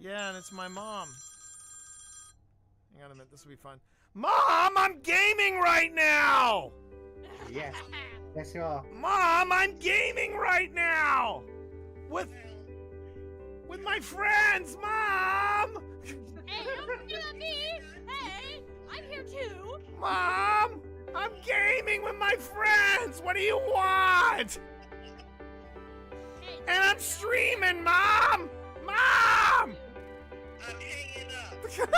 Yeah, and it's my mom. Hang on a minute, this will be fun. Mom, I'm gaming right now! Yes. Yes, you are. Mom, I'm gaming right now! With my friends, Mom! Hey, don't do that, me! Hey, I'm here too! Mom! I'm gaming with my friends! What do you want? Hey, And I'm streaming, Mom! Mom! I'm hanging up.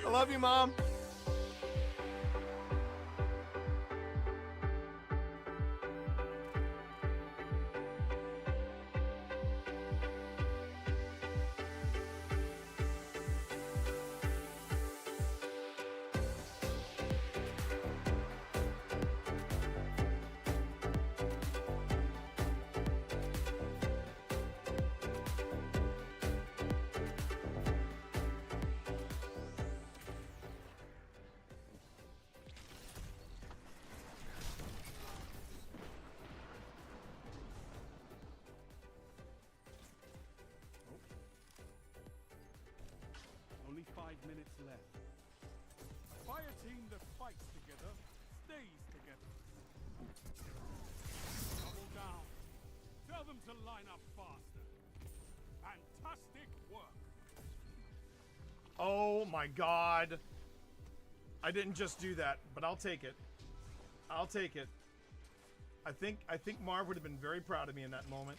I love you, Mom. Only 5 minutes left. A fire team that fights together stays together. Double down. Tell them to line up faster. Fantastic work. Oh my God. I didn't just do that, but I'll take it. I'll take it. I think Marv would have been very proud of me in that moment.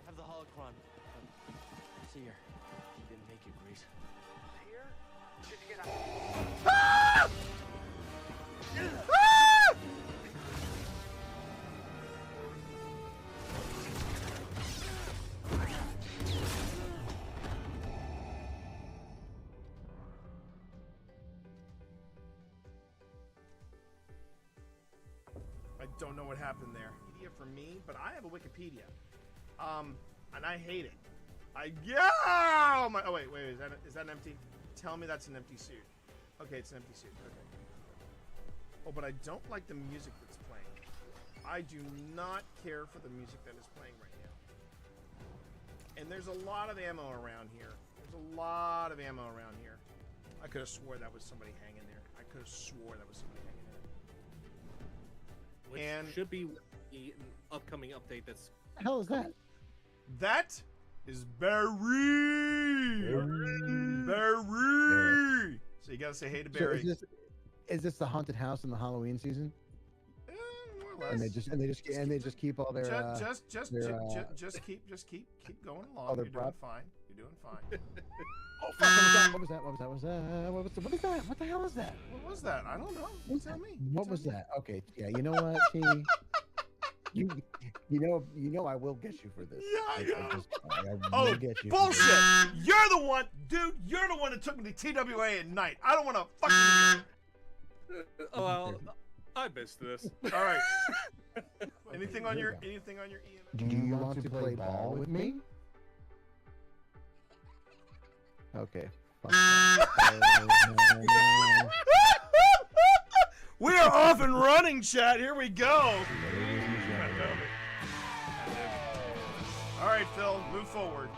I have the holocron. See here. He didn't make it, Grease. Here? Should you get up? Ah! Ah! I don't know what happened there. Wikipedia for me, but I have a Wikipedia. And I hate it. Oh wait, is that empty? Tell me that's an empty suit. Okay, it's an empty suit. Okay. Oh, but I don't like the music that's playing. I do not care for the music that is playing right now. And there's a lot of ammo around here. There's a lot of ammo around here. I could have swore that was somebody hanging there. I could have swore that was somebody hanging there. Which And- should be the upcoming update that's... What the hell is that? That is Barry. Barry. So you gotta say hey to So Barry. is this the haunted house in the Halloween season? More or less. And they just keep all their just keep going along. Oh, they're You're doing prop? fine. You're doing fine. Oh fuck! What was that? What is that? What the hell is that? What was that? I don't know. You tell me. What was that? Okay, yeah. You know what? You know I will get you for this. Yeah, I know. I will Oh, get you bullshit! You're the one, dude. You're the one that took me to TWA at night. I don't want to fucking. Oh, well, I missed this. All right. Anything on your EMF? Do you want to play ball with me? Okay. Fuck that. We are off and running, chat. Here we go. All right, Phil, move forward.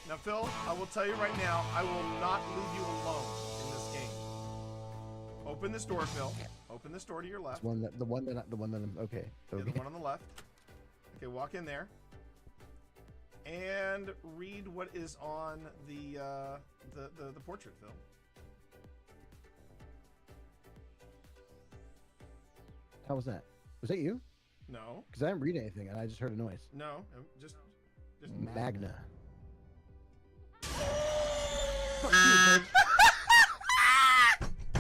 Now, Phil, I will tell you right now, I will not leave you alone in this game. Open this door, Phil. Open this door to your left. The one that I'm okay. Yeah, the one on the left. Okay, walk in there. And read what is on the portrait, Phil. How was that? Was that you? No. Because I didn't read anything and I just heard a noise. No. Just Magna.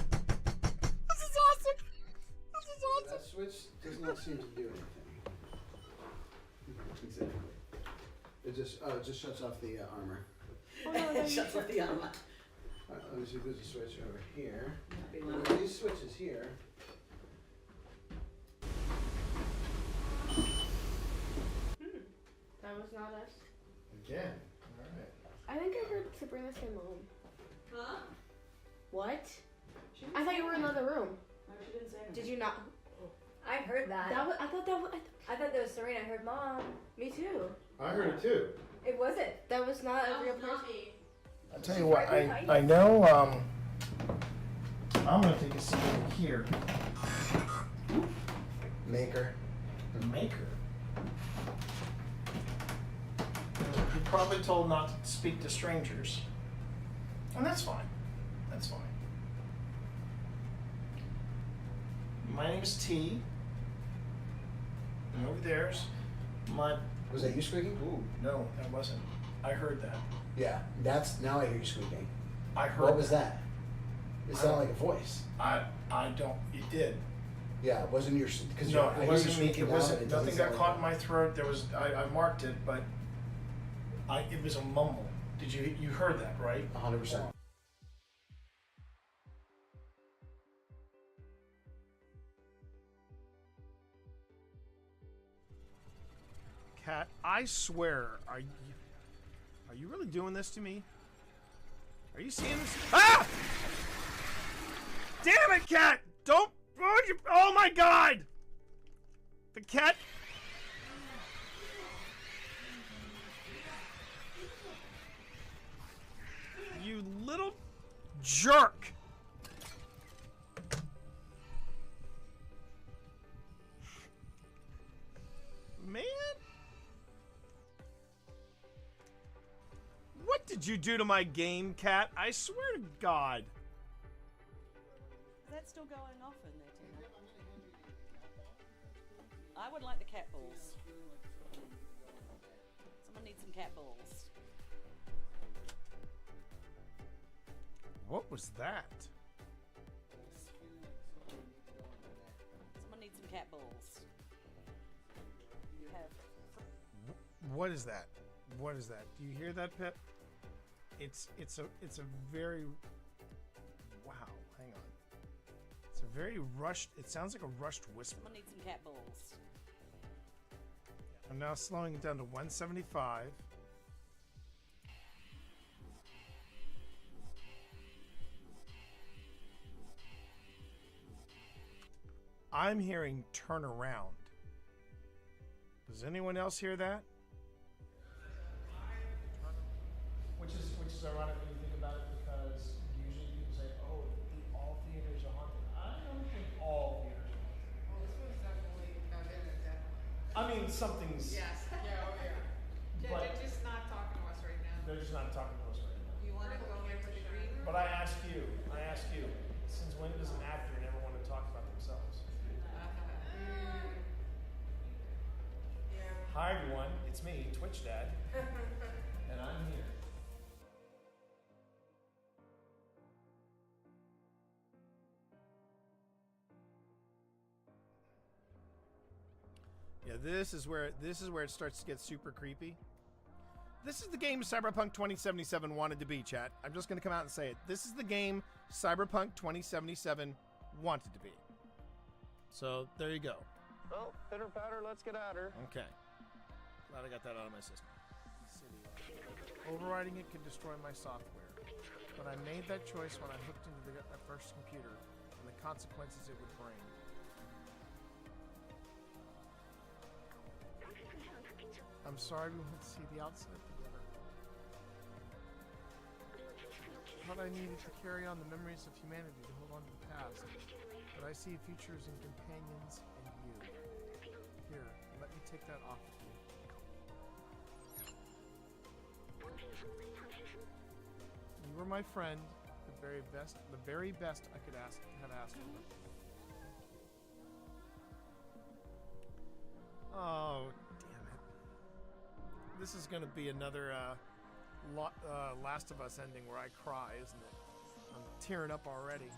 This is awesome. This is awesome. That switch does not seem to do anything. Exactly. It just shuts off the armor. It shuts off the armor. Alright, let me see if there's a switch over here. These switches here. That was not us. Again. Alright. I think I heard Sabrina say mom. Huh? What? She didn't I thought say you were in anything. another room. No, she didn't say anything. Did you not? I heard that. I thought that was. I thought that was Serena. I heard Mom. Me too. I heard it too. It wasn't. That was not That a real was person. not me. I'll tell you what, I know, I'm gonna take a seat over here. Maker. Maker. You're probably told not to speak to strangers. And that's fine. That's fine. My name is T. And over there's my... Was that you squeaking? Ooh, no, that wasn't. I heard that. Yeah, that's now I hear you squeaking. I heard What was that? It sounded like a voice. I don't, it did. Yeah, it wasn't your because No, it wasn't me. It wasn't, nothing got caught in my throat. There was, I marked it, but it was a mumble. Did you heard that, right? 100%. Cat, I swear, are you really doing this to me? Are you seeing this? Ah! Damn it, Cat! Don't, oh my God! The cat. You little jerk! Man? What did you do to my game, Cat? I swear to God. Is that still going off in there, Tina? I would like the cat balls. Someone needs some cat balls. What was that? Someone needs some cat balls. You have. What is that? What is that? Do you hear that, Pip? It's a very, wow, hang on. It's a very rushed, it sounds like a rushed whisper. Someone needs some cat balls. I'm now slowing it down to 175. I'm hearing turn around. Does anyone else hear that? Which is ironic when you think about it, because usually people say, "Oh, all theaters are haunted." I don't think all theaters are haunted. Well, this one's definitely, definitely. I mean, something's. Yes, yeah, oh yeah. But- They're just not talking to us right now. They're just not talking to us right now. You wanna go into the green room? But I ask you, since when does an actor never want to talk about themselves? Yeah. Hi everyone, it's me, Twitch Dad, and I'm here. Yeah, this is where it starts to get super creepy. This is the game Cyberpunk 2077 wanted to be, chat. I'm just going to come out and say it. This is the game Cyberpunk 2077 wanted to be. So, there you go. Well, pitter patter, let's get at her. Okay. Glad I got that out of my system. Overriding it could destroy my software. But I made that choice when I hooked into that first computer and the consequences it would bring. I'm sorry we went to see the outside together. But I needed to carry on the memories of humanity to hold on to the past. But I see futures in companions and you. Here, let me take that off of you. You were my friend, the very best I could have asked for. Oh, damn it. This is going to be another Last of Us ending where I cry, isn't it? I'm tearing up already.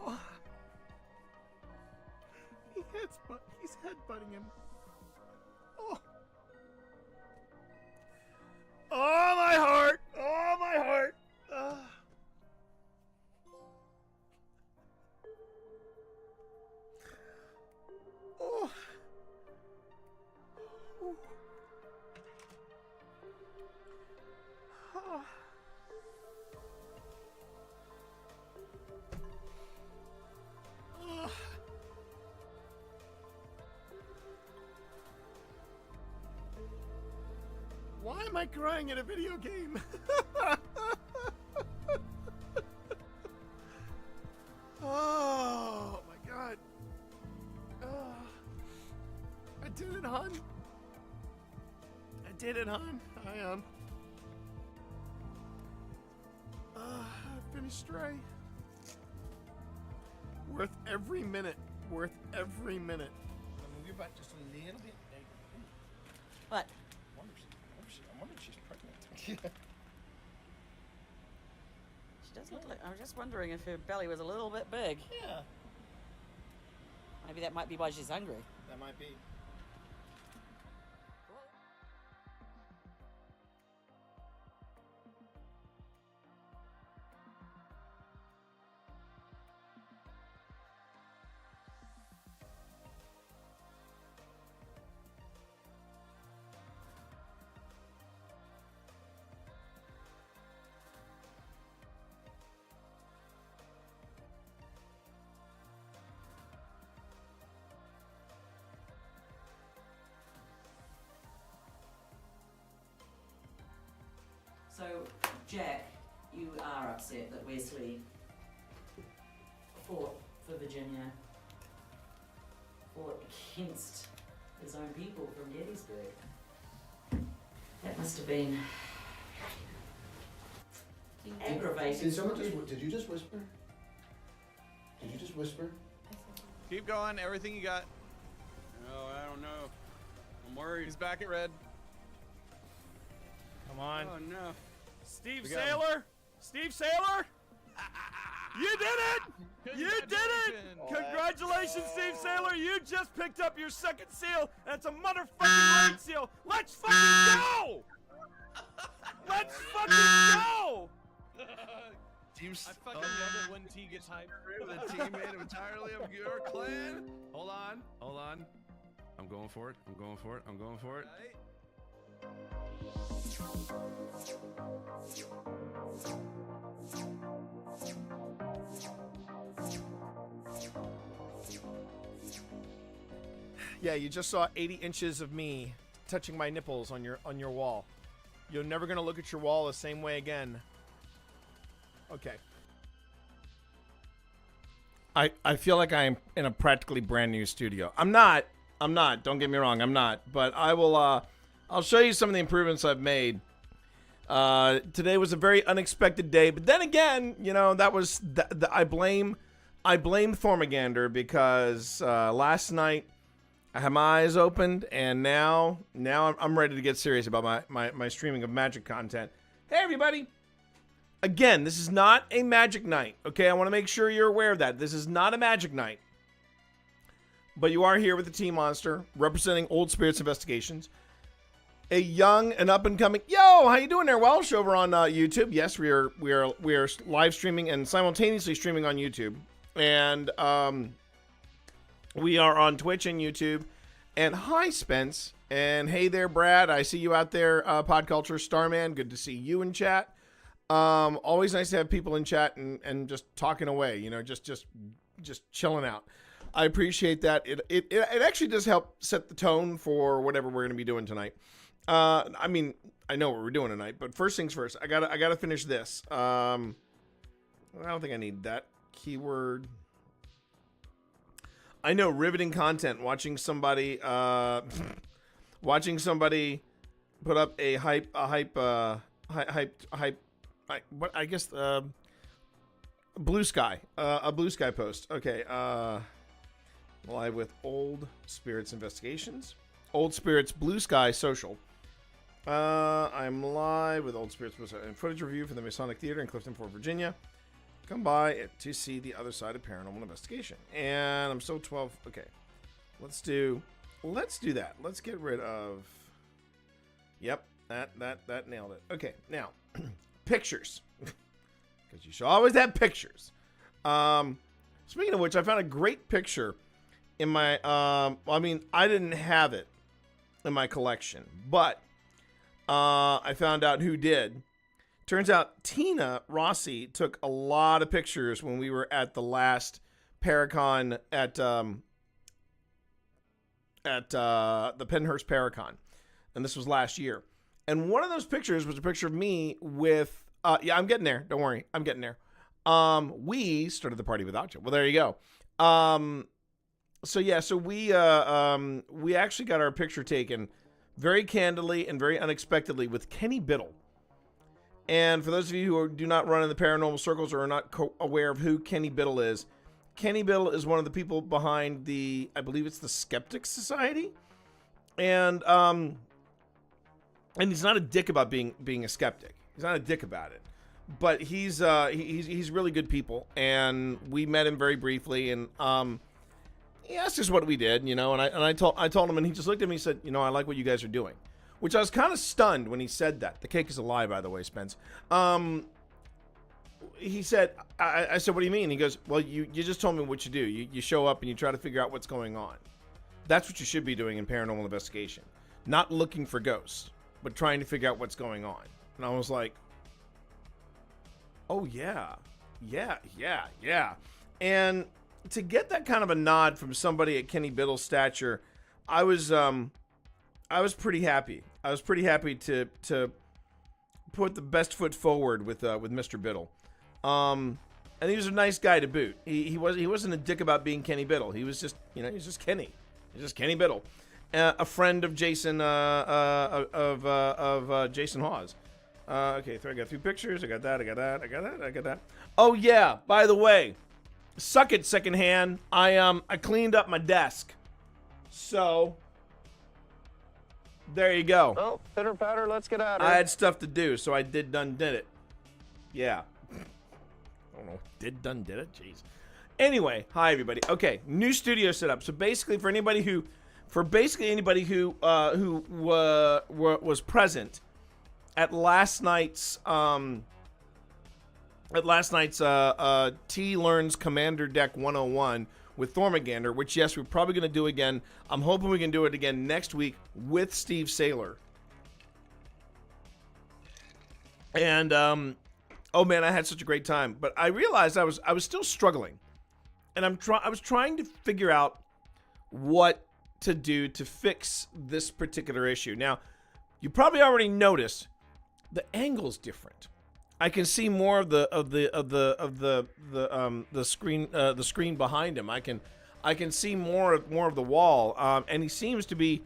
Oh. He's headbutting him. Oh. Oh, my heart! Oh, my heart! Oh. am I crying in a video game? Oh my god. I did it, hon. I did it, hon. I finished Stray. Worth every minute. Worth every minute. I'm gonna move you back just a little bit. What? I wonder if she's pregnant. She does look like. I was just wondering if her belly was a little bit big. Yeah, Maybe that might be why she's hungry. that might be. So, Jack, you are upset that Wesley fought for Virginia, fought against his own people from Gettysburg. That must have been aggravating. Did someone just? Did you just whisper? Did you just whisper? Keep going. Everything you got. Oh, I don't know. I'm worried. He's back at red. Come on. Oh no. Steve We got him. Saylor? Steve Saylor? You did it! You did it! Congratulations, Steve Saylor! You just picked up your second seal, and it's a motherfucking red seal! Let's fucking go! Let's fucking go! I fucking love it when T gets hyped. The team made entirely of your clan. Hold on. I'm going for it. I'm going for it. Yeah, you just saw 80 inches of me touching my nipples on your wall. You're never gonna look at your wall the same way again. Okay. I feel like I'm in a practically brand new studio. I'm not. Don't get me wrong. I'm not. But I will. I'll show you some of the improvements I've made. Today was a very unexpected day, but then again, you know, that was I blame Thormagander because last night I had my eyes opened, and now I'm ready to get serious about my streaming of Magic content. Hey everybody! Again, this is not a Magic night, okay? I want to make sure you're aware of that. This is not a Magic night. But you are here with the Team Monster, representing Old Spirits Investigations. A young and up-and-coming... Yo, how you doing there, Welsh, over on YouTube? Yes, we are live streaming and simultaneously streaming on YouTube. And we are on Twitch and YouTube. And hi, Spence. And hey there, Brad. I see you out there, Podculture Starman. Good to see you in chat. Always nice to have people in chat and just talking away, you know, just chilling out. I appreciate that. It actually does help set the tone for whatever we're going to be doing tonight. I mean, I know what we're doing tonight, but first things first, I gotta finish this. I don't think I need that keyword. I know, riveting content. Watching somebody put up a hype. What I guess Blue Sky, a Blue Sky post. Okay, live with Old Spirits Investigations, Old Spirits Blue Sky Social. I'm live with Old Spirits and footage review from the Masonic Theater in Clifton Forge, Virginia. Come by to see the other side of paranormal investigation. And I'm still 12. Okay, let's do that. Let's get rid of. Yep, that nailed it. Okay, now. Pictures, because you should always have pictures. Speaking of which, I found a great picture in my I mean, I didn't have it in my collection, but I found out who did. Turns out Tina Rossi took a lot of pictures when we were at the last Paracon at the Pennhurst Paracon, and this was last year. And one of those pictures was a picture of me with, yeah, I'm getting there. Don't worry. I'm getting there. We started the party without you. Well, there you go. So yeah, so we actually got our picture taken very candidly and very unexpectedly with Kenny Biddle. And for those of you who do not run in the paranormal circles or are not aware of who Kenny Biddle is one of the people behind the, I believe it's the Skeptics Society. And he's not a dick about being a skeptic. He's not a dick about it. But he's really good people, and we met him very briefly, and he asked us what we did, and I told him, and he just looked at me and said, I like what you guys are doing, which I was kind of stunned when he said that. The cake is a lie, by the way, Spence. He said, I said, what do you mean? He goes, well, you just told me what you do. You show up and you try to figure out what's going on. That's what you should be doing in paranormal investigation, not looking for ghosts, but trying to figure out what's going on. And I was like, oh yeah. And to get that kind of a nod from somebody at Kenny Biddle's stature, I was pretty happy. I was pretty happy to put the best foot forward with Mr. Biddle. And he was a nice guy to boot. He wasn't a dick about being Kenny Biddle. He was just, he's just Kenny. He's just Kenny Biddle. A friend of Jason Jason Hawes. Okay, so I got 3 pictures. I got that. Oh yeah, by the way, suck it, secondhand. I cleaned up my desk. So there you go. Well, pitter patter, let's get out of I here. had stuff to do, so I did it. Yeah. I don't know. Did it? Jeez. Anyway, hi everybody. Okay, new studio setup. So basically, for anybody who was present at last night's T Learns Commander Deck 101 with Thormagander, which yes, we're probably going to do again. I'm hoping we can do it again next week with Steve Saylor. And oh man, I had such a great time. But I realized I was still struggling, and I was trying to figure out what to do to fix this particular issue. Now, you probably already noticed the angle's different. I can see more of the screen behind him. I can see more of the wall. And he seems to be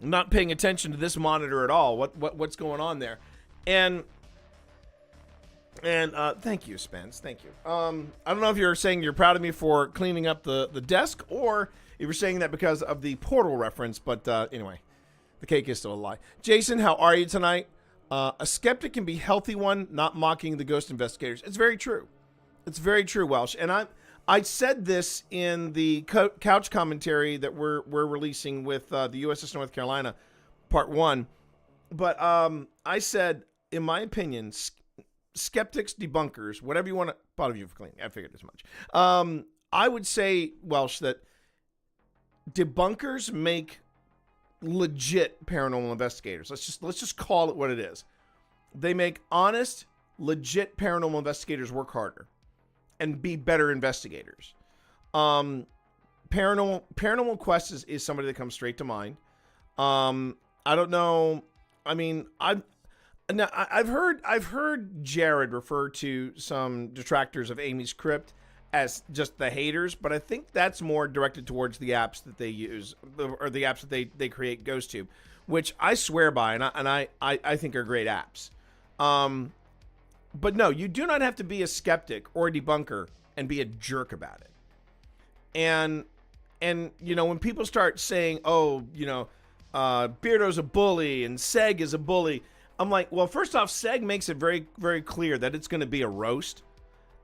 not paying attention to this monitor at all. What's going on there? And thank you, Spence. Thank you. I don't know if you're saying you're proud of me for cleaning up the desk, or if you're saying that because of the Portal reference. But anyway, the cake is still a lie. Jason, how are you tonight? A skeptic can be a healthy one, not mocking the ghost investigators. It's very true. It's very true, Welsh. And I said this in the couch commentary that we're releasing with the USS North Carolina, Part 1. But I said, in my opinion, skeptics, debunkers, whatever you want to, part of you for cleaning. I figured as much. I would say, Welsh, that debunkers make legit paranormal investigators. Let's just call it what it is. They make honest, legit paranormal investigators work harder and be better investigators. Paranormal Quest is somebody that comes straight to mind. I don't know. I mean, I've heard Jared refer to some detractors of Amy's Crypt as just the haters, but I think that's more directed towards the apps that they use, or the apps that they create GhostTube, which I swear by, and I think are great apps. But no, you do not have to be a skeptic or a debunker and be a jerk about it. And when people start saying, oh, Beardo's a bully and Seg is a bully, I'm like, well, first off, Seg makes it very, very clear that it's going to be a roast.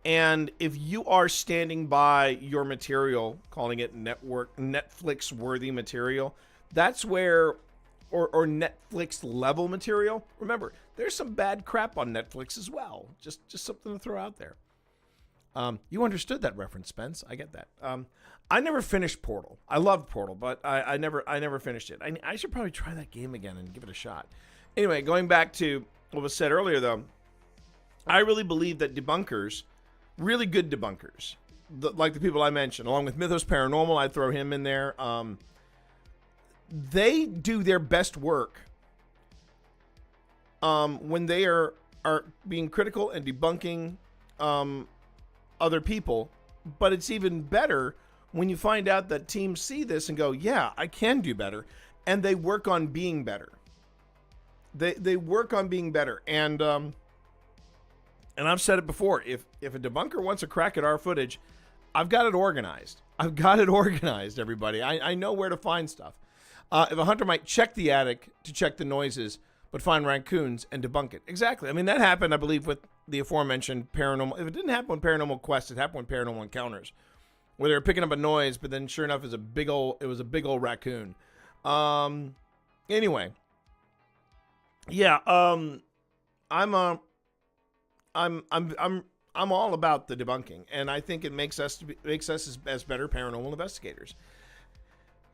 And if you are standing by your material, calling it Netflix-worthy material, that's where, or Netflix-level material. Remember, there's some bad crap on Netflix as well. Just something to throw out there. You understood that reference, Spence. I get that. I never finished Portal. I loved Portal, but I never finished it. I should probably try that game again and give it a shot. Anyway, going back to what was said earlier, though, I really believe that debunkers, really good debunkers, like the people I mentioned, along with Mythos Paranormal, I'd throw him in there. They do their best work when they are being critical and debunking other people. But it's even better when you find out that teams see this and go, yeah, I can do better. And they work on being better. They work on being better. And I've said it before, if a debunker wants a crack at our footage, I've got it organized. Everybody. I know where to find stuff. If a hunter might check the attic to check the noises, but find raccoons and debunk it. Exactly. I mean, that happened, I believe, with the aforementioned paranormal. If it didn't happen with Paranormal Quest, it happened with Paranormal Encounters, where they were picking up a noise, but then sure enough, it was a big old raccoon. Anyway. Yeah, I'm all about the debunking, and I think it makes us as better paranormal investigators.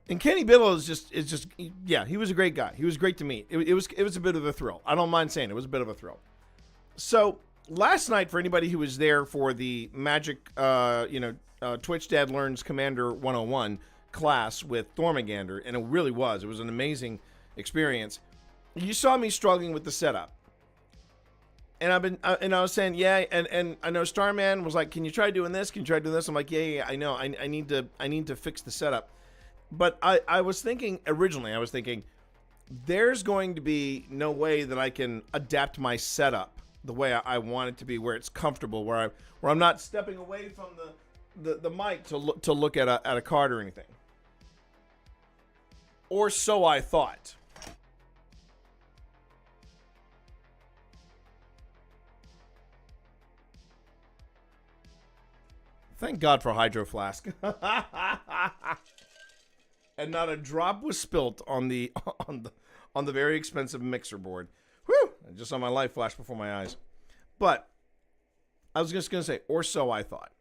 And Kenny Biddle is just yeah, he was a great guy. He was great to meet. It was a bit of a thrill. I don't mind saying it was a bit of a thrill. So last night, for anybody who was there for the Magic, Twitch Dad Learns Commander 101 class with Thormagander, and it was an amazing experience. You saw me struggling with the setup. And I was saying, yeah, and I know Starman was like, can you try doing this? Can you try doing this? I'm like, yeah, I know. I need to fix the setup. But I was thinking, there's going to be no way that I can adapt my setup the way I want it to be, where it's comfortable, where I'm not stepping away from the mic to look at a card or anything. Or so I thought. Thank God for Hydro Flask. And not a drop was spilt on the very expensive mixer board. Whew! I just saw my life flash before my eyes. But I was just going to say, or so I thought.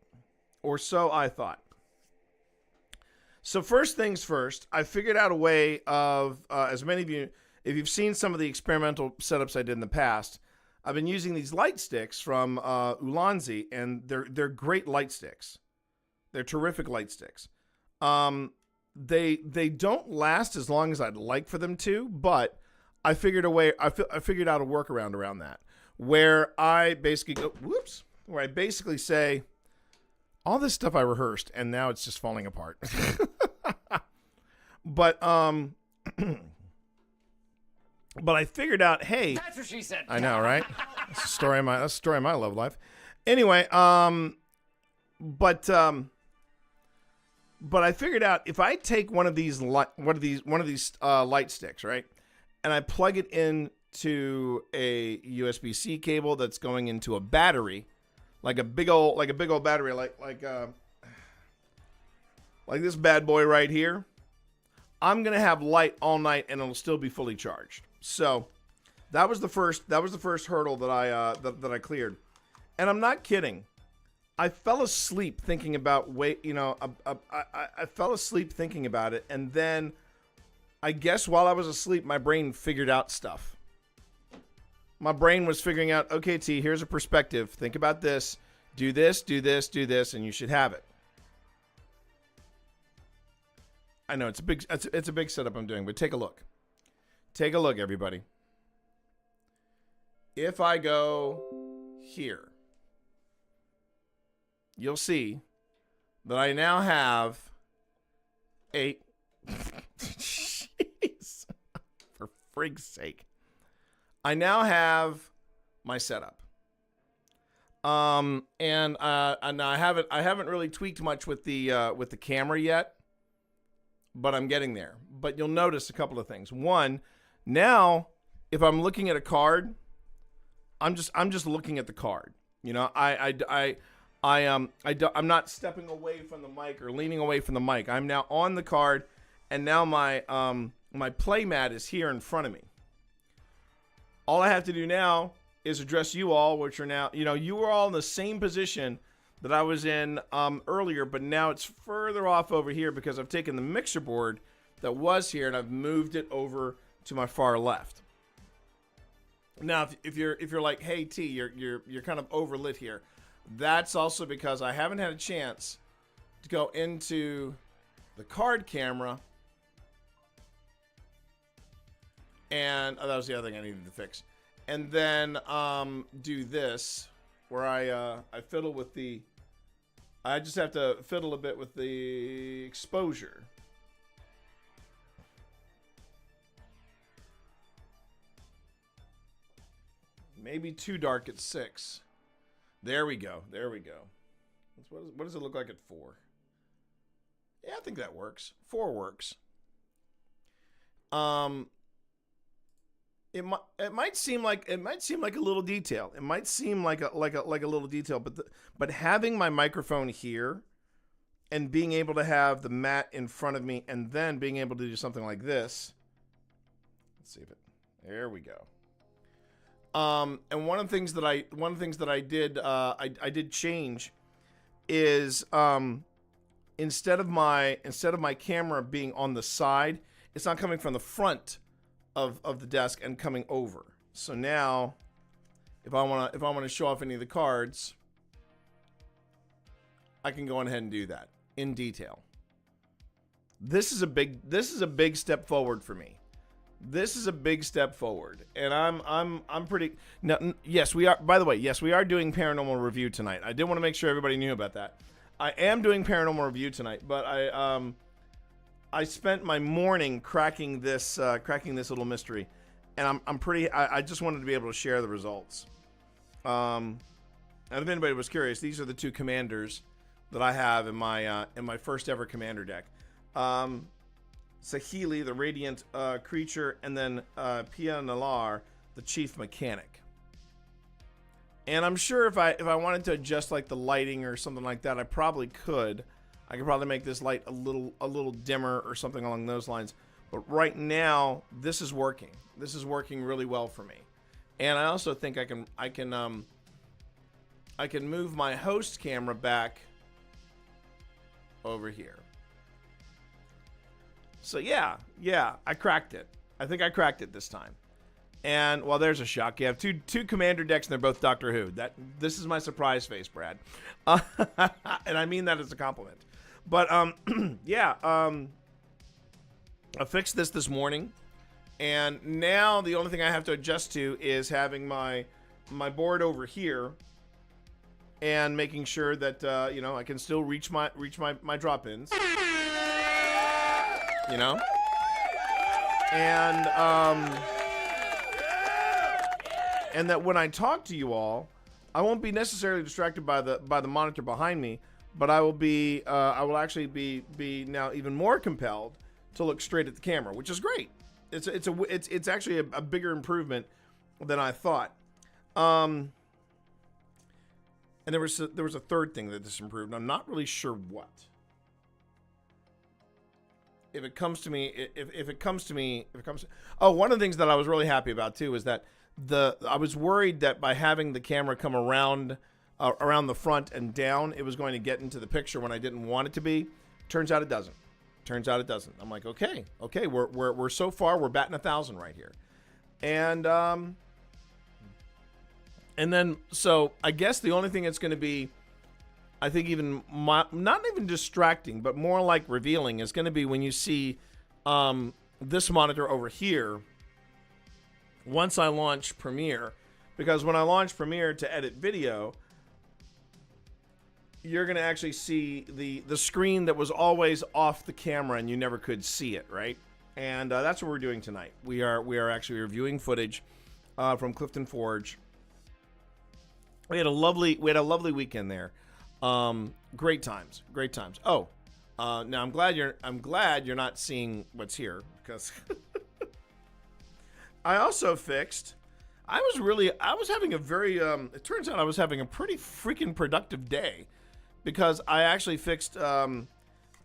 So first things first, I figured out a way of, as many of you, if you've seen some of the experimental setups I did in the past, I've been using these light sticks from Ulanzi, and they're great light sticks. They're terrific light sticks. They don't last as long as I'd like for them to, but I figured a way. I figured out a workaround around that, where I basically go, where I basically say all this stuff I rehearsed, and now it's just falling apart. But I figured out, hey, That's what she said. I know, right? That's the story of my love life. Anyway, but I figured out if I take one of these light sticks, right, and I plug it into a USB-C cable that's going into a battery, like a big old battery, like this bad boy right here, I'm gonna have light all night and it'll still be fully charged. So that was the first hurdle that I cleared, and I'm not kidding. I fell asleep thinking about I fell asleep thinking about it, and then I guess while I was asleep, my brain figured out stuff. My brain was figuring out, okay, T, here's a perspective. Think about this. Do this, do this, do this, and you should have it. I know it's a big setup I'm doing, but take a look. Take a look, everybody. If I go here, you'll see that I now have a... Jeez. For frig's sake. I now have my setup. And I haven't really tweaked much with the camera yet, but I'm getting there. But you'll notice a couple of things. One, now if I'm looking at a card, I'm just looking at the card. You know, I'm not stepping away from the mic or leaning away from the mic. I'm now on the card, and now my play mat is here in front of me. All I have to do now is address you all, which are now, you were all in the same position that I was in earlier, but now it's further off over here because I've taken the mixer board that was here and I've moved it over to my far left. Now, if you're like, hey T, you're kind of overlit here, that's also because I haven't had a chance to go into the card camera, and that was the other thing I needed to fix. and then do this, where I fiddle with the. I just have to fiddle a bit with the exposure. Maybe too dark at 6. There we go. There we go. What does it look like at 4? Yeah, I think that works. 4 works. It might seem like a little detail. It might seem like a little detail, but having my microphone here and being able to have the mat in front of me and then being able to do something like this. Let's see if it. There we go. And one of the things that I did change is instead of my camera being on the side, it's not coming from the front of the desk and coming over. So now, if I want to show off any of the cards, I can go on ahead and do that in detail. This is a big step forward for me. This is a big step forward, and I'm pretty. Now, yes, we are. By the way, yes, we are doing paranormal review tonight. I did want to make sure everybody knew about that. I am doing paranormal review tonight, but I spent my morning cracking this little mystery, and I'm pretty. I just wanted to be able to share the results. And if anybody was curious, these are the 2 commanders that I have in my first ever commander deck. Sahili, the Radiant Creature, and then Pia Nalar, the Chief Mechanic. And I'm sure if I wanted to adjust like the lighting or something like that, I probably could. I could probably make this light a little dimmer or something along those lines. But right now, this is working. This is working really well for me. And I also think I can move my host camera back over here. So yeah, I cracked it. I think I cracked it this time. And well, there's a shock. You have two commander decks, and they're both Doctor Who. This is my surprise face, Brad, and I mean that as a compliment. But yeah, I fixed this morning, and now the only thing I have to adjust to is having my board over here, and making sure that I can still reach my drop-ins. And that when I talk to you all, I won't be necessarily distracted by the monitor behind me, but I will actually be now even more compelled to look straight at the camera, which is great. It's actually a bigger improvement than I thought. And there was a third thing that this improved, and I'm not really sure what. If it comes to me, oh, one of the things that I was really happy about too is that I was worried that by having the camera come around the front and down, it was going to get into the picture when I didn't want it to be. Turns out it doesn't. I'm like, okay, we're so far, we're batting 1,000 right here, and then so I guess the only thing that's going to be, I think even not even distracting, but more like revealing, is going to be when you see this monitor over here once I launch Premiere. Because when I launch Premiere to edit video, you're going to actually see the screen that was always off the camera and you never could see it, right? And that's what we're doing tonight. We are actually reviewing footage from Clifton Forge. We had a lovely weekend there. Great times. Oh, now I'm glad you're not seeing what's here, because I also fixed. I was having a very. It turns out I was having a pretty freaking productive day, because I actually fixed an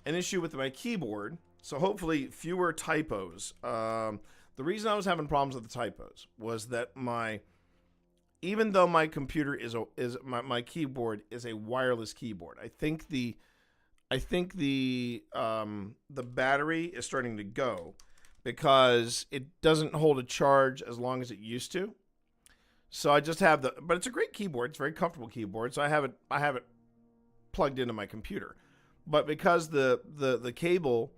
issue with my keyboard. So hopefully fewer typos. The reason I was having problems with the typos was that even though my computer my keyboard is a wireless keyboard, I think the battery is starting to go, because it doesn't hold a charge as long as it used to. So I just have but it's a great keyboard. It's a very comfortable keyboard. So I have it plugged into my computer. But because the cable,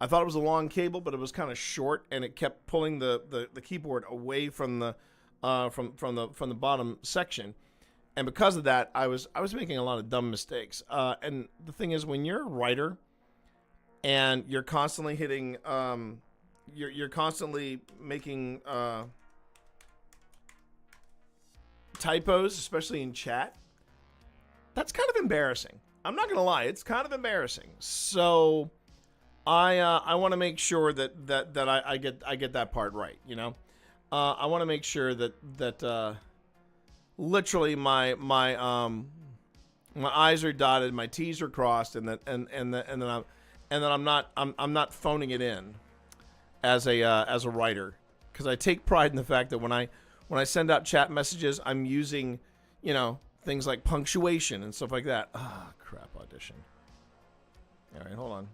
I thought it was a long cable, but it was kind of short, and it kept pulling the keyboard away from the from the bottom section, and because of that, I was making a lot of dumb mistakes. And the thing is, when you're a writer and you're constantly hitting, you're constantly making typos, especially in chat. That's kind of embarrassing. I'm not gonna lie, it's kind of embarrassing. So I want to make sure that I get that part right. You know, I want to make sure that literally my I's are dotted, my T's are crossed, and that I'm not phoning it in as a writer, because I take pride in the fact that when I send out chat messages, I'm using, you know, things like punctuation and stuff like that. Ah, crap, audition. All right, hold on.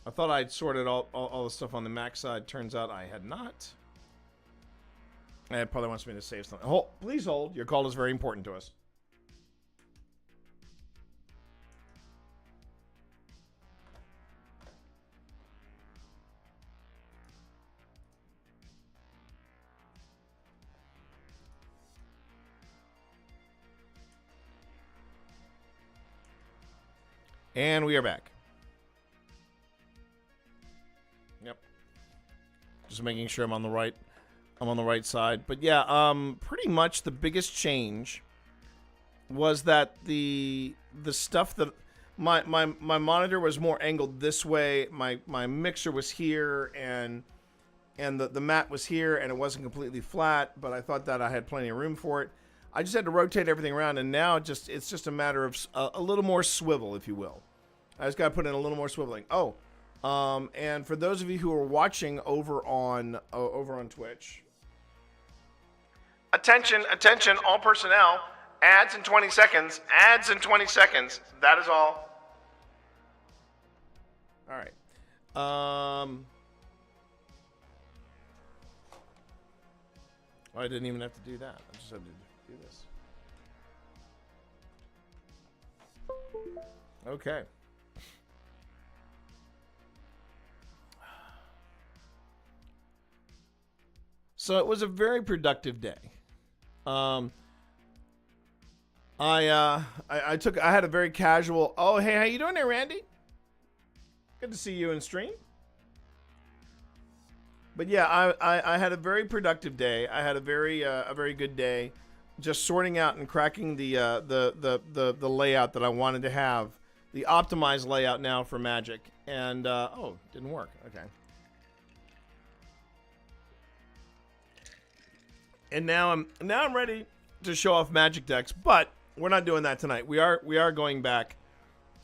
I thought I'd sorted all the stuff on the Mac side. Turns out I had not. And it probably wants me to save something. Please hold. Your call is very important to us. And we are back. Yep. Just making sure I'm on the right side. But yeah, pretty much the biggest change was that the stuff that my monitor was more angled this way. My mixer was here, and the mat was here, and it wasn't completely flat, but I thought that I had plenty of room for it. I just had to rotate everything around, and now it's just a matter of a little more swivel, if you will. I just got to put in a little more swiveling. Oh, and for those of you who are watching over on Twitch, attention, all personnel. Ads in 20 seconds. Ads in 20 seconds. That is all. All right. I didn't even have to do that. I just had to do this. Okay. So it was a very productive day. I had a very casual. Oh, hey, how you doing there, Randy? Good to see you in stream. But yeah, I had a very productive day. I had a very good day, just sorting out and cracking the layout that I wanted to have, the optimized layout now for Magic. And oh, didn't work. Okay. And now I'm ready to show off Magic decks, but we're not doing that tonight. We are going back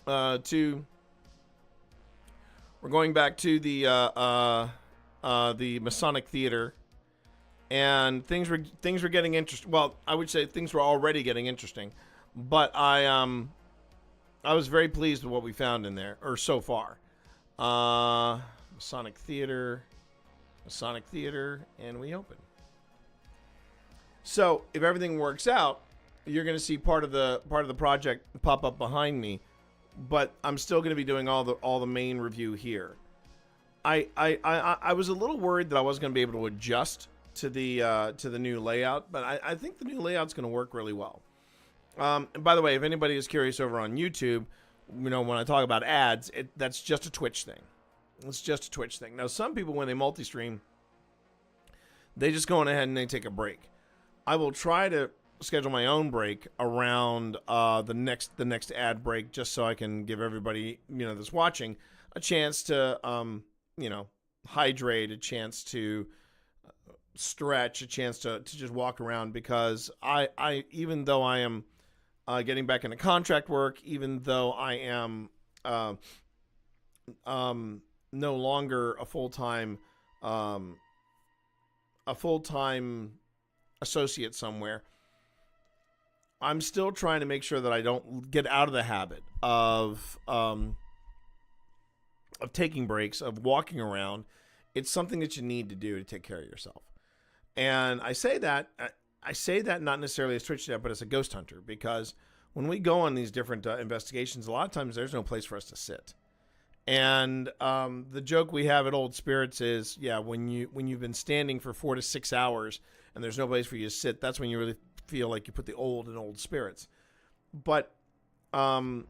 to the Masonic Theater, and things were getting interesting. Well, I would say things were already getting interesting, but I was very pleased with what we found in there, or so far. Masonic Theater, and we open. So if everything works out, you're going to see part of the project pop up behind me, but I'm still going to be doing all the main review here. I was a little worried that I wasn't going to be able to adjust to the new layout, but I think the new layout's going to work really well. And by the way, if anybody is curious over on YouTube, you know, when I talk about ads, that's just a Twitch thing. It's just a Twitch thing. Now, some people, when they multi-stream, they just go on ahead and they take a break. I will try to schedule my own break around the next ad break, just so I can give everybody, you know, that's watching a chance to you know, hydrate, a chance to stretch, a chance to just walk around, because I even though I am getting back into contract work, even though I am no longer a full-time associate somewhere, I'm still trying to make sure that I don't get out of the habit of taking breaks, of walking around. It's something that you need to do to take care of yourself. And I say that not necessarily as Twitch Chat, but as a ghost hunter, because when we go on these different investigations, a lot of times there's no place for us to sit. And the joke we have at Old Spirits is, yeah, when you've been standing for 4 to 6 hours and there's no place for you to sit, that's when you really feel like you put the old in Old Spirits. But I'm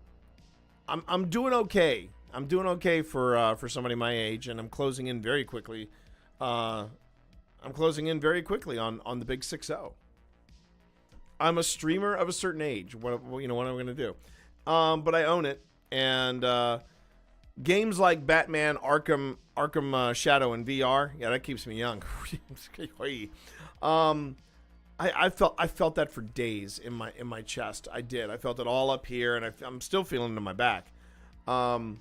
doing okay. I'm doing okay for somebody my age, and I'm closing in very quickly. On the big 6-0. I'm a streamer of a certain age. What am I going to do? But I own it, and games like Batman Arkham Shadow in VR, yeah, that keeps me young. I felt that for days in my chest. I did. I felt it all up here, and I'm still feeling it in my back. And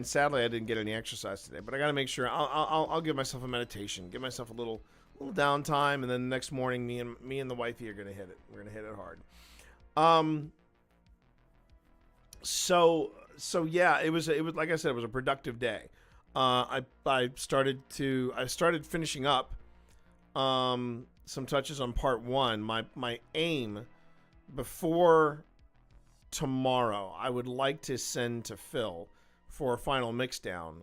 sadly, I didn't get any exercise today. But I got to make sure I'll give myself a meditation, give myself a little downtime, and then the next morning, me and the wifey are gonna hit it. We're gonna hit it hard. So yeah, it was like I said, it was a productive day. I started finishing up some touches on part 1. My aim before tomorrow, I would like to send to Phil for a final mixdown,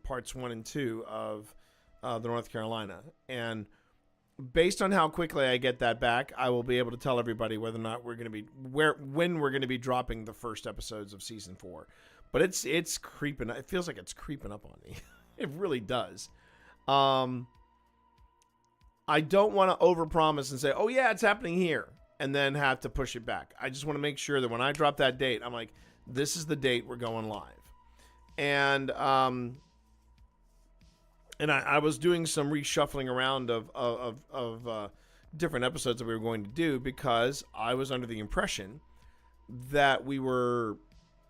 parts 1 and 2 of the North Carolina. And based on how quickly I get that back, I will be able to tell everybody whether or not when we're going to be dropping the first episodes of season 4. But it's creeping. It feels like it's creeping up on me. It really does. I don't want to overpromise and say, "Oh yeah, it's happening here," and then have to push it back. I just want to make sure that when I drop that date, I'm like, "This is the date we're going live." And I was doing some reshuffling around of different episodes that we were going to do, because I was under the impression that we were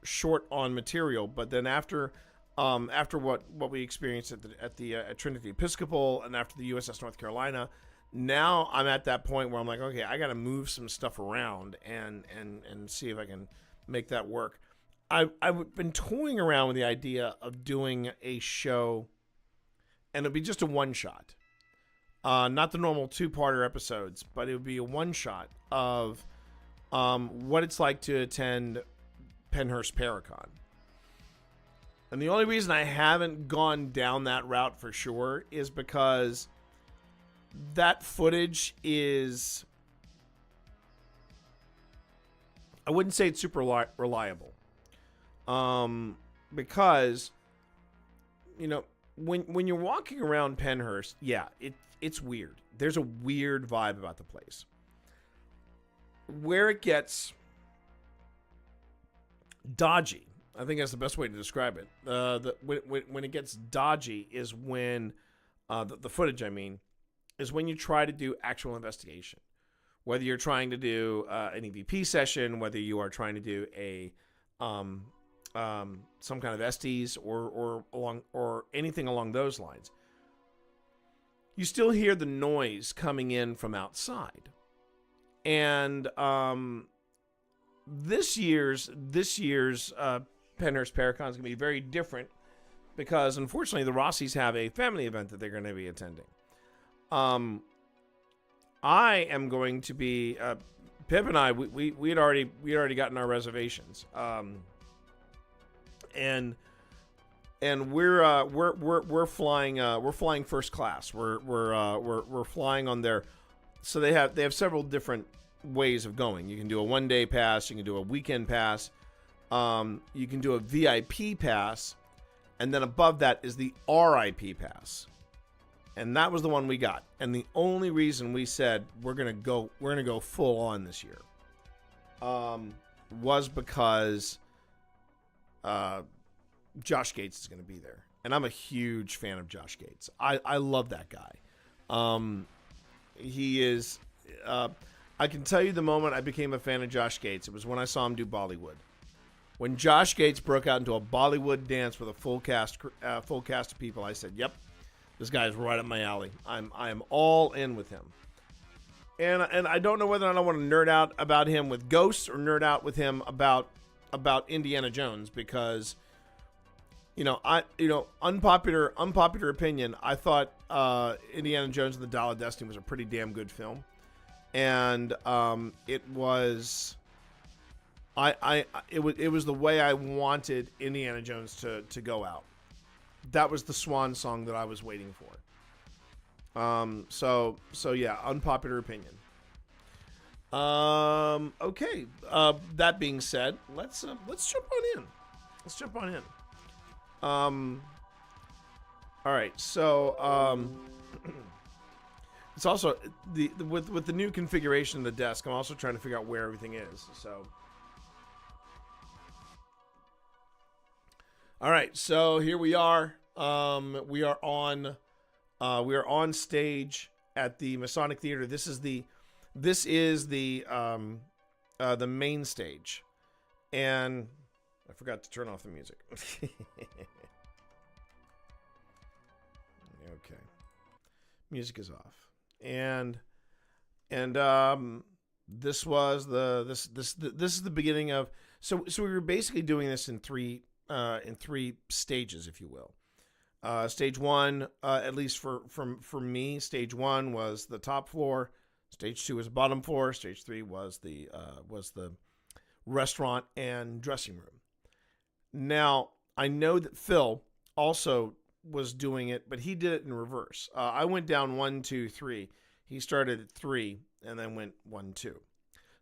short on material. But then after what we experienced at Trinity Episcopal and after the USS North Carolina, now I'm at that point where I'm like, okay, I got to move some stuff around and see if I can make that work. I've been toying around with the idea of doing a show, and it'll be just a one-shot. Not the normal 2-parter episodes, but it would be a one-shot of what it's like to attend Pennhurst Paracon. And the only reason I haven't gone down that route for sure is because that footage is, I wouldn't say it's super reliable. Because, when you're walking around Pennhurst, yeah, it's weird. There's a weird vibe about the place. Where it gets dodgy, I think that's the best way to describe it. When it gets dodgy is when the footage, is when you try to do actual investigation. Whether you're trying to do an EVP session, whether you are trying to do a some kind of Estes or anything along those lines, you still hear the noise coming in from outside. And this year's Pennhurst Paracon is going to be very different, because unfortunately the Rossies have a family event that they're going to be attending. I am going to be Pip and I. We had already gotten our reservations. And we're flying first class. We're flying on their, so they have several different ways of going. You can do a 1-day pass, you can do a weekend pass, you can do a VIP pass, and then above that is the RIP pass. And that was the one we got. And the only reason we said we're gonna go full on this year was because Josh Gates is going to be there. And I'm a huge fan of Josh Gates. I love that guy. He is, I can tell you the moment I became a fan of Josh Gates, it was when I saw him do Bollywood. When Josh Gates broke out into a Bollywood dance with a full cast of people, I said, yep, this guy's right up my alley. I am all in with him. And I don't know whether or not I want to nerd out about him with Ghosts or nerd out with him about Indiana Jones, because unpopular opinion, I thought Indiana Jones and the Dial of Destiny was a pretty damn good film, and it was It was the way I wanted Indiana Jones to go out. That was the swan song that I was waiting for. So yeah, unpopular opinion. Okay. That being said, let's jump on in. Let's jump on in. All right. So it's also with the new configuration of the desk. I'm also trying to figure out where everything is. So. All right, so here we are. We are on stage at the Masonic Theater. This is the main stage, and I forgot to turn off the music. Okay, music is off, and this was this is the beginning of so we were basically doing this in three stages, if you will. Stage one, at least for me, stage one was the top floor. Stage two was the bottom floor. Stage three was the restaurant and dressing room. Now, I know that Phil also was doing it, but he did it in reverse. I went down 1, 2, 3. He started at 3 and then went 1, 2.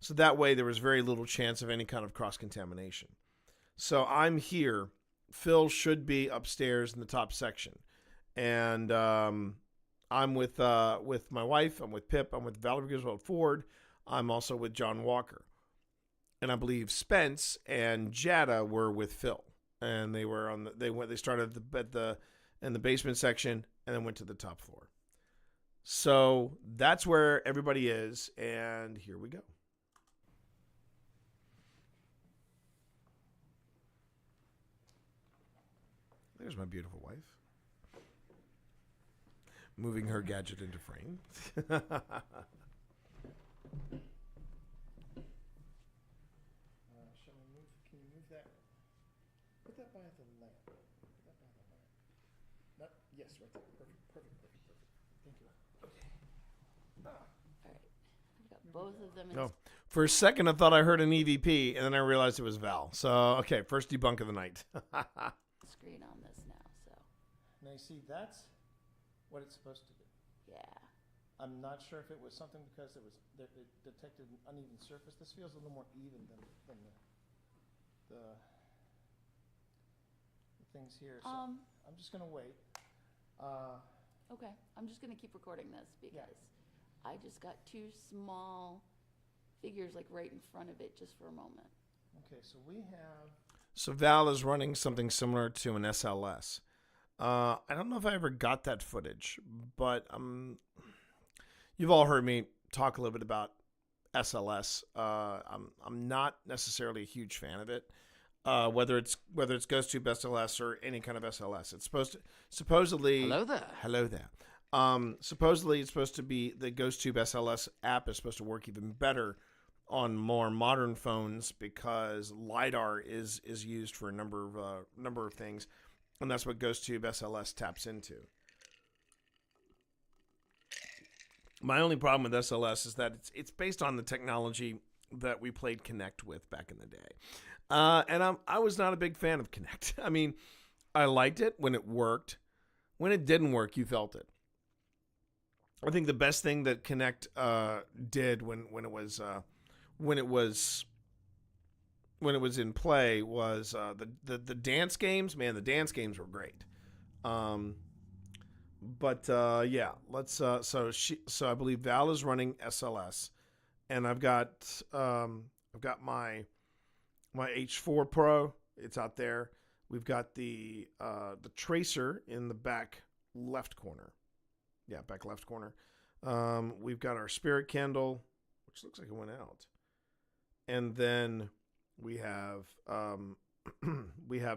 So that way there was very little chance of any kind of cross-contamination. So I'm here. Phil should be upstairs in the top section. And I'm with my wife. I'm with Pip. I'm with Valerie Griswold Ford. I'm also with John Walker. And I believe Spence and Jada were with Phil. And they were they started in the basement section and then went to the top floor. So that's where everybody is, and here we go. There's my beautiful wife. Moving her gadget into frame. Can you move that? Put that by the lamp. Yes, right there. Perfect. Thank you. Okay. Alright. I've got both of them in No. For a second, I thought I heard an EVP, and then I realized it was Val. So, okay, first debunk of the night. screen on this now, so Now you see, that's what it's supposed to do. yeah. I'm not sure if it was something because it detected an uneven surface. This feels a little more even than the things here. So I'm just gonna wait. Okay. I'm just gonna keep recording this because I just got two small figures like right in front of it just for a moment. Okay, so we have. So Val is running something similar to an SLS. I don't know if I ever got that footage, but you've all heard me talk a little bit about SLS. I'm not necessarily a huge fan of it. Whether it's Ghost Tube SLS or any kind of SLS, it's supposedly. Hello there. Supposedly it's supposed to be the Ghost Tube SLS app is supposed to work even better on more modern phones because LiDAR is used for a number of things, and that's what Ghost Tube SLS taps into. My only problem with SLS is that it's based on the technology that we played Kinect with back in the day. And I was not a big fan of Kinect. I mean, I liked it when it worked. When it didn't work, you felt it. I think the best thing that Kinect did when it was in play was the dance games. Man, the dance games were great. Yeah, let's. So I believe Val is running SLS, and I've got my H4 Pro. It's out there. We've got the tracer in the back left corner. Yeah, back left corner. We've got our spirit candle, which looks like it went out, and then we have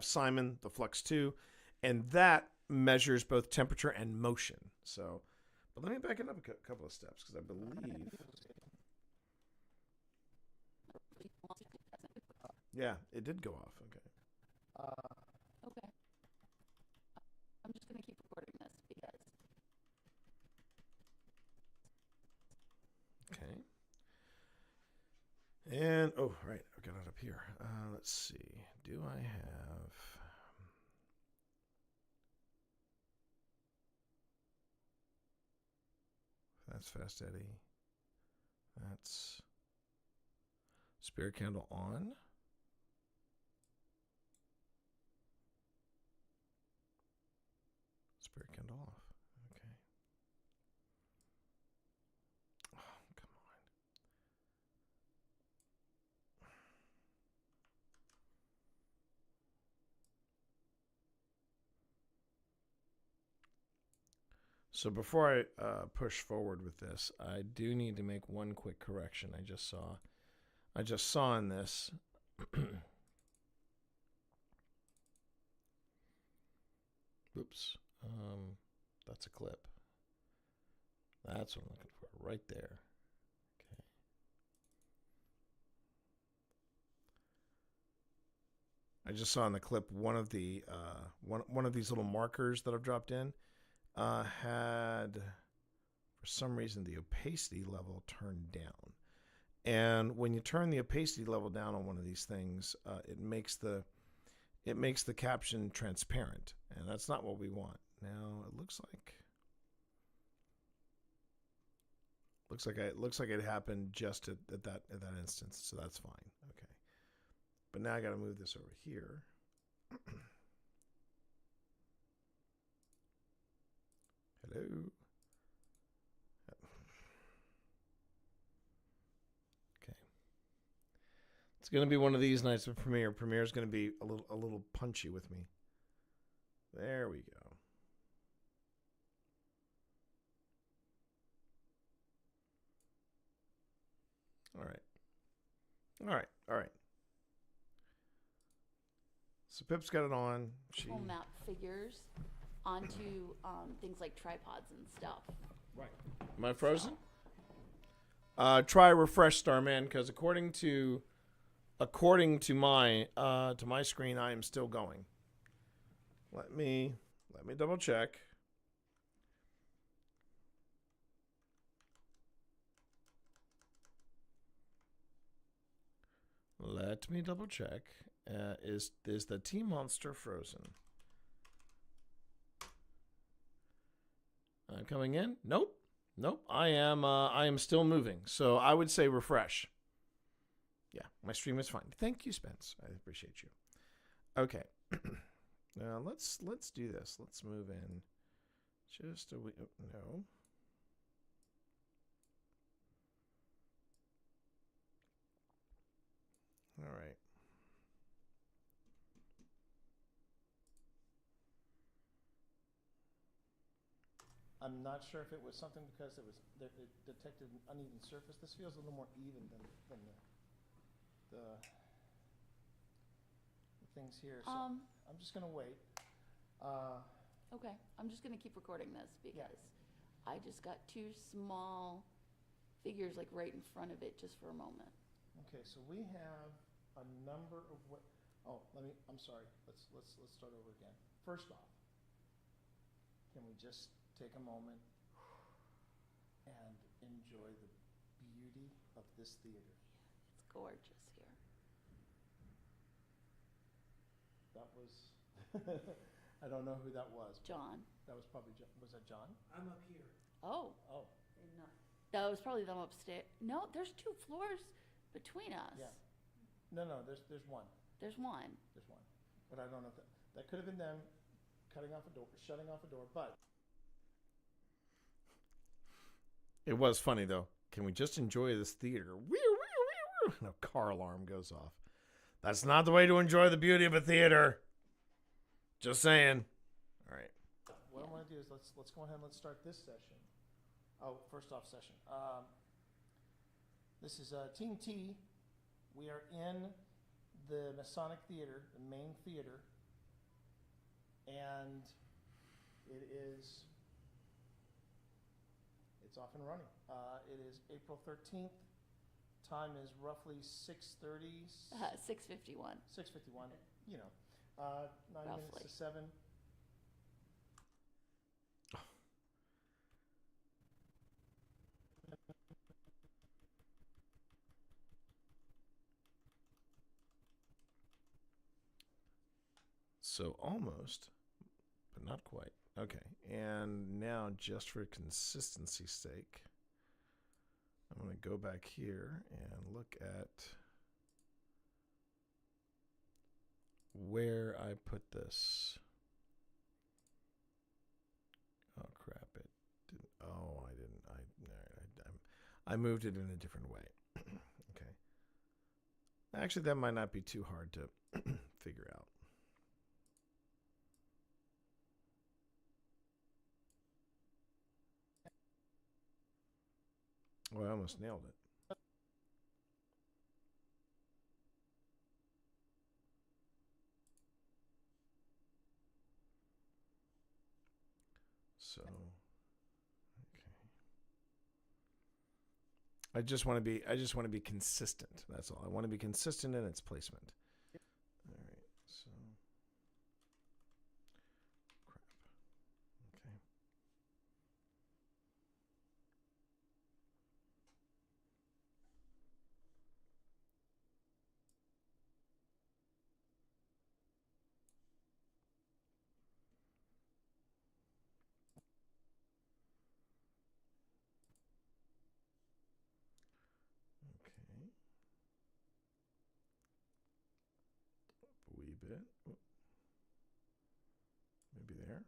Simon the Flux 2, and that measures both temperature and motion. So, but let me back it up a couple of steps because I believe. Yeah, it did go off. Okay. Okay. I'm just gonna keep recording this because. Okay. And right, I've got it up here. That's Fast Eddie. That's Spirit Candle on. Spirit Candle off. Okay. Oh, come on. So before I push forward with this, I do need to make one quick correction. I just saw in this. Oops. That's a clip. That's what I'm looking for, right there. Okay. I just saw in the clip one of the one of these little markers that I've dropped in had, for some reason, the opacity level turned down. And when you turn the opacity level down on one of these things, it makes the caption transparent, and that's not what we want. Now it looks like it happened just at that instance, so that's fine. Okay, but now I got to move this over here. Hello. Okay. It's going to be one of these nights with Premiere. Premiere is going to be a little punchy with me. There we go. All right. So Pip's got it on. We'll map figures onto things like tripods and stuff. Right. Am I frozen? Try refresh, Starman, because according to my screen, I am still going. Let me double check. Let me double check. Is the Team Monster frozen? I'm coming in. Nope. I am still moving. So I would say refresh. Yeah, my stream is fine. Thank you, Spence. I appreciate you. Okay. Now let's do this. Let's move in. Just a wee. No. All right. I'm not sure if it was something because it detected an uneven surface. This feels a little more even than the things here. So I'm just gonna wait. Okay, I'm just gonna keep recording this because I just got two small figures like right in front of it just for a moment. Okay, so we have a number of what. Oh, I'm sorry. Let's start over again. First off, can we just take a moment and enjoy the beauty of this theater? It's gorgeous here. That was, I don't know who that was. John. That was probably John. Was that John? I'm up here. Oh. And That was probably them upstairs. No, there's 2 floors between us. Yeah. No, there's one. There's one. There's one. But I don't know if that could have been them shutting off a door, but. It was funny, though. Can we just enjoy this theater? No, car alarm goes off. That's not the way to enjoy the beauty of a theater. Just saying. All right. What I want to do is let's go ahead and let's start this session. Oh, first off session. This is Team T. We are in the Masonic Theater, the main theater, and it's off and running. It is April 13th. Time is roughly 6:30. 6:51. 6:51. 9 minutes to 7. So almost, but not quite. Okay, and now just for consistency's sake, I'm going to go back here and look at where I put this. Oh crap! It didn't. Oh, I didn't. I moved it in a different way. Okay. Actually, that might not be too hard to figure out. Oh, I almost nailed it. So, okay. I just want to be consistent. That's all. I want to be consistent in its placement. All right. So, crap. Okay. Okay. Up a wee bit. Oh. Maybe there.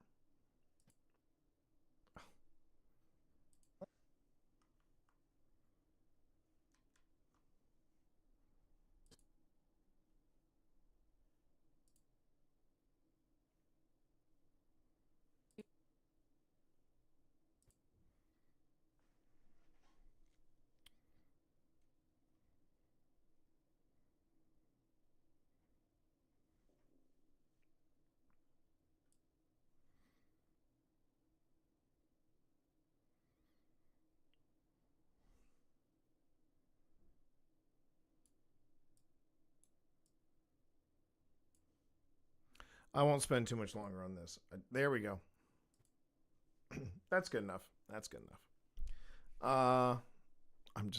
I won't spend too much longer on this. There we go. That's good enough. That's good enough. I'm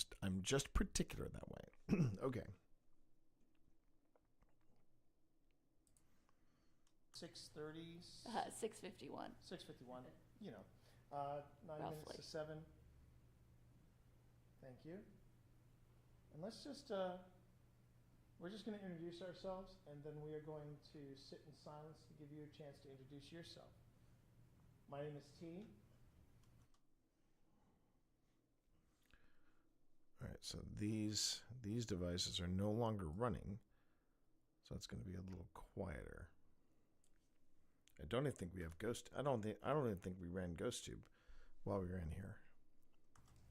just particular that way. Okay. 6:30. 6:51. 6:51. You know, 9 Roughly. minutes to 7. Thank you. And let's just, we're just going to introduce ourselves, and then we are going to sit in silence to give you a chance to introduce yourself. My name is T. All right, so these devices are no longer running, so it's going to be a little quieter. I don't even think we have Ghost. I don't even think we ran GhostTube while we were in here.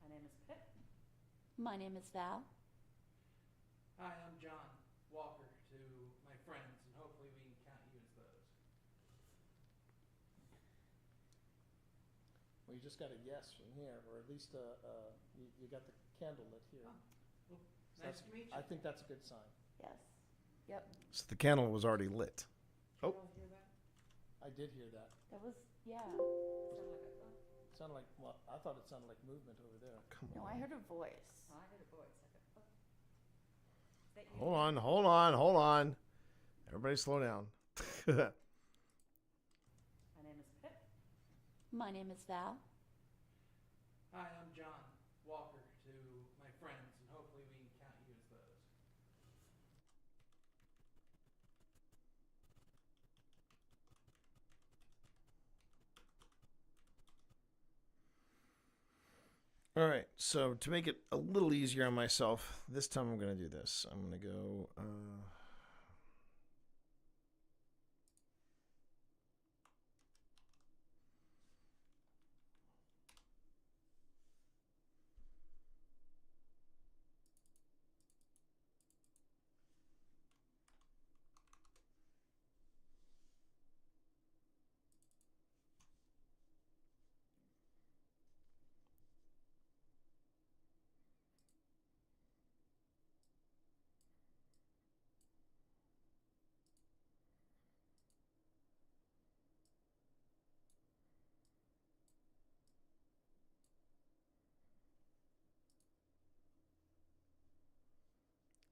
My name is Pip. My name is Val. Hi, I'm John. Walker to my friends, and hopefully we can count you as those. Well, you just got a yes from here, or at least you got the candle lit here. Oh, well, So nice to meet you. I think that's a good sign. Yes. Yep. So the candle was already lit. Oh. Did you all hear that? I did hear that. That was, yeah. It sounded like, well, I thought it sounded like movement over there. Come No, on. I heard a voice. Oh, I heard a voice. Is that you? Hold on. Everybody slow down. My name is Pip. My name is Val. Hi, I'm John. Walker to my friends, and hopefully we can count you as those. All right, so to make it a little easier on myself, this time I'm going to do this. I'm going to go...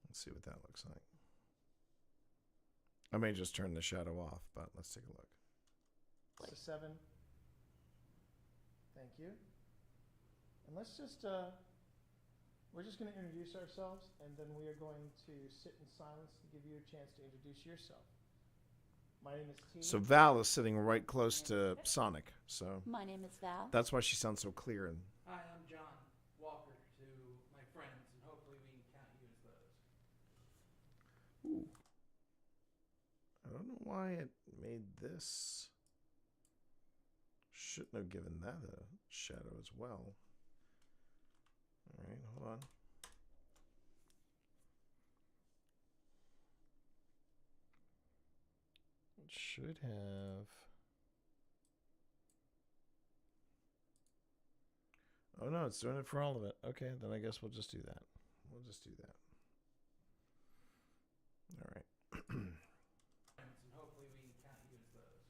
Let's see what that looks like. I may just turn the shadow off, but let's take a look. It's a 7. Thank you. And let's just, We're just going to introduce ourselves, and then we are going to sit in silence to give you a chance to introduce yourself. My name is T. So Val is sitting right close to Sonic. So My name is Val. that's why she sounds so clear. And Hi, I'm John Walker to my friends, and hopefully we can count you as those. ooh, I don't know why it made this. Shouldn't have given that a shadow as well. All right, hold on. It should have. Oh no, it's doing it for all of it. Okay, then I guess we'll just do that. We'll just do that. All right. Friends, and hopefully we can count you as those.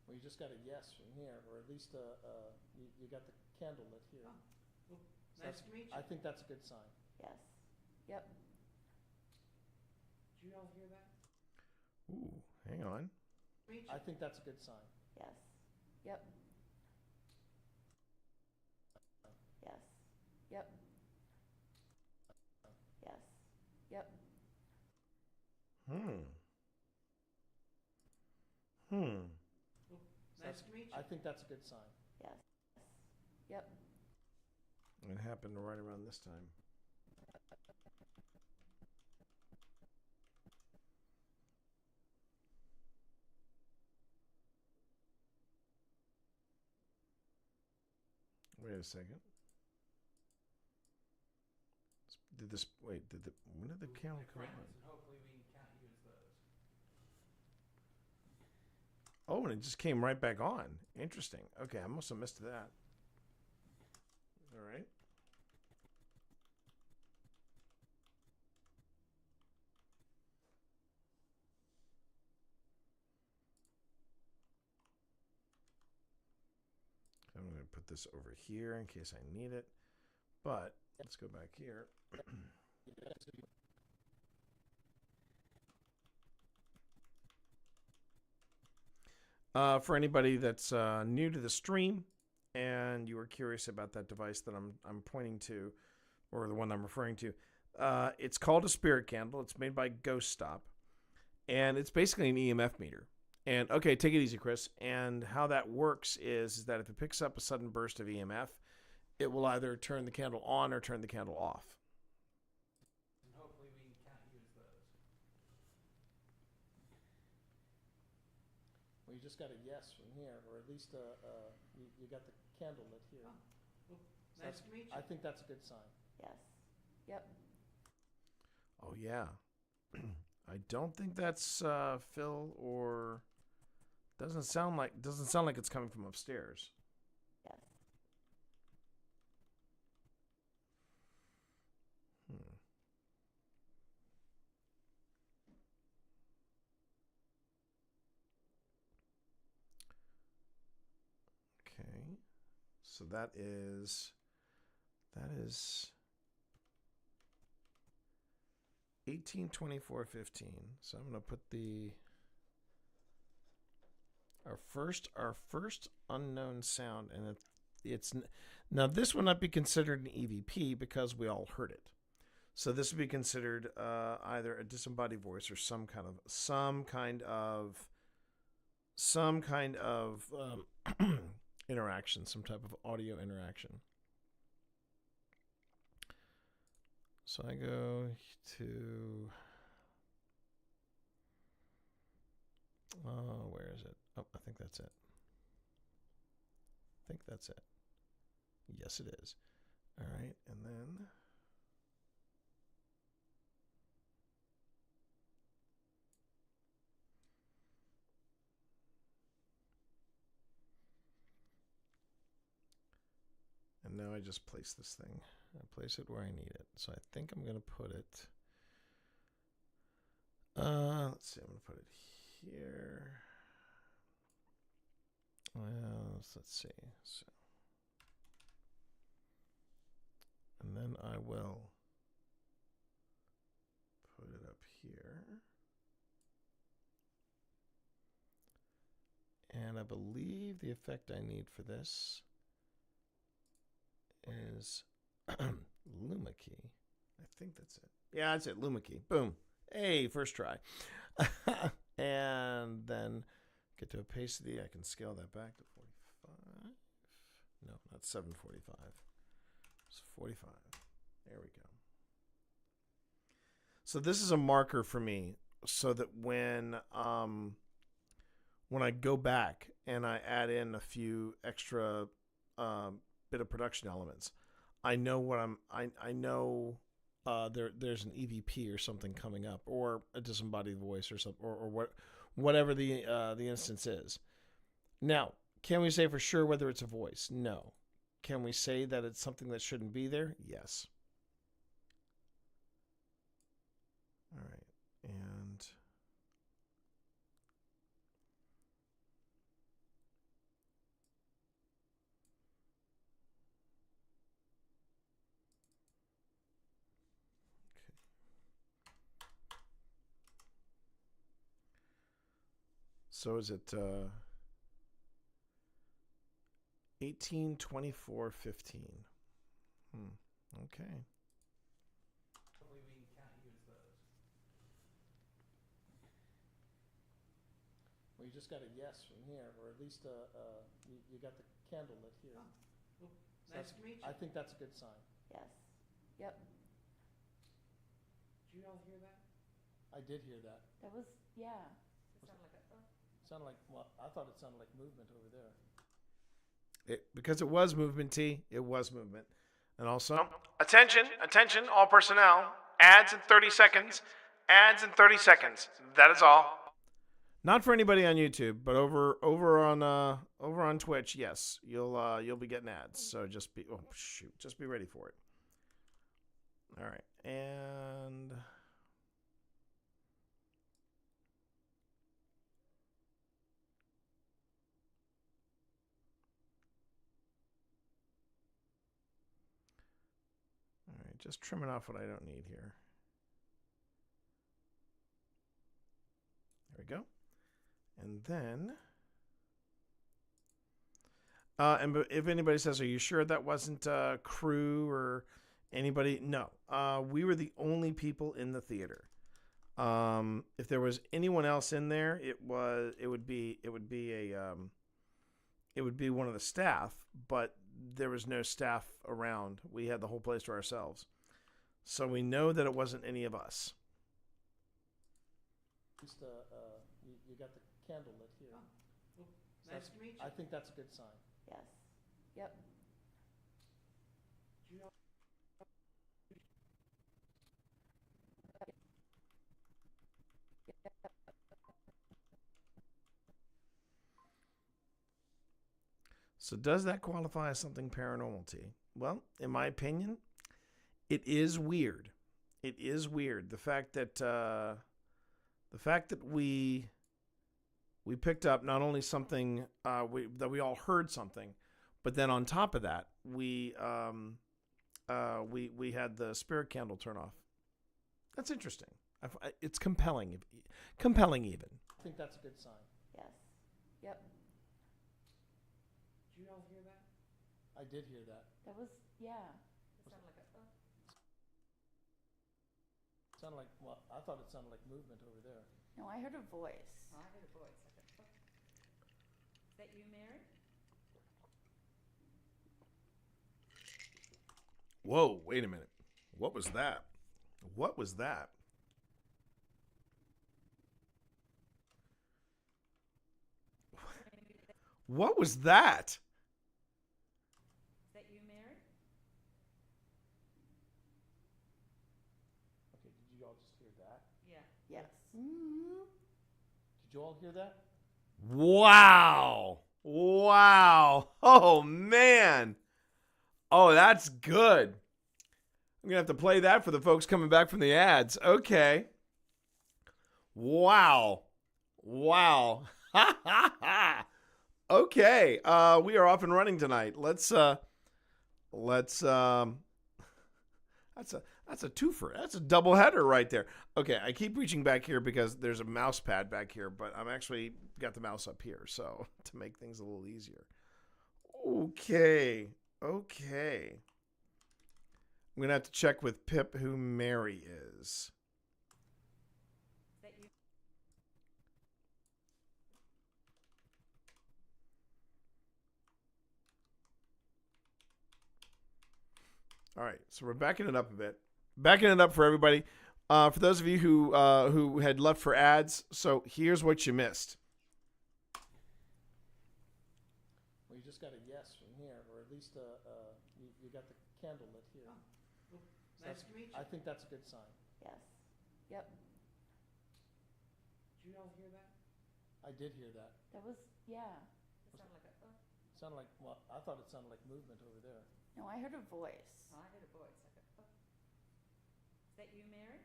Well, you just got a yes from here, or at least you got the candle lit here. Oh, well, So nice to meet you. I think that's a good sign. Yes. Yep. Did you all hear that? Ooh, hang on. Meet you. I think that's a good sign. Yes. Yep. Yes. Yep. Yes. Yep. Hmm. Well, nice That's- to meet you. I think that's a good sign. Yes. Yep. It happened right around this time. Wait a second. Did this wait? When did the camera My come friends, on? and hopefully we can count you as those. Oh, and it just came right back on. Interesting. Okay, I must have missed that. All right. I'm going to put this over here in case I need it. But let's go back here. For anybody that's new to the stream and you were curious about that device that I'm pointing to, or the one I'm referring to, it's called a spirit candle. It's made by Ghost Stop, and it's basically an EMF meter. And okay, take it easy, Chris. And how that works is that if it picks up a sudden burst of EMF, it will either turn the candle on or turn the candle off. And hopefully we can count you as those. Well, you just got a yes from here, or at least you got the candle lit here. Oh, well, So nice to meet you. I think that's a good sign. Yes. Yep. Oh yeah. I don't think that's Phil, or doesn't sound like it's coming from upstairs. Yes. Okay. So that is 1824.15. So I'm going to put our first unknown sound, and it's now this would not be considered an EVP because we all heard it. So this would be considered either a disembodied voice or some kind of interaction, some type of audio interaction. So I go to, where is it? Oh, I think that's it. Yes, it is. All right, and then now I just place this thing. I place it where I need it. So I think I'm going to put it, let's see, I'm going to put it here. Well, let's see. So, and then I will put it up here. And I believe the effect I need for this is Luma key. I think that's it. Yeah, that's it. Luma key. Boom. Hey, first try. And then get to opacity. I can scale that back to 45. No, not 745. It's 45. There we go. So this is a marker for me, so that when I go back and I add in a few extra bit of production elements, I know what I know there's an EVP or something coming up, or a disembodied voice or something, or whatever the instance is. Now, can we say for sure whether it's a voice? No. Can we say that it's something that shouldn't be there? Yes. All right, and so is it 18, 24, 15? Okay. Hopefully we can't use those. Well, you just got a yes from here, or at least you got the candle lit here. Oh, well, So nice to meet you. I think that's a good sign. Yes. Yep. Did you all hear that? I did hear that. That was, yeah. It sounded like a Sounded like, well, I thought it sounded like movement over there. Because it was movement, T. It was movement. And also, attention, all personnel. Ads in 30 seconds. Ads in 30 seconds. That is all. Not for anybody on YouTube, but over on Twitch, yes, you'll be getting ads. So just be ready for it. All right, and just trimming off what I don't need here. There we go. And then, and if anybody says, "Are you sure that wasn't crew or anybody?" No, we were the only people in the theater. If there was anyone else in there, it would be one of the staff, but there was no staff around. We had the whole place to ourselves. So we know that it wasn't any of us. At least you got the candle lit here. well, So nice to meet you. I think that's a good sign. Yes. Yep. Did you all So does that qualify as something paranormal, T? Well, in my opinion, it is weird. It is weird. The fact that we picked up not only something that we all heard something, but then on top of that, we had the spirit candle turn off. That's interesting. It's compelling. Compelling even. I think that's a good sign. Yes. Yep. Did you all hear that? I did hear that. That was, yeah. It sounded like a Sounded like, well, I thought it sounded like movement over there. No, I heard a voice. Oh, I heard a voice. Like a, is that you, Mary? Whoa, wait a minute. What was that? What was that? What was that? Is that you, Mary? Okay, did you all just hear that? Yeah. Yes. Did you all hear that? Wow. Wow. Oh, man. Oh, that's good. I'm going to have to play that for the folks coming back from the ads. Okay. Wow. Wow. Ha ha ha. Okay. We are off and running tonight. That's a twofer. That's a double header right there. Okay, I keep reaching back here because there's a mouse pad back here, but I'm actually got the mouse up here, so to make things a little easier. Okay. I'm gonna have to check with Pip who Mary is. Is that you? All right, so we're backing it up a bit. Backing it up for everybody. For those of you who had left for ads, so here's what you missed. Well, you just got a yes from here, or at least you got the candle lit here. Oh, well, nice to meet you. I think that's a good sign. Yes. Yep. Did you all hear that? I did hear that. That was, yeah. It sounded like a. It sounded like, well, I thought it sounded like movement over there. No, I heard a voice. Oh, I heard a voice. Like a. Is that you, Mary?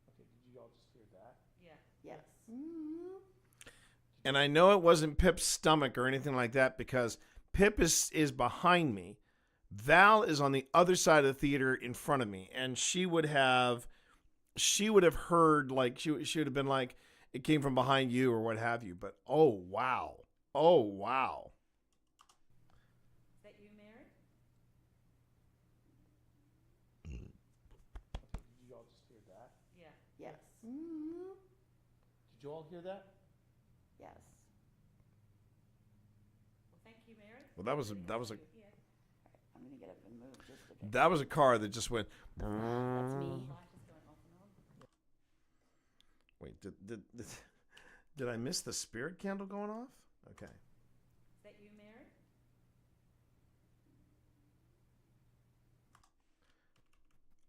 Okay, did you all just hear that? Yeah. Yes. And I know it wasn't Pip's stomach or anything like that because Pip is behind me. Val is on the other side of the theater in front of me, and she would have heard, like, she would have been like, it came from behind you or what have you. But oh wow. Is that you, Mary? Okay, did you all just hear that? Yeah. Yes. Did you all hear that? Yes. Well, thank you, Mary. Well, that was a Yeah. I'm gonna get up and move just a bit. that was a car that just went. That's me. Light is going off and on. Wait, did I miss the spirit candle going off? Okay. Is that you, Mary?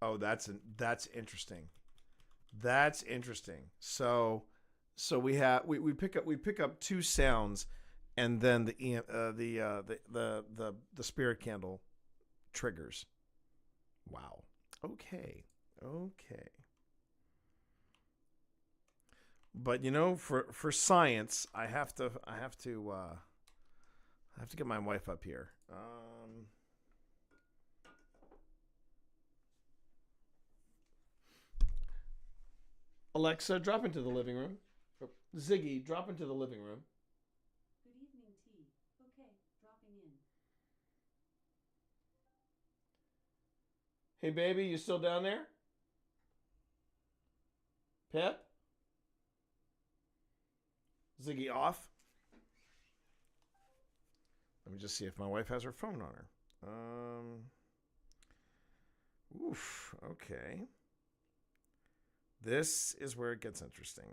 Oh, that's interesting. That's interesting. So we pick up two sounds, and then the spirit candle triggers. Wow. Okay. But you know, for science, I have to get my wife up here. Alexa, drop into the living room. Ziggy, drop into the living room. Good evening, T. Okay, dropping in. Hey, baby, you still down there? Pip? Ziggy off. Let me just see if my wife has her phone on her. Okay. This is where it gets interesting.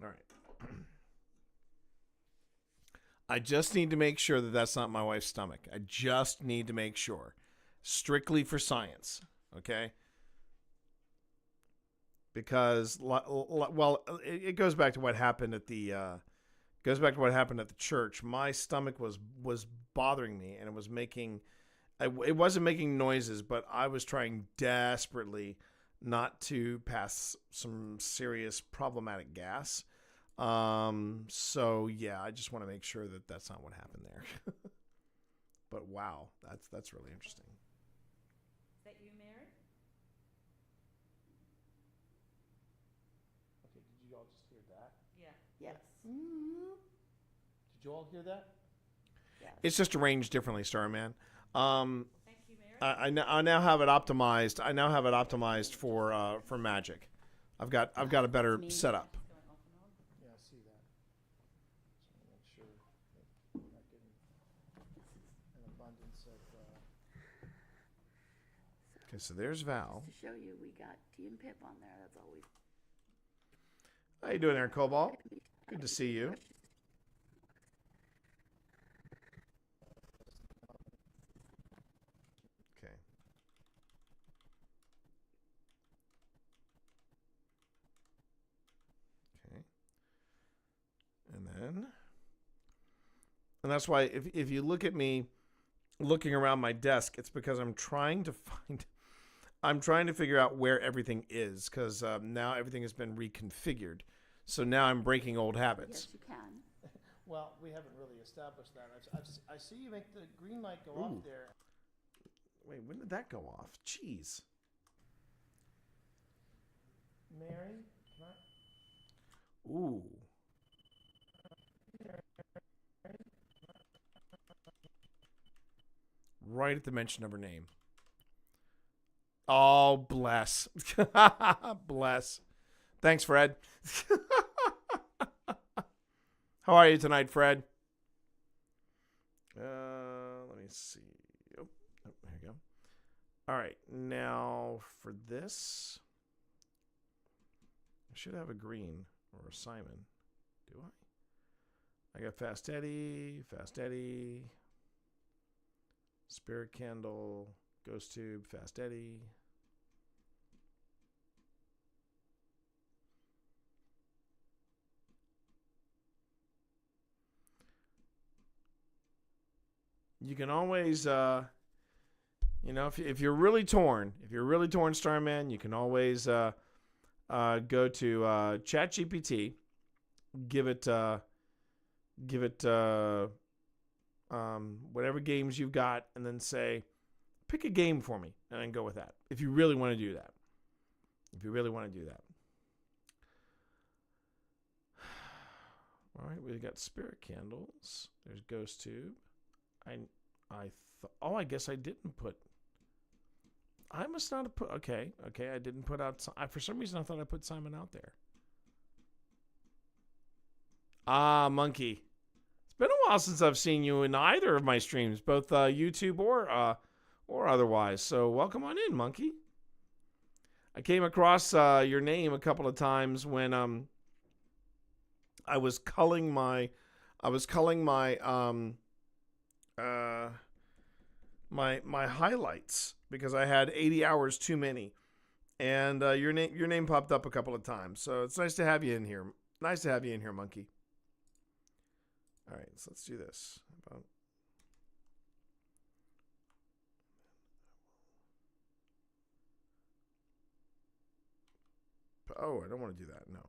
All right. I just need to make sure that that's not my wife's stomach. I just need to make sure. Strictly for science, okay? Because, well, it goes back to what happened at the church. My stomach was bothering me, and it was it wasn't making noises, but I was trying desperately not to pass some serious problematic gas. So yeah, I just want to make sure that that's not what happened there. But wow, that's really interesting. Is that you, Mary? Okay, did you all just hear that? Yeah. Yes. Did you all hear that? Yes. It's just arranged differently, Starman. Thank you, Mary. I now have it optimized. I now have it optimized for magic. I've got a better setup. Yeah, I see that. Just want to make sure that we're not getting an abundance of. Okay, so there's Val. Just to show you, we got T and Pip on there. That's always. How you doing there, Cobalt? Good to see you. Okay. Okay. And that's why if you look at me looking around my desk, it's because I'm trying to find I'm trying to figure out where everything is because now everything has been reconfigured. So now I'm breaking old habits. Yes, you can. Well, we haven't really established that. I see you make the green light go Ooh. off there. Wait, when did that go off? Jeez. Mary, can I? Ooh. Right at the mention of her name. Oh, bless. Bless. Thanks, Fred. How are you tonight, Fred? Let me see. Oh, there you go. All right. Now, for this, I should have a green or a Simon. Do I? I got Fast Eddie, Spirit Candle, Ghost Tube, Fast Eddie. You can always, if you're really torn, Starman, you can always go to ChatGPT, give it whatever games you've got, and then say, pick a game for me, and then go with that. If you really want to do that. All right, we've got Spirit Candles. There's Ghost Tube. I guess I didn't put. I must not have put. Okay. I didn't put out. For some reason, I thought I put Simon out there. Ah, Monkey. It's been a while since I've seen you in either of my streams, both YouTube or otherwise. So welcome on in, Monkey. I came across your name a couple of times when I was culling my my highlights because I had 80 hours too many, and your name popped up a couple of times. So it's nice to have you in here. Monkey. All right, so let's do this. Oh, I don't want to do that. No.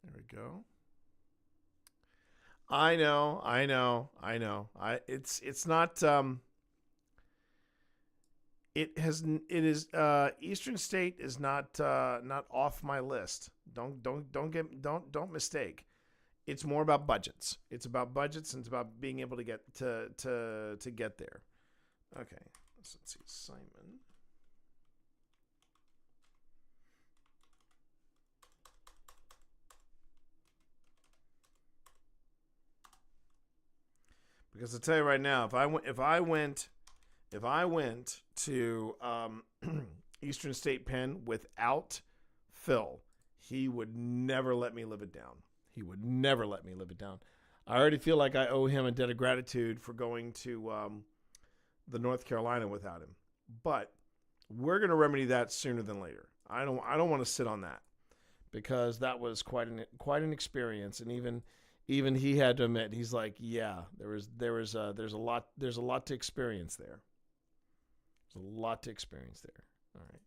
There we go. I know. It's not it is Eastern State is not off my list. Don't mistake. It's more about budgets. It's about budgets and it's about being able to get to get there. Okay. Let's see. Simon. Because I'll tell you right now, if I went to Eastern State Pen without Phil, he would never let me live it down. I already feel like I owe him a debt of gratitude for going to the North Carolina without him. But we're going to remedy that sooner than later. I don't want to sit on that because that was quite an experience, and even he had to admit, he's like, yeah, there's a lot to experience there. There's a lot to experience there. All right.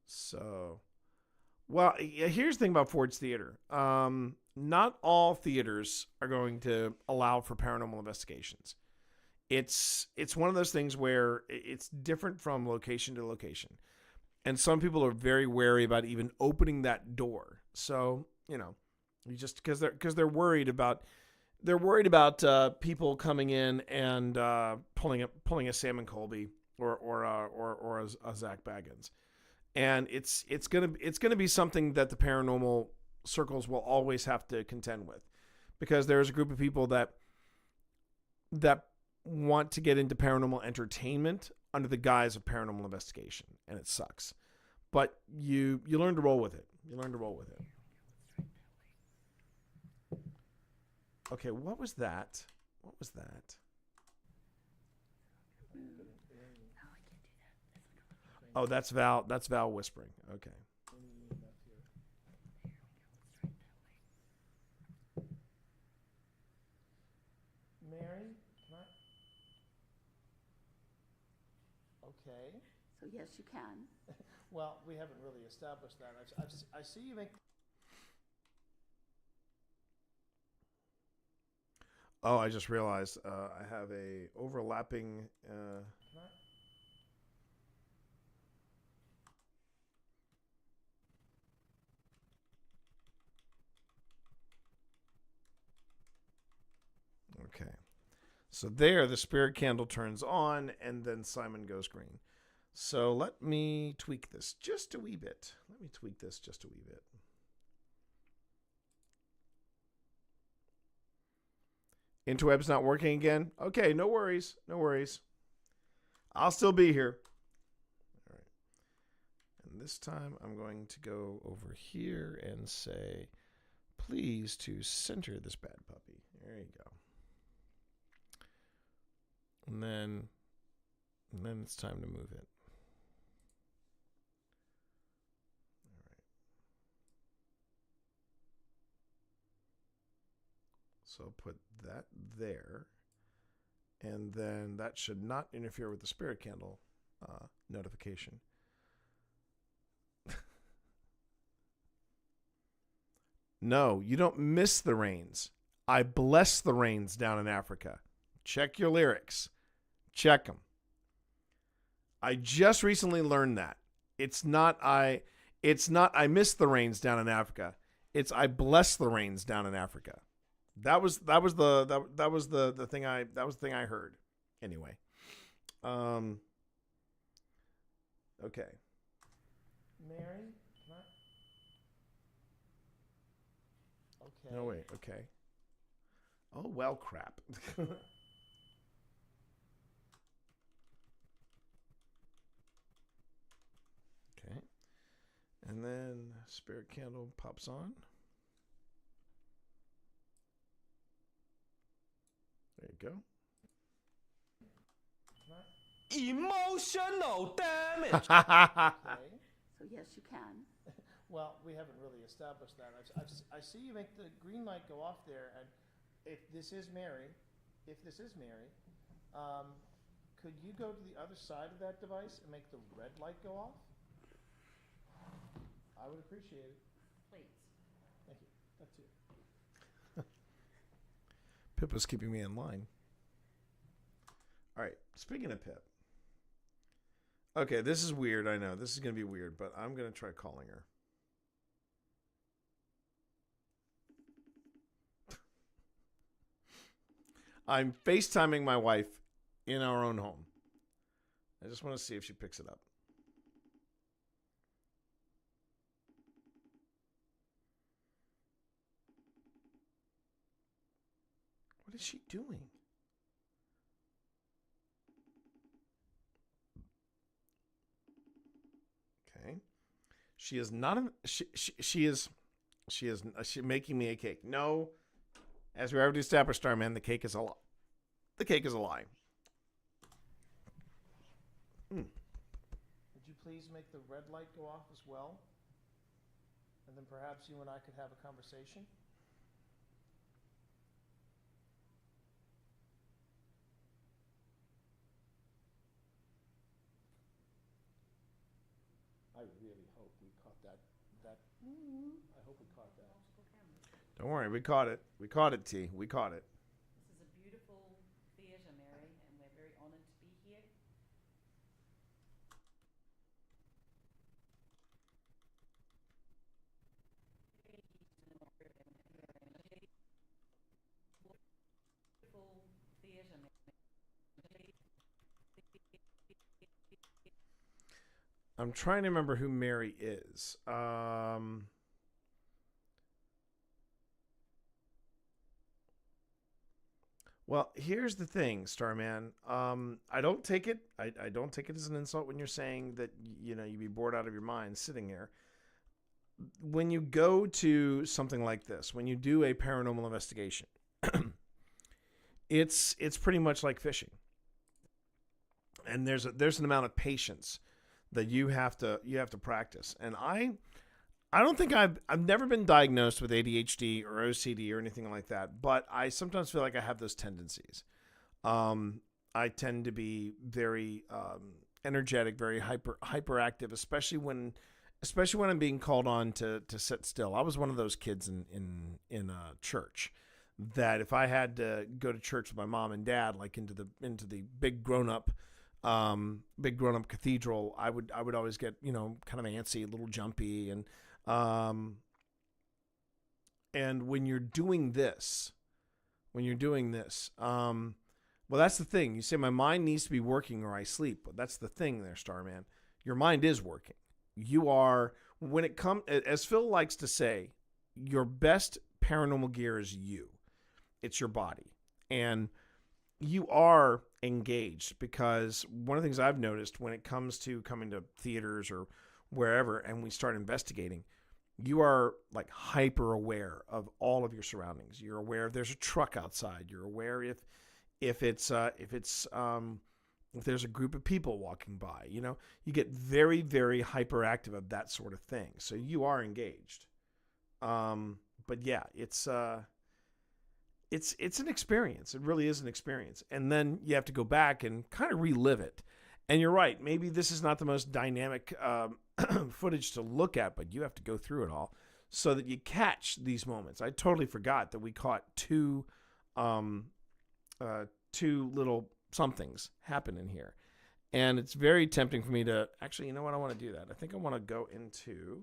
So, well, here's the thing about Forge Theater. Not all theaters are going to allow for paranormal investigations. It's one of those things where it's different from location to location. And some people are very wary about even opening that door. So, you just because they're worried about people coming in and pulling a Sam and Colby or a Zach Baggins, and it's gonna be something that the paranormal circles will always have to contend with, because there's a group of people that want to get into paranormal entertainment under the guise of paranormal investigation, and it sucks, but you learn to roll with it. Okay, what was that? Oh, that's Val. That's Val whispering. Okay. Mary, can I? Okay. So yes, you can. Well, we haven't really established that. I see you make. Oh, I just realized I have a overlapping. Okay. So there, the spirit candle turns on, and then Simon goes green. So let me tweak this just a wee bit. Interweb's not working again? Okay, no worries. I'll still be here. All right. And this time I'm going to go over here and say, please to center this bad puppy. There you go. And then it's time to move it. All right. So I'll put that there. And then that should not interfere with the spirit candle notification. No, you don't miss the rains. I bless the rains down in Africa. Check your lyrics. Check them. I just recently learned that. It's not I miss the rains down in Africa. It's I bless the rains down in Africa. That was the thing I heard. Anyway. Okay. Mary, can I? Okay. No, wait. Okay. Oh, well, crap. Okay. And then spirit candle pops on. There you go. Emotional damage. Okay. So yes, you can. Well, we haven't really established that. I see you make the green light go off there, and if this is Mary, could you go to the other side of that device and make the red light go off? I would appreciate it. Please. Thank you. That's it. Pip was keeping me in line. All right. Speaking of Pip. Okay, this is weird. I know. This is going to be weird, but I'm going to try calling her. I'm FaceTiming my wife in our own home. I just want to see if she picks it up. What is she doing? Okay. She is not she is making me a cake. No. As we already established, Starman, the cake is a lie. The cake is a lie. Would you please make the red light go off as well? And then perhaps you and I could have a conversation? I really hope we caught that. I hope we caught that. Don't worry, we caught it. We caught it, T. We caught it. This is a beautiful theatre, Mary, and we're very honoured to be here. Beautiful theatre, Mary. I'm trying to remember who Mary is. Well, here's the thing, Starman. I don't take it. I don't take it as an insult when you're saying that you'd be bored out of your mind sitting here. When you go to something like this, when you do a paranormal investigation, it's pretty much like fishing, and there's an amount of patience that you have to practice. And I don't think I've never been diagnosed with ADHD or OCD or anything like that, but I sometimes feel like I have those tendencies. I tend to be very energetic, very hyperactive, especially when I'm being called on to sit still. I was one of those kids in church that if I had to go to church with my mom and dad, like into the big grown up cathedral, I would always get, kind of antsy, a little jumpy, and when you're doing this, well, that's the thing. You say my mind needs to be working or I sleep. But that's the thing there, Starman. Your mind is working. You are, when it comes, as Phil likes to say, your best paranormal gear is you. It's your body. And you are engaged, because one of the things I've noticed when it comes to coming to theaters or wherever and we start investigating, you are like hyper aware of all of your surroundings. You're aware if there's a truck outside. You're aware if there's a group of people walking by. You get very, very hyperactive of that sort of thing. So you are engaged. But yeah, it's an experience. It really is an experience. And then you have to go back and kind of relive it. And you're right. Maybe this is not the most dynamic footage to look at, but you have to go through it all so that you catch these moments. I totally forgot that we caught two little somethings happen in here. And it's very tempting for me to actually, you know what? I want to do that. I think I want to go into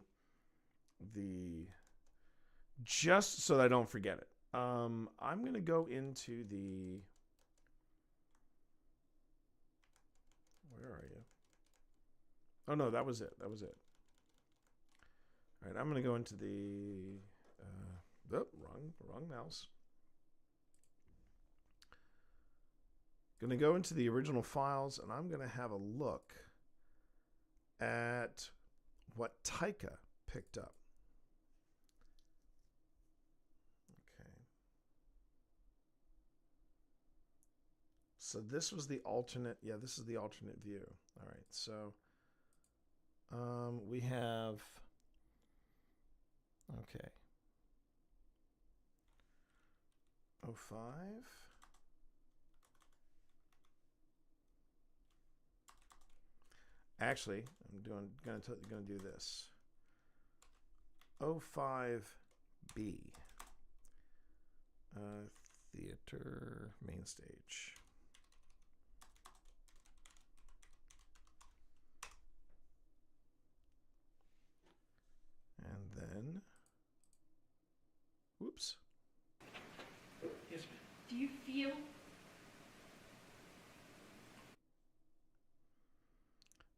just so that I don't forget it. I'm going to go into where are you? Oh no, that was it. All right. I'm going to go into wrong mouse. Going to go into the original files, and I'm going to have a look at what Taika picked up. Okay. So this was the alternate. Yeah, this is the alternate view. All right. So we have. Okay. 05. Actually, I'm gonna do this. 05B. Theater main stage. And then, whoops. Yes, ma'am. Do you feel?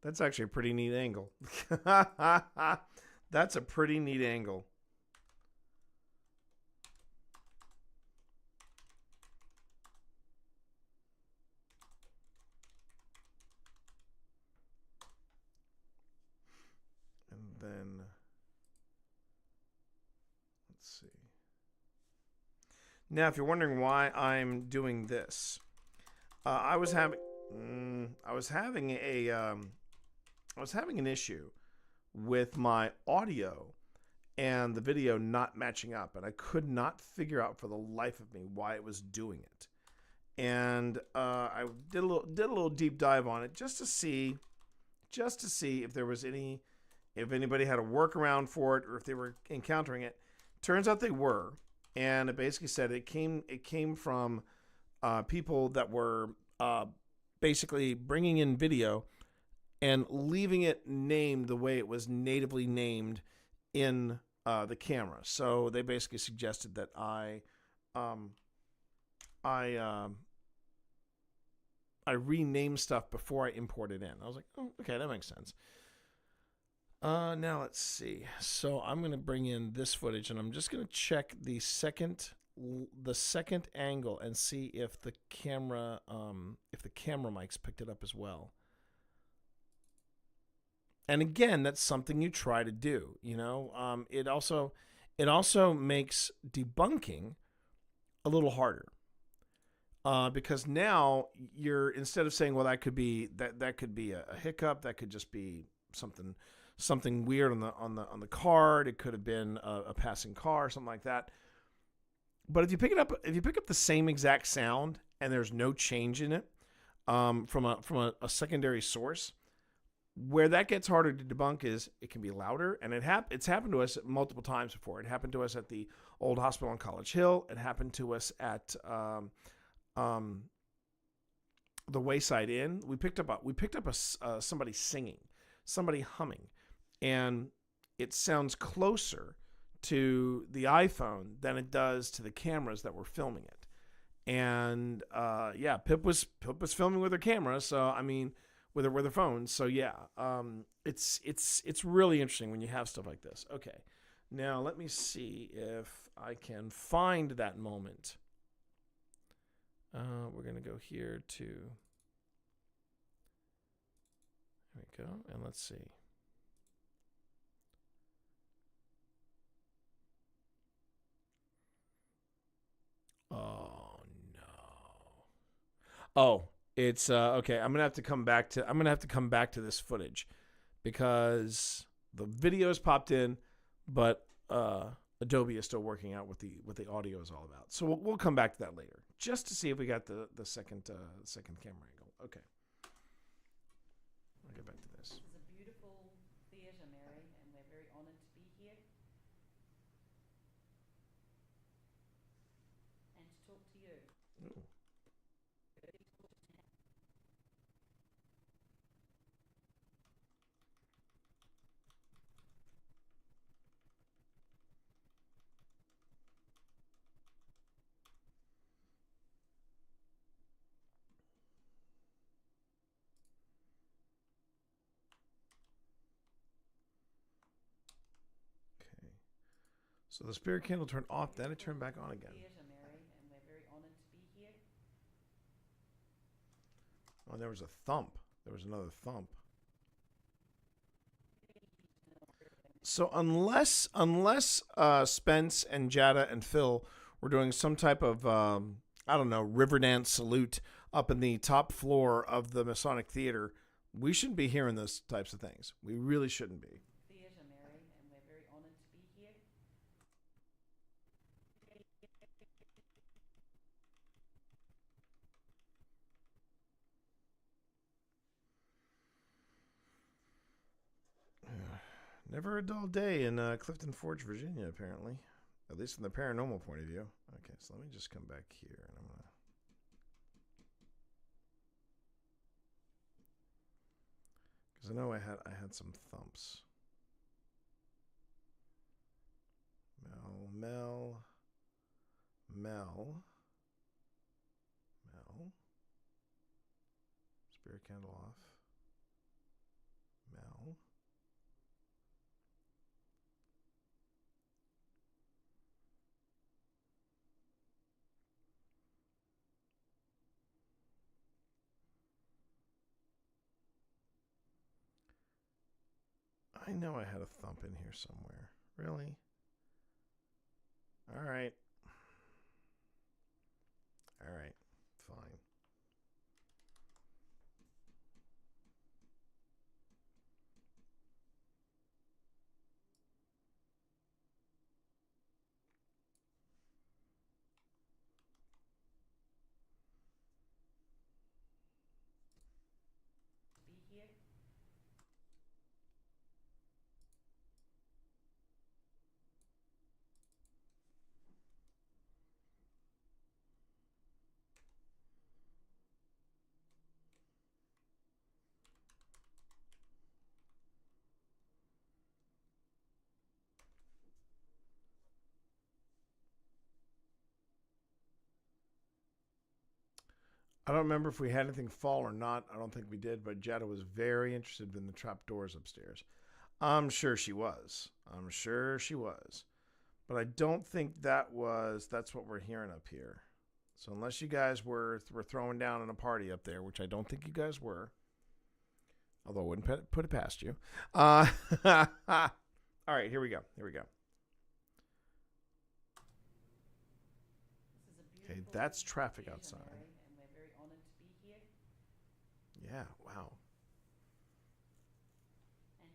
That's actually a pretty neat angle. That's a pretty neat angle. And then, let's see. Now, if you're wondering why I'm doing this, I was having an issue with my audio and the video not matching up, and I could not figure out for the life of me why it was doing it. And I did a little deep dive on it just to see if there was if anybody had a workaround for it or if they were encountering it. Turns out they were, and it basically said it came from people that were basically bringing in video and leaving it named the way it was natively named in the camera. So they basically suggested that I rename stuff before I import it in. I was like, oh, okay, that makes sense. Now let's see. So I'm going to bring in this footage, and I'm just going to check the second angle and see if the camera mics picked it up as well. And again, that's something you try to do. It also makes debunking a little harder. Because now instead of saying, well, that could be a hiccup, that could just be something weird on the card. It could have been a passing car, something like that. But if you pick up the same exact sound and there's no change in it from a secondary source, where that gets harder to debunk is it can be louder, and it's happened to us multiple times before. It happened to us at the old hospital on College Hill. It happened to us at the Wayside Inn. We picked up somebody singing, somebody humming, and it sounds closer to the iPhone than it does to the cameras that were filming it. And yeah, Pip was filming with her camera, so I mean, with her phone. So yeah, it's really interesting when you have stuff like this. Okay, now let me see if I can find that moment. We're gonna go here to. There we go, and let's see. Oh no. Oh, it's okay. I'm gonna have to come back to this footage because the video's popped in, but Adobe is still working out what the audio is all about. So we'll come back to that later, just to see if we got the second camera angle. Okay. I'll get back to this. This is a beautiful theatre, Mary, and we're very honoured to be here and to talk to you. Ooh. So the spirit candle turned off, then it turned back on again. Theatre, Mary, and we're very honoured to be here. Oh, there was a thump. There was another thump. So unless Spence and Jada and Phil were doing some type of I don't know, Riverdance salute up in the top floor of the Masonic Theater, we shouldn't be hearing those types of things. We really shouldn't be. Theatre, Mary, and we're very honoured to be here. Never a dull day in Clifton Forge, Virginia, apparently. At least from the paranormal point of view. Okay, so let me just come back here and I'm gonna. Because I know I had some thumps. Mel. Spirit candle off. Mel. I know I had a thump in here somewhere. Really? All right. Fine. Be here. I don't remember if we had anything fall or not. I don't think we did, but Jada was very interested in the trap doors upstairs. I'm sure she was. But I don't think that's what we're hearing up here. So unless you guys were throwing down in a party up there, which I don't think you guys were, although I wouldn't put it past you. All right, here we go. Okay, that's traffic outside. Mary, and we're very honoured to be here Yeah, wow. and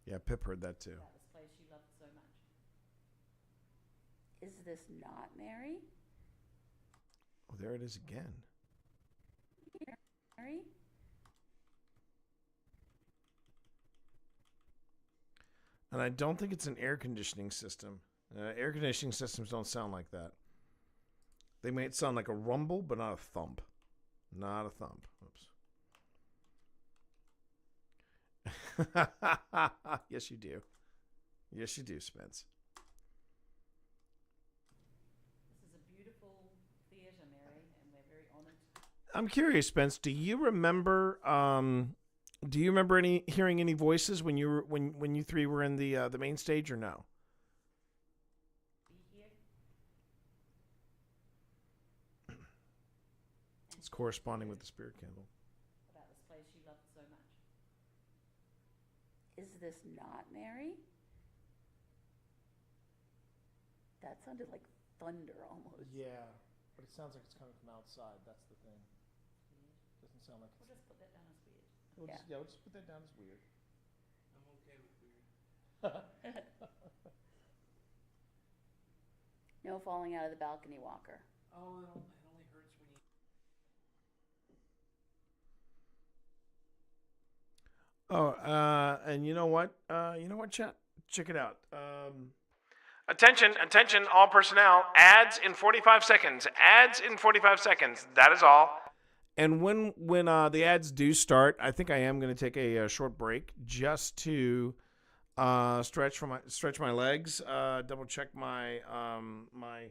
Yeah, Pip heard that too. About this place you loved so much. Is this not Mary? Oh, there it is again. Mary? And I don't think it's an air conditioning system. Air conditioning systems don't sound like that. They might sound like a rumble, but not a thump. Not a thump. Oops. Yes, you do. Yes, you do, Spence. This is a beautiful theatre, Mary, and we're very honoured. I'm curious, Spence. Do you remember? Hearing any voices when you were when you three were in the main stage, or no? Be here. It's corresponding with the spirit candle. About this place you loved so much. Is this not Mary? That sounded like thunder almost. Yeah, but it sounds like it's coming from outside. That's the thing. Doesn't sound like We'll it's... just put that down as weird. We'll just put that down as weird. I'm okay with weird. No falling out of the balcony walker. Oh, it only hurts when you... Oh, and you know what? Chat? Check it out. Attention, all personnel. Ads in 45 seconds. Ads in 45 seconds. That is all. And when the ads do start, I think I am going to take a short break just to stretch my legs, double check my my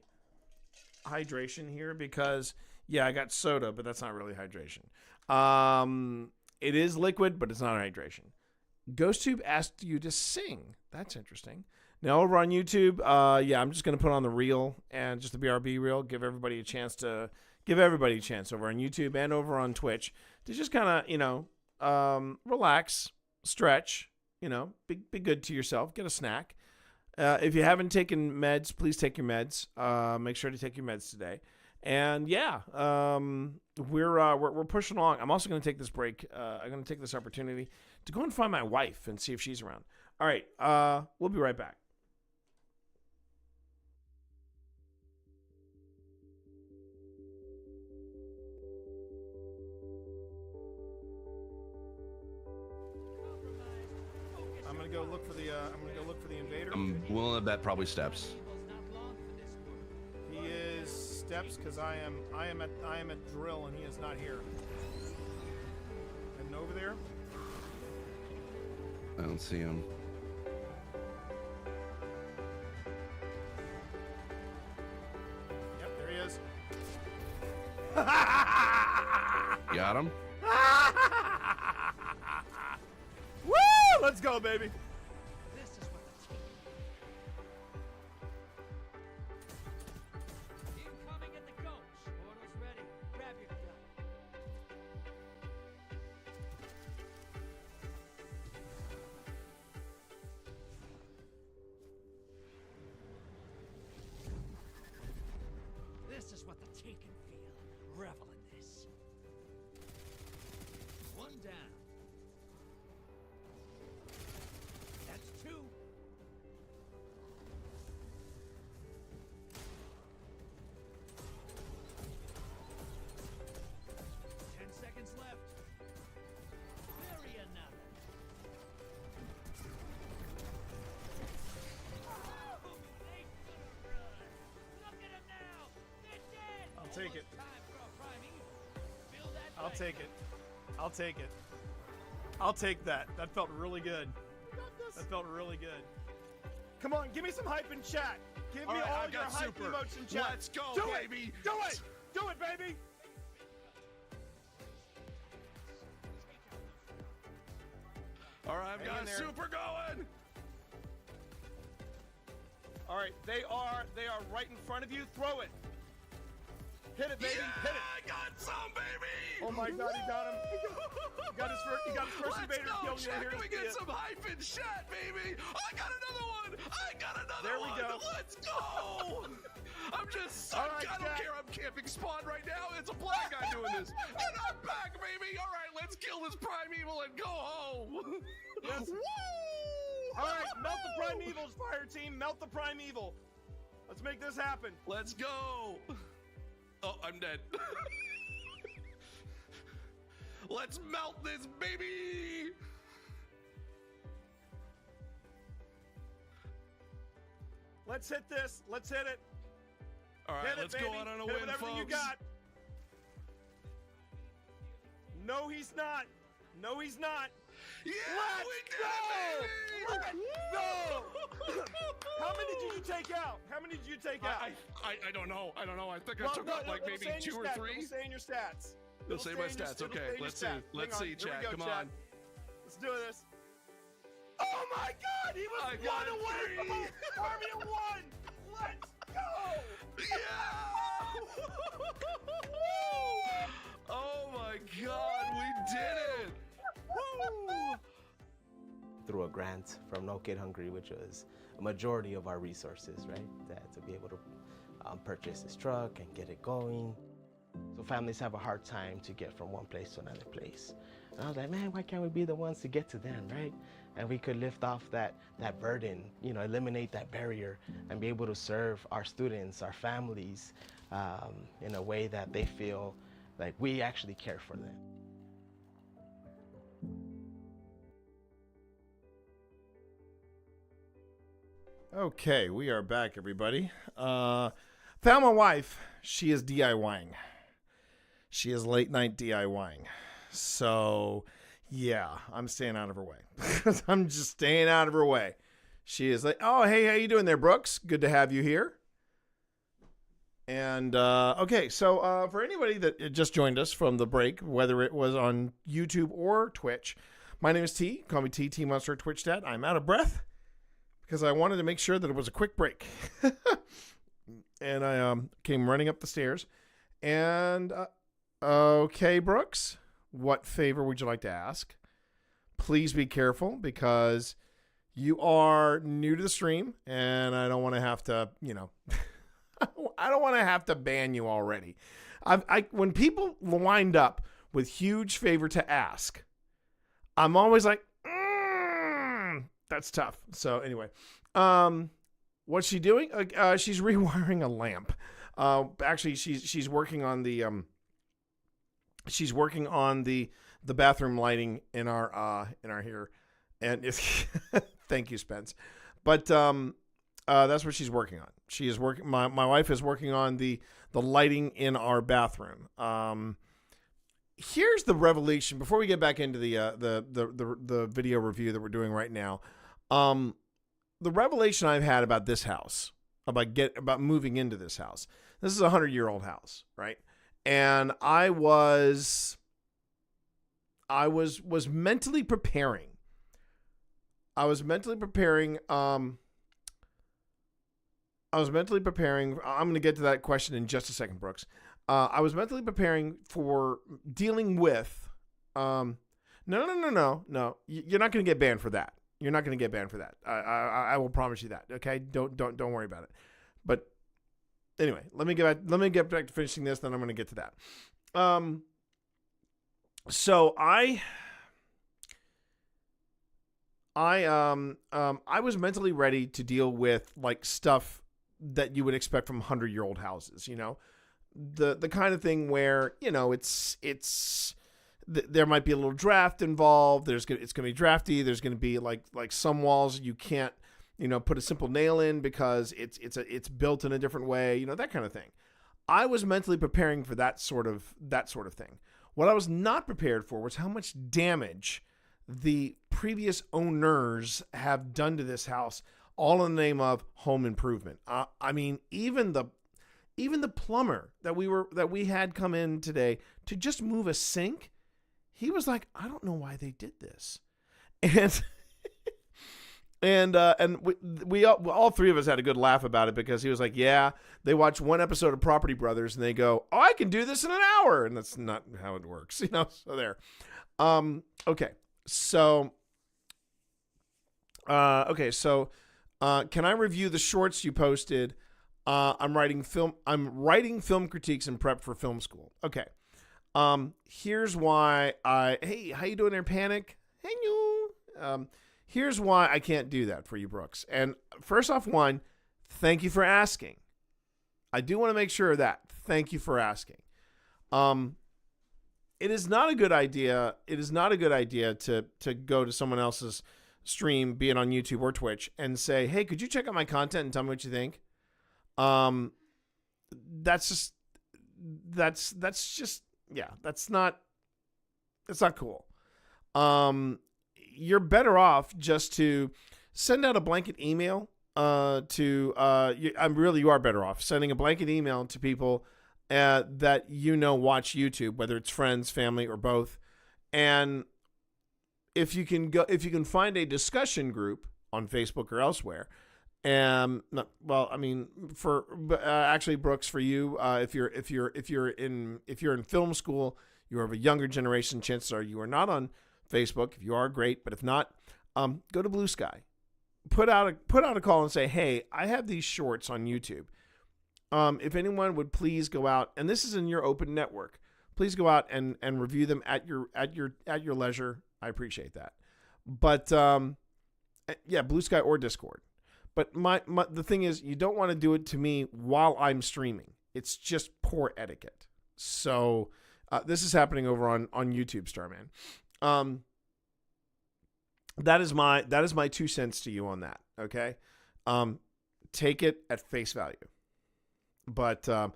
hydration here, because I got soda, but that's not really hydration. It is liquid, but it's not hydration. GhostTube asked you to sing. That's interesting. Now over on YouTube, I'm just going to put on the reel, and just the BRB reel, give everybody a chance over on YouTube and over on Twitch to just kind of, relax, stretch, be good to yourself, get a snack. If you haven't taken meds, please take your meds. Make sure to take your meds today. And we're pushing along. I'm also going to take this break. I'm going to take this opportunity to go and find my wife and see if she's around. All right. We'll be right back. I'm gonna go look for the invader. I'm willing to bet probably Steps. He is Steps, because I am at drill and he is not here. Heading over there. I don't see him. Yep, there he is. Got him? Woo! Let's go, baby. This is what the team. Incoming at the coach. Portal's ready. Grab your gun. This is what the team can feel. Revel in this. One down. That's two. Seconds left. Bury another. Oh, they could've run. Look at them now. They're dead. I'll take it. Time for a primeval. Feel that I'll way. take it. I'll take it. I'll take that. That felt really good. That felt really good. Come on, give me some hype in chat. Give me right, all I've your got hype super. emotes in chat. Let's go, Do baby. It. Do it. Do it, baby. All right, I've Hang got in there. super going. All right, they are right in front of you. Throw it. Hit it, baby. Hit it. I got some, baby. Oh my God, he got him. He got his first invader kill. Check, Here we to get see it. some hype in chat, baby. I got another one. There we go. Let's go. I'm just, All right, I don't Jack. care. I'm camping spawn right now. It's a black guy doing this. And I'm back, baby. All right, let's kill this primeval and go home. Yes. Woo! All right, melt the primevals, fire team. Melt the primeval. Let's make this happen. Let's go. Oh, I'm dead. Let's melt this, baby. Let's hit this. Let's hit it. All right, Hit it, let's baby. go out on a Hit it win, with everything folks. you got. No, he's not. No, he's not. Yeah, Let's we did go! it, baby! Let's go! How many did you take out? How many did you take out? I don't know. I don't know. I think I Well, took no, out no, like it'll maybe say in 2 your or stats. 3. It'll say in your stats. It'll say my stats. Okay, let's see. Let's see, Chad. Come on. Let's do this. Oh my God! He was I got one away from three. Army of one. Let's go! Yeah! Oh my God, we did it! Woo! Through a grant from No Kid Hungry, which was a majority of our resources, right? To be able to purchase this truck and get it going. So families have a hard time to get from one place to another place. And I was like, man, why can't we be the ones to get to them, right? And we could lift off that burden, you know, eliminate that barrier and be able to serve our students, our families, in a way that they feel like we actually care for them. Okay, we are back, everybody. Found my wife. She is DIYing. She is late night DIYing. So, yeah, I'm staying out of her way. I'm just staying out of her way. She is like, oh, hey, how you doing there, Brooks? Good to have you here. And, okay, so for anybody that just joined us from the break, whether it was on YouTube or Twitch, my name is T. Call me T Monster Twitch Dad. I'm out of breath because I wanted to make sure that it was a quick break. And I came running up the stairs. And, okay, Brooks, what favor would you like to ask? Please be careful because you are new to the stream and I don't want to have to, you know, I don't want to have to ban you already. When people wind up with huge favor to ask, I'm always like, that's tough. So anyway, what's she doing? She's rewiring a lamp. Actually, she's working on the bathroom lighting in our here, and it's thank you, Spence. But that's what she's working on. She is working. My wife is working on the lighting in our bathroom. Here's the revelation. Before we get back into the video review that we're doing right now, the revelation I've had about this house, about moving into this house. This is a 100-year-old house, right? And I was mentally preparing. I'm going to get to that question in just a second, Brooks. I was mentally preparing for dealing with. No. You're not going to get banned for that. You're not going to get banned for that. I will promise you that. Okay, don't worry about it. But anyway, let me get back to finishing this. Then I'm going to get to that. So I was mentally ready to deal with like stuff that you would expect from 100-year-old houses, you know, the kind of thing where, you know, there might be a little draft involved. It's going to be drafty. There's going to be like some walls you can't, you know, put a simple nail in because it's built in a different way, you know, that kind of thing. I was mentally preparing for that sort of thing. What I was not prepared for was how much damage the previous owners have done to this house, all in the name of home improvement. I mean, even the plumber that we had come in today to just move a sink, he was like, I don't know why they did this, and we all three of us had a good laugh about it because he was like, yeah, they watch one episode of Property Brothers and they go, oh, I can do this in an hour, and that's not how it works, you know. So there, okay, so. Can I review the shorts you posted? I'm writing film critiques and prep for film school. Okay. Here's why hey, how you doing there, Panic? Hey, you. Here's why I can't do that for you, Brooks. And first off, one, thank you for asking. I do want to make sure of that. Thank you for asking. It is not a good idea. It is not a good idea to go to someone else's stream, be it on YouTube or Twitch, and say, "Hey, could you check out my content and tell me what you think?" That's not cool. You're better off just to send out a blanket email you are better off sending a blanket email to people that watch YouTube, whether it's friends, family, or both. And if you can find a discussion group on Facebook or elsewhere, actually, Brooks, for you, if you're in film school, you're of a younger generation. Chances are you are not on Facebook. If you are, great. But if not, go to Blue Sky. Put out a call and say, "Hey, I have these shorts on YouTube. If anyone would please go out, and this is in your open network, please go out and review them at your leisure. I appreciate that." But yeah, Blue Sky or Discord. But the thing is, you don't want to do it to me while I'm streaming. It's just poor etiquette. So this is happening over on YouTube, Starman. That is my 2 cents to you on that. Okay, take it at face value. But I'm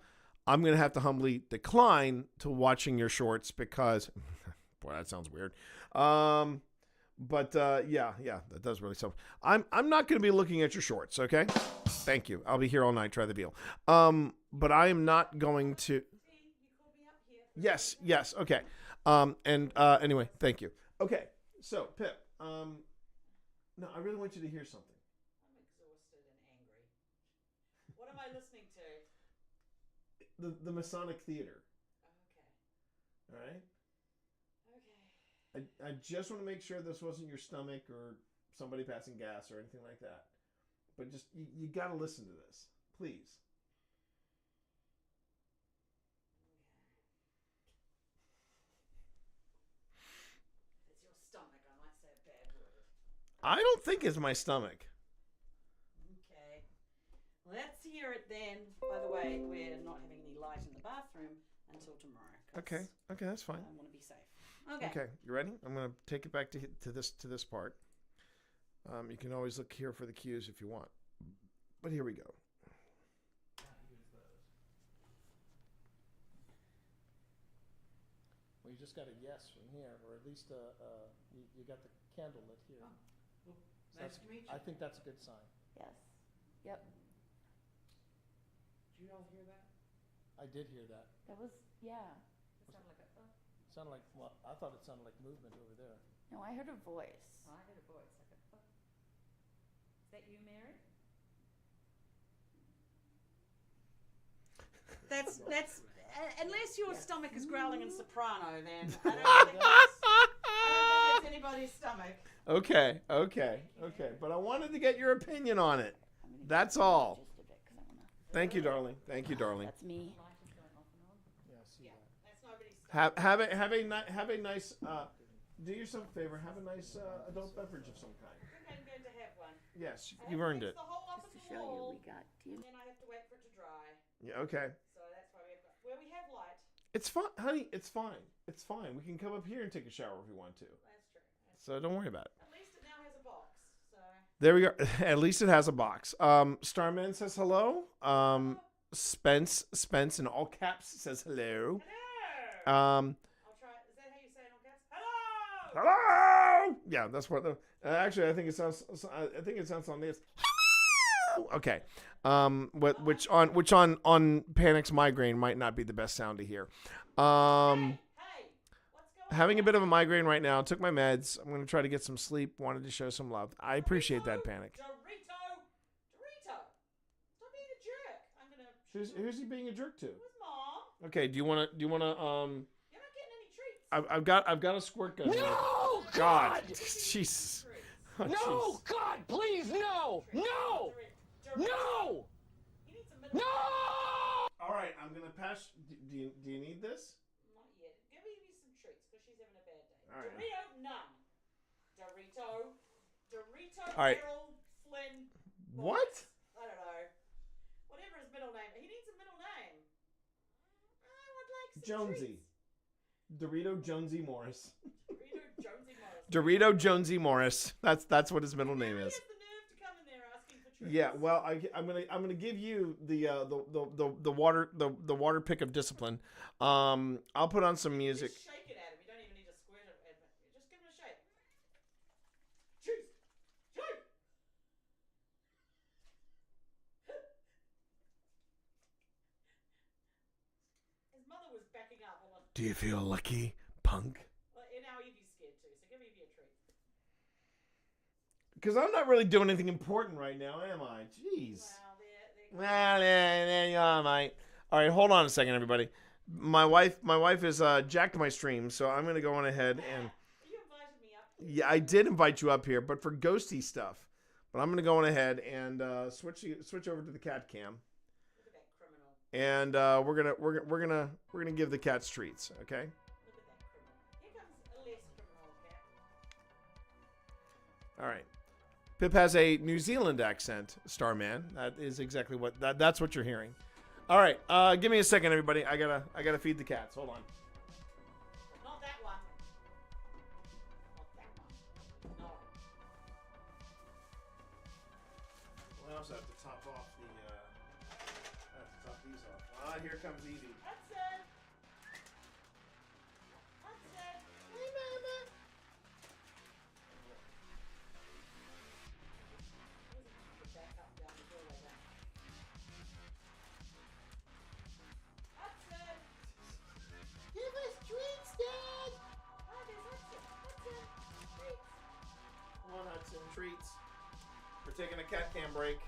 gonna have to humbly decline to watching your shorts because, boy, that sounds weird. But yeah, that does really sound. I'm not going to be looking at your shorts, okay? Thank you. I'll be here all night. Try the deal. But I am not going to. Yes, okay. Anyway, thank you. Okay, so Pip, no, I really want you to hear something. I'm exhausted and angry. What am I listening to? The Masonic Theater. Okay. All right. Okay. I just want to make sure this wasn't your stomach or somebody passing gas or anything like that. But just, you got to listen to this. Please. If it's your stomach, I might say a bad word. I don't think it's my stomach. Okay. Let's hear it then. By the way, we're not having any light in the bathroom until tomorrow. Okay, that's fine. I want to be safe. Okay, you ready? I'm going to take it back to this part. You can always look here for the cues if you want. But here we go. Well, you just got a yes from here, or at least you got the candle lit here. Well, nice to meet you. I think that's a good sign. Yes. Yep. Did you all hear that? I did hear that. That was, yeah. It sounded like a Sounded like, well, I thought it sounded like movement over there. No, I heard a voice. Oh, I heard a voice like a Is that you, Mary? That's unless your stomach is growling in soprano, then I don't think it's anybody's stomach. Okay. But I wanted to get your opinion on it. That's all. Thank you, darling. That's me. Yeah, I see that. That's nobody's stomach. Have a nice. Do yourself a favor. Have a nice adult beverage of some kind. I'm going to have one. Yes, you've earned it. The hole up Just at to the show you, wall, we got you. and then I have to wait for it to dry. Yeah. Okay. So that's why where we have light. It's fine, honey. It's fine. We can come up here and take a shower if we want to. That's true. So don't worry about it. At least it now has a box. So. There we go. At least it has a box. Starman says hello. Spence in all caps says hello. Hello. I'll try. Is that how you say it in all caps? Hello. Hello. Yeah, that's what. Actually, I think it sounds on this. Okay. Which on Panic's migraine might not be the best sound to hear. Hey, what's going Having a bit of a migraine right now. Took my meds. I'm going to try to get some sleep. Wanted to show some love. I appreciate that, Panic. Dorito. Stop being a jerk. I'm gonna. Who's he being a jerk to? It was Mom. Okay. Do you want to? You're not getting any treats. I've got a squirt gun. No, God. Jesus. Oh, no, geez. God, please, no. No. All right, I'm gonna pass. Do you need this? Not yet. Give me some treats because she's having a bad day. All right. Dorito, none. Dorito. Dorito All right. Errol Flynn. What? I don't know. Whatever his middle name. He needs a middle name. I would like some Jonesy. Dorito Jonesy Morris. Dorito Jonesy Morris. Dorito Jonesy Morris. That's what his middle name is. He has the nerve to come in there asking for treats. Yeah, well, I'm gonna give you the water pick of discipline. I'll put on some music. Just shake it at him. You don't even need to squirt it at him. Just give him a shake. Cheese. Shake. His mother was backing up. Hold on. Do you feel lucky, punk? Well, and now Evie's scared too, so give Evie a treat. Because I'm not really doing anything important right now, am I? Jeez. Well, you are, mate. All right, hold on a second, everybody. My wife is jacked my stream, so I'm gonna go on ahead and. You invited me up. Yeah, I did invite you up here, but for ghosty stuff. But I'm gonna go on ahead and switch over to the cat cam. Look at that criminal. And we're gonna give the cats treats, okay? Look at that criminal. Here comes a less criminal cat. All right. Pip has a New Zealand accent, Starman. That is exactly that's what you're hearing. All right, give me a second, everybody. I gotta feed the cats. Hold on. Not that one. Not that one. No. Well, I also have to top off these off. Ah, here comes Evie. Hudson. Hudson. Hey, Mama. Back up down the doorway there. Hudson. Give us treats, Dad. Oh, there's Hudson. Hudson. Treats. Come on, Hudson, treats. We're taking a cat cam break.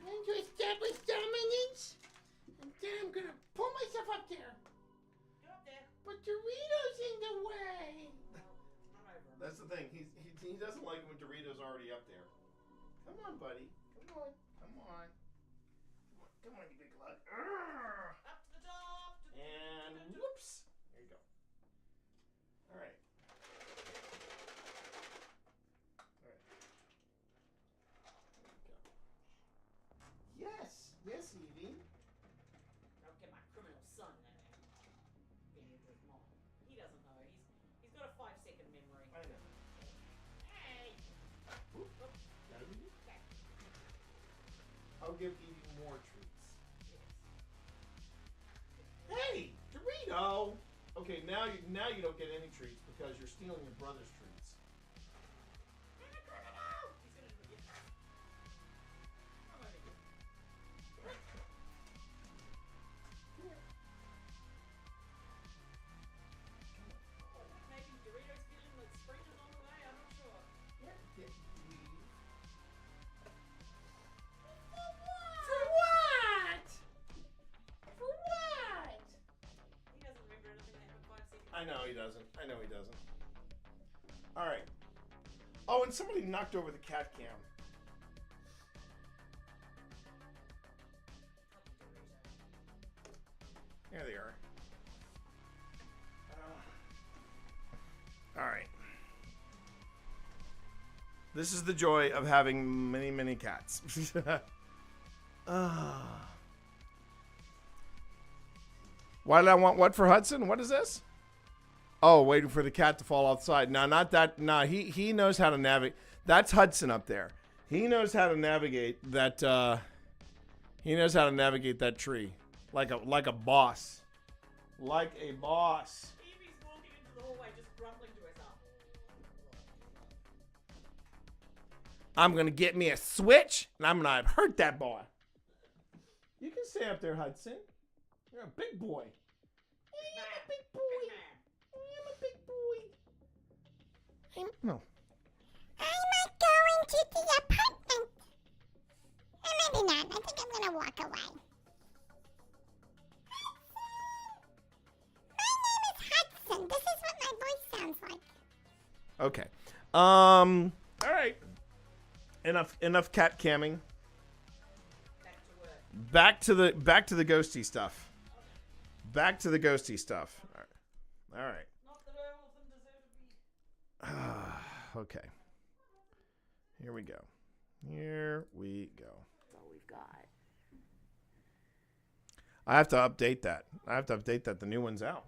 I'm to establish dominance, and then I'm gonna pull myself up there. Go up there. But Doritos in the way. Run over him. That's the thing. He doesn't like when Dorito's already up there. Come on, buddy. Come on. Come on, you big lug. Up to the top. And whoops. There you go. All right. There you go. Yes, Evie. Don't get my criminal son in there. Being with his mom. He doesn't know. He's got a 5-second memory. I know. Hey. Whoop. Oop. Got it, Evie? Okay. I'll give Evie more treats. Yes. Hey, Dorito. Okay, now you don't get any treats because you're stealing your brother's treats. I'm a criminal. He's gonna do it. Come over here. Maybe Doritos feeling like spring is on the way. I'm not sure. For what? For what? He doesn't remember anything that happened 5 seconds. I know he doesn't. All right. Oh, and somebody knocked over the cat cam. There they are. All right. This is the joy of having many, many cats. Why did I want what for Hudson? What is this? Oh, waiting for the cat to fall outside. No, not that. No, he knows how to navigate. That's Hudson up there. He knows how to navigate that. He knows how to navigate that tree like a boss. Like a boss. Evie's walking into the hallway just grumbling to herself. I'm gonna get me a switch, and I'm gonna hurt that boy. You can stay up there, Hudson. You're a big boy. I'm a big boy. I'm a big boy. No. I'm not going to the apartment. Or maybe not. I think I'm gonna walk away. My name is Hudson. This is what my voice sounds like. Okay. All right. Enough cat camming. Back to work. Back to the ghosty stuff. Okay. Back to the ghosty stuff. All right. Not that all of them deserve to be. Okay. Here we go. Here we go. That's all we've got. I have to update that. The new one's out.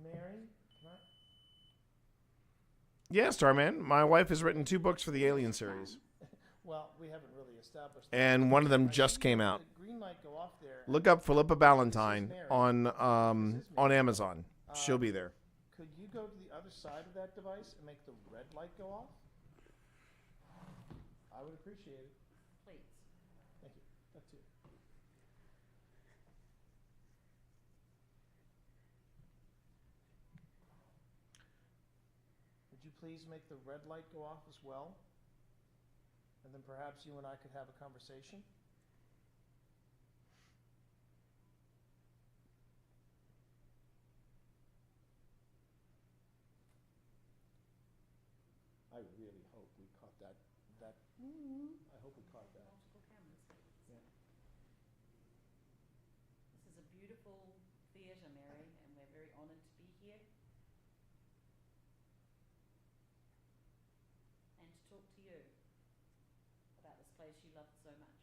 Mary, can I? Yeah, Starman. My wife has written 2 books for the Alien series. Well, we haven't really established. And one of them just came out. Green light go off there. Look up Philippa Ballantyne on Amazon. She'll be there. Could you go to the other side of that device and make the red light go off? I would appreciate it. Please. Thank you. That's it. Would you please make the red light go off as well? And then perhaps you and I could have a conversation? I really hope we caught that. I hope we caught that. Multiple cameras. Yeah. This is a beautiful theatre, Mary, and we're very honoured to be here. And to talk to you about this place you loved so much.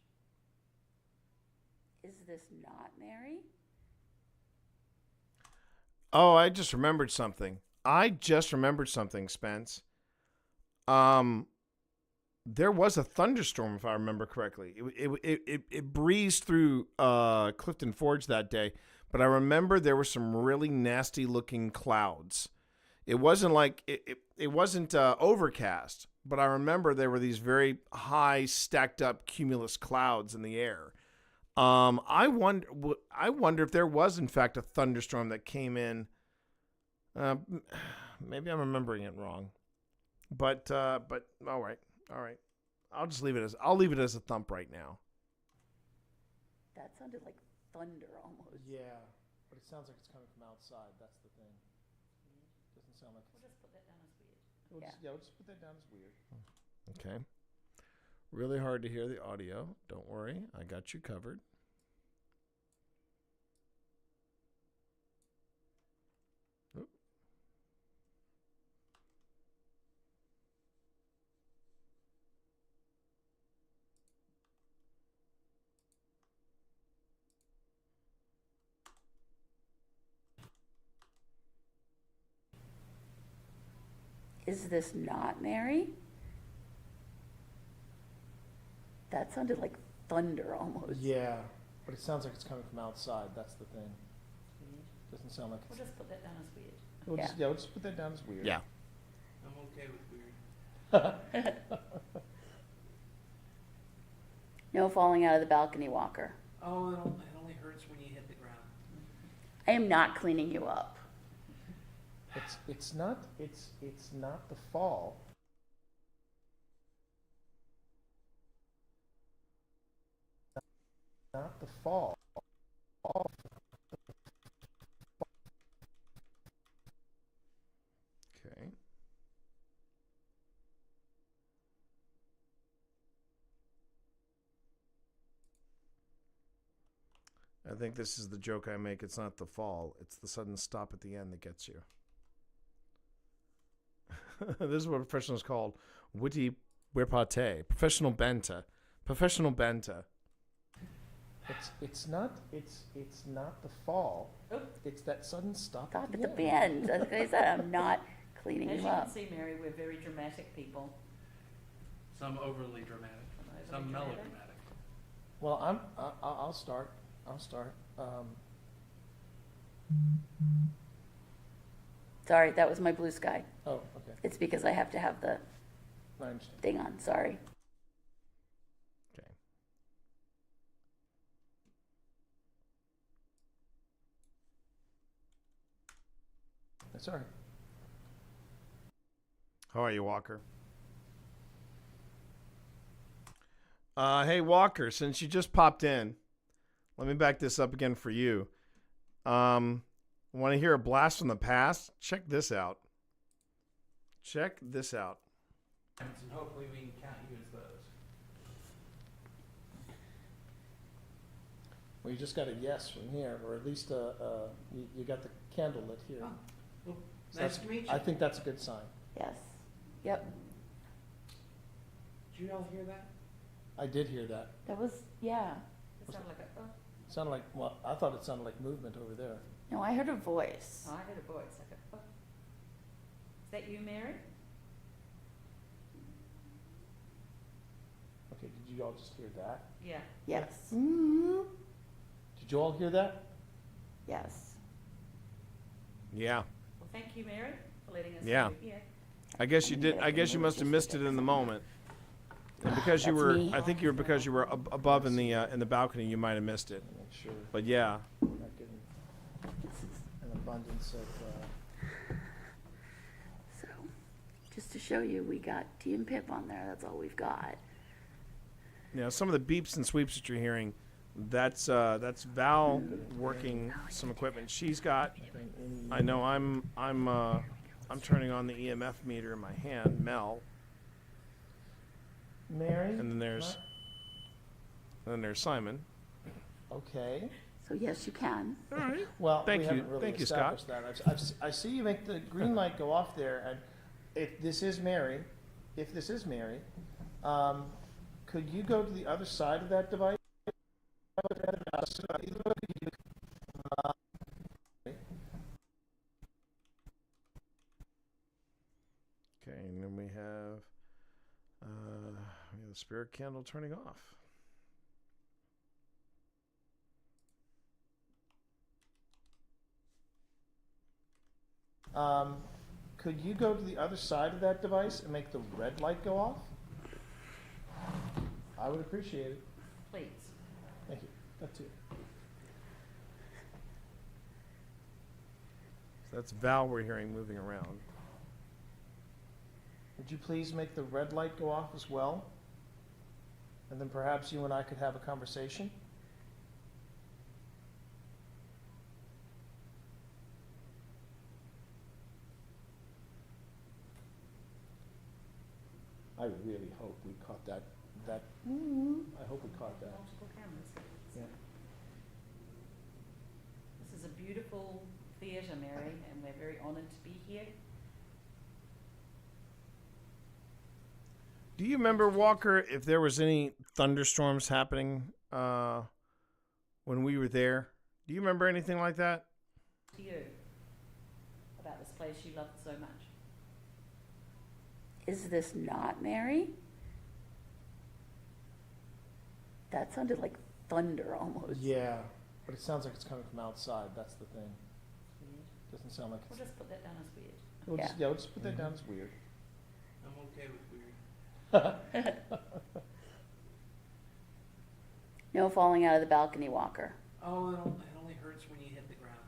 Is this not Mary? Oh, I just remembered something. Spence. There was a thunderstorm, if I remember correctly. It breezed through Clifton Forge that day, but I remember there were some really nasty looking clouds. It wasn't like it wasn't overcast, but I remember there were these very high stacked up cumulus clouds in the air. I wonder if there was in fact a thunderstorm that came in. Maybe I'm remembering it wrong. But all right. I'll leave it as a thump right now. That sounded like thunder almost. Yeah, but it sounds like it's coming from outside. That's the thing. Doesn't sound like. We'll just put that down as weird. We'll just put that down as weird. Okay. Really hard to hear the audio. Don't worry, I got you covered. Is this not Mary? That sounded like thunder almost. Yeah, but it sounds like it's coming from outside. That's the thing. Doesn't sound like. We'll just put that down as weird. We'll just put that down as weird. Yeah. I'm okay with weird. No falling out of the balcony, Walker. Oh, it only hurts when you hit the ground. I am not cleaning you up. It's not the fall. Not the fall. Okay. I think this is the joke I make. It's not the fall. It's the sudden stop at the end that gets you. This is what professionals called witty repartee. Professional banter. It's not the fall. It's that sudden stop. Stop at the end. As I said, I'm not cleaning As you you up. can see, Mary, we're very dramatic people. Some overly dramatic. Some melodramatic. Well, I'll start. Sorry, that was my blue sky. Oh, okay. It's because I have to have the I understand. thing on. Sorry. Okay. That's all right. How are you, Walker? Hey, Walker, since you just popped in, let me back this up again for you. Want to hear a blast from the past? Check this out. And hopefully we can count you as those. Well, you just got a yes from here, or at least you got the candle lit here. Oh, well, So nice that's- to meet you. I think that's a good sign. Yes. Yep. Did you all hear that? I did hear that. That was, yeah. It sounded like a, Sounded like, well, I thought it sounded like movement over there. No, I heard a voice. I heard a voice like a, is that you, Mary? Okay, did you all just hear that? Yeah. Yes. Did you all hear that? Yes. Yeah. Well, thank you, Mary, for letting us Yeah. know you're here. I guess you did. I guess you must have missed it in the moment. And because you That's were, me. I think you were because you were above in the balcony, you might have missed it. Make sure But yeah. we're not getting an abundance of. So, just to show you, we got T and Pip on there. That's all we've got. You know, some of the beeps and sweeps that you're hearing, that's Val working some equipment. She's got. I know I'm turning on the EMF meter in my hand, Mel. Mary? And then there's Simon. Okay. So yes, you can. All right. Well, Thank we you. haven't really Thank you, Scott. established that. I see you make the green light go off there, and if this is Mary, could you go to the other side of that device? Okay, and then we have the spirit candle turning off. Could you go to the other side of that device and make the red light go off? I would appreciate it. Please. Thank you. That's it. So that's Val we're hearing moving around. Would you please make the red light go off as well? And then perhaps you and I could have a conversation? I really hope we caught that. I hope we caught that. Multiple cameras. Yeah. This is a beautiful theatre, Mary, and we're very honoured to be here. Do you remember, Walker, if there was any thunderstorms happening when we were there? Do you remember anything like that? To you about this place you loved so much. Is this not Mary? That sounded like thunder almost. Yeah, but it sounds like it's coming from outside. That's the thing. Weird. Doesn't sound like We'll it's. just put that down as weird. We'll just put that down as weird. I'm okay with weird. No falling out of the balcony, Walker. Oh, it only hurts when you hit the ground.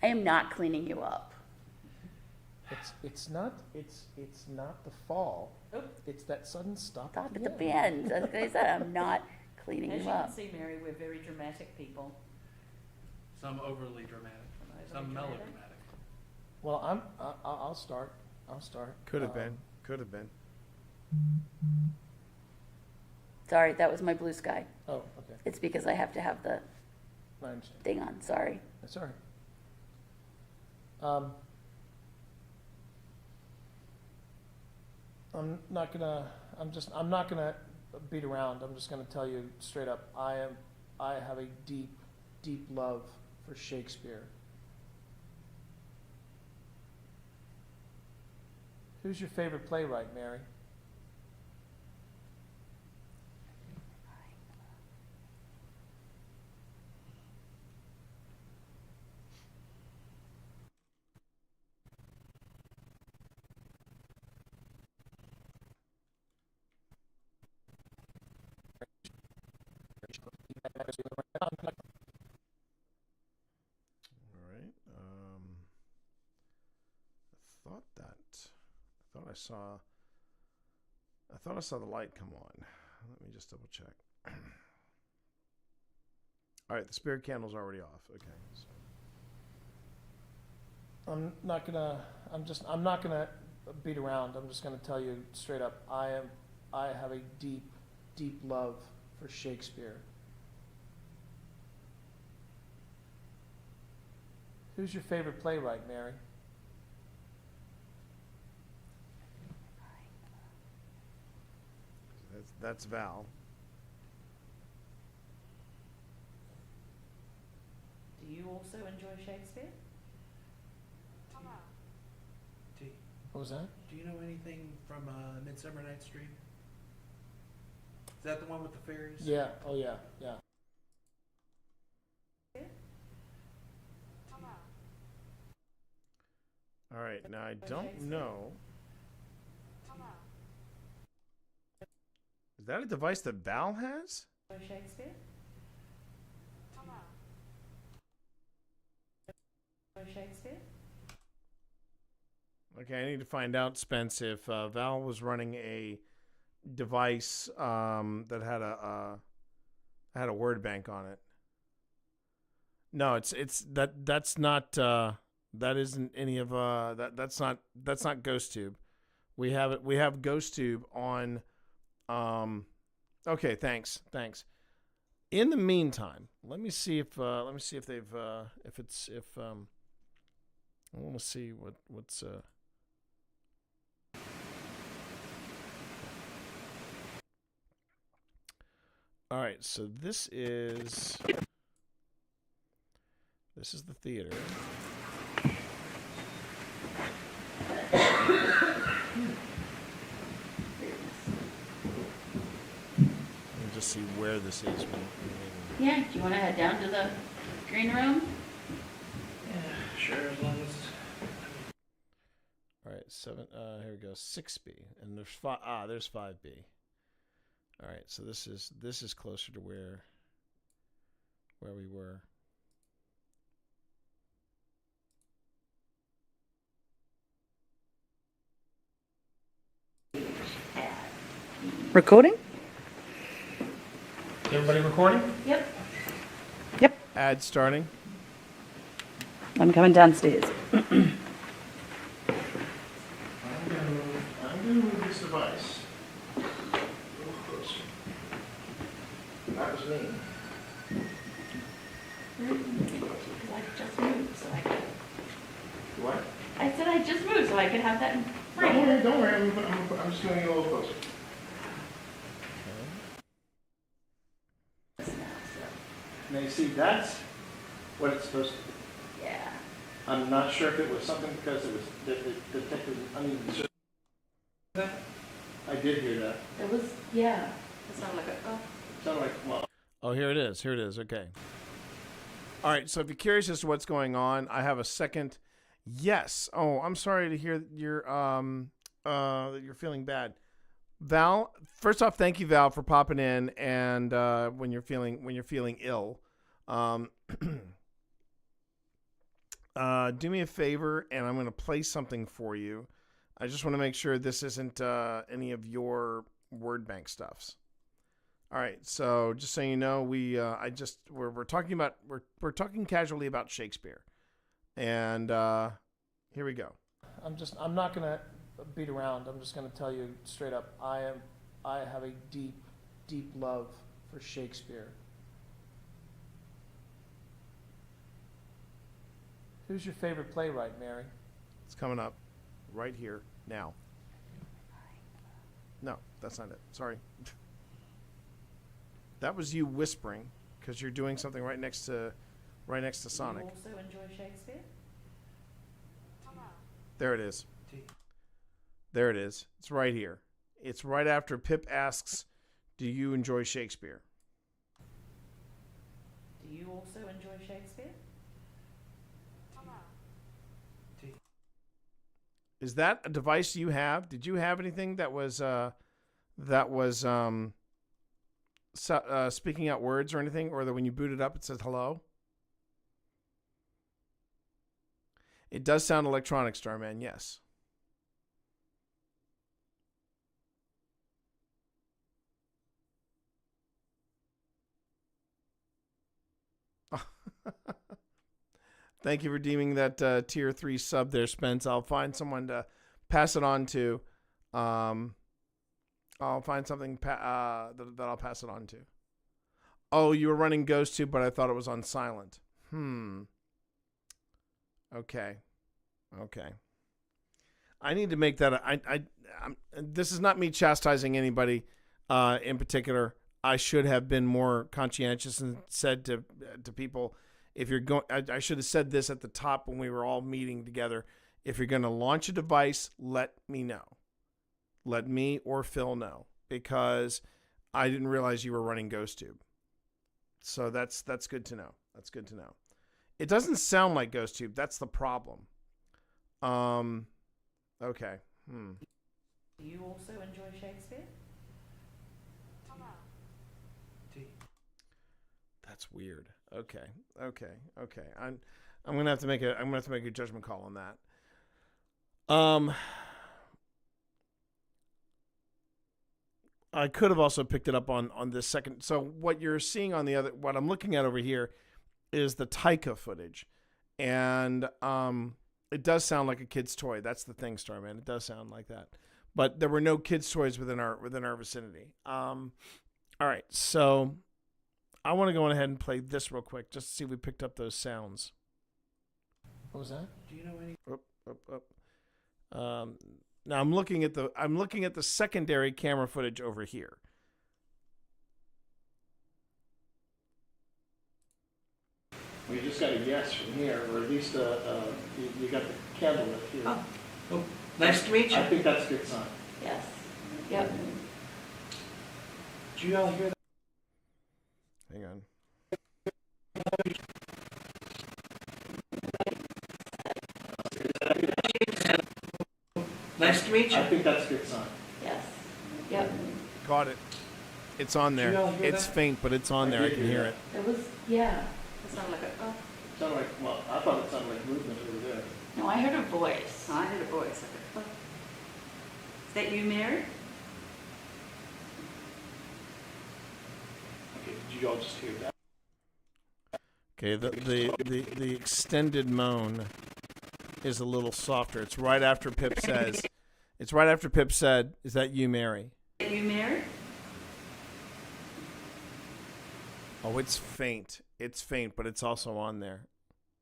I am not cleaning you up. It's not the fall. Oh. It's that sudden stop. Stop at the bend. As I said, I'm not cleaning As you you up. can see, Mary, we're very dramatic people. Some overly dramatic. Some melodramatic. Well, I'll start. Could have been. Could have been. Sorry, that was my blue sky. Oh, okay. It's because I have to have the I understand. thing on. Sorry. That's all right. I'm not gonna beat around. I'm just gonna tell you straight up. I have a deep, deep love for Shakespeare. Who's your favorite playwright, Mary? All right. I thought I saw the light come on. Let me just double check. All right, the spirit candle's already off. Okay. So. I'm not gonna beat around. I'm just going to tell you straight up. I have a deep, deep love for Shakespeare. Who's your favorite playwright, Mary? That's Val. Do you also enjoy Shakespeare? T, What was that? do you know anything from Midsummer Night's Dream? Is that the one with the fairies? Yeah. Oh, yeah. Yeah. All right. Now I don't know. Is that a device that Val has? Shakespeare? Shakespeare? Okay, I need to find out, Spence, if Val was running a device that had a word bank on it. No, that's not that isn't any of that's not GhostTube. We have GhostTube on. Okay, thanks. In the meantime, let me see if they've I want to see what's All right, so this is the theater. Just see where this is. Yeah, do you want to head down to the green room? Yeah, sure, as long as... All right, 7. Here we go. 6B, and there's 5. There's 5B. All right, so this is closer to where we were. Recording? Is everybody recording? Yep. Yep. Ad starting. I'm coming downstairs. I'm gonna move this device a little closer. That was me. I just moved, so I could. What? I said I just moved, so I could have that in Don't frame. worry, don't worry. I'm just doing it a little closer. Now you see, that's what it's supposed to be. Yeah. I'm not sure if it was something because it was the tech was uneven. I did hear that. It was, yeah. It sounded like a, It sounded like, well, Oh, here it is. Okay. All right. So if you're curious as to what's going on, I have a second. Yes. Oh, I'm sorry to hear that you're feeling bad. Val, first off, thank you, Val, for popping in. And when you're feeling ill, do me a favor, and I'm going to play something for you. I just want to make sure this isn't any of your word bank stuffs. All right, so just so you know, we're talking casually about Shakespeare, and here we go. I'm not gonna beat around. I'm just gonna tell you straight up. I have a deep, deep love for Shakespeare. Who's your favorite playwright, Mary? It's coming up right here now. No, that's not it. Sorry. That was you whispering because you're doing something right next to Sonic. Do you also enjoy Shakespeare? There it is. There it is. It's right here. It's right after Pip asks, "Do you enjoy Shakespeare?" Do you also enjoy Shakespeare? Is that a device you have? Did you have anything that was speaking out words or anything, or that when you boot it up it says hello? It does sound electronic, Starman. Yes. Thank you for deeming that tier 3 sub there, Spence. I'll find someone to pass it on to. I'll find something that I'll pass it on to. Oh, you were running Ghost Tube, but I thought it was on silent. Okay. I need to make that. This is not me chastising anybody in particular. I should have been more conscientious and said to people, if you're going, I should have said this at the top when we were all meeting together. If you're going to launch a device, let me know. Let me or Phil know, because I didn't realize you were running Ghost Tube. So that's good to know. That's good to know. It doesn't sound like Ghost Tube. That's the problem. Okay. Do you also enjoy Shakespeare? That's weird. Okay. I'm gonna have to make a judgment call on that. I could have also picked it up on this second. So what you're seeing on what I'm looking at over here is the Taika footage, and it does sound like a kid's toy. That's the thing, Starman. It does sound like that, but there were no kids' toys within our vicinity. All right, so I want to go ahead and play this real quick just to see if we picked up those sounds. What was that? Do you know any? Now I'm looking at the secondary camera footage over here. We just got a yes from here, or at least you got the candle lit here. Oh, nice to meet you. I think that's a good sign. Yes. Yep. Did you all hear that? Hang on. Nice to meet you. I think that's a good sign. Yes. Yep. Caught it. It's on there. Did you all hear It's that? faint, but it's on there. I did can hear it. It was, yeah. It sounded like a, It sounded like, well, I thought it sounded like movement over there. no, I heard a voice. I heard a voice. Is that you, Mary? Okay, did you all just hear that? Okay, the extended moan is a little softer. It's right after Pip says. It's right after Pip said, "Is that you, Mary?" Is that you, Mary? Oh, it's faint. It's faint, but it's also on there.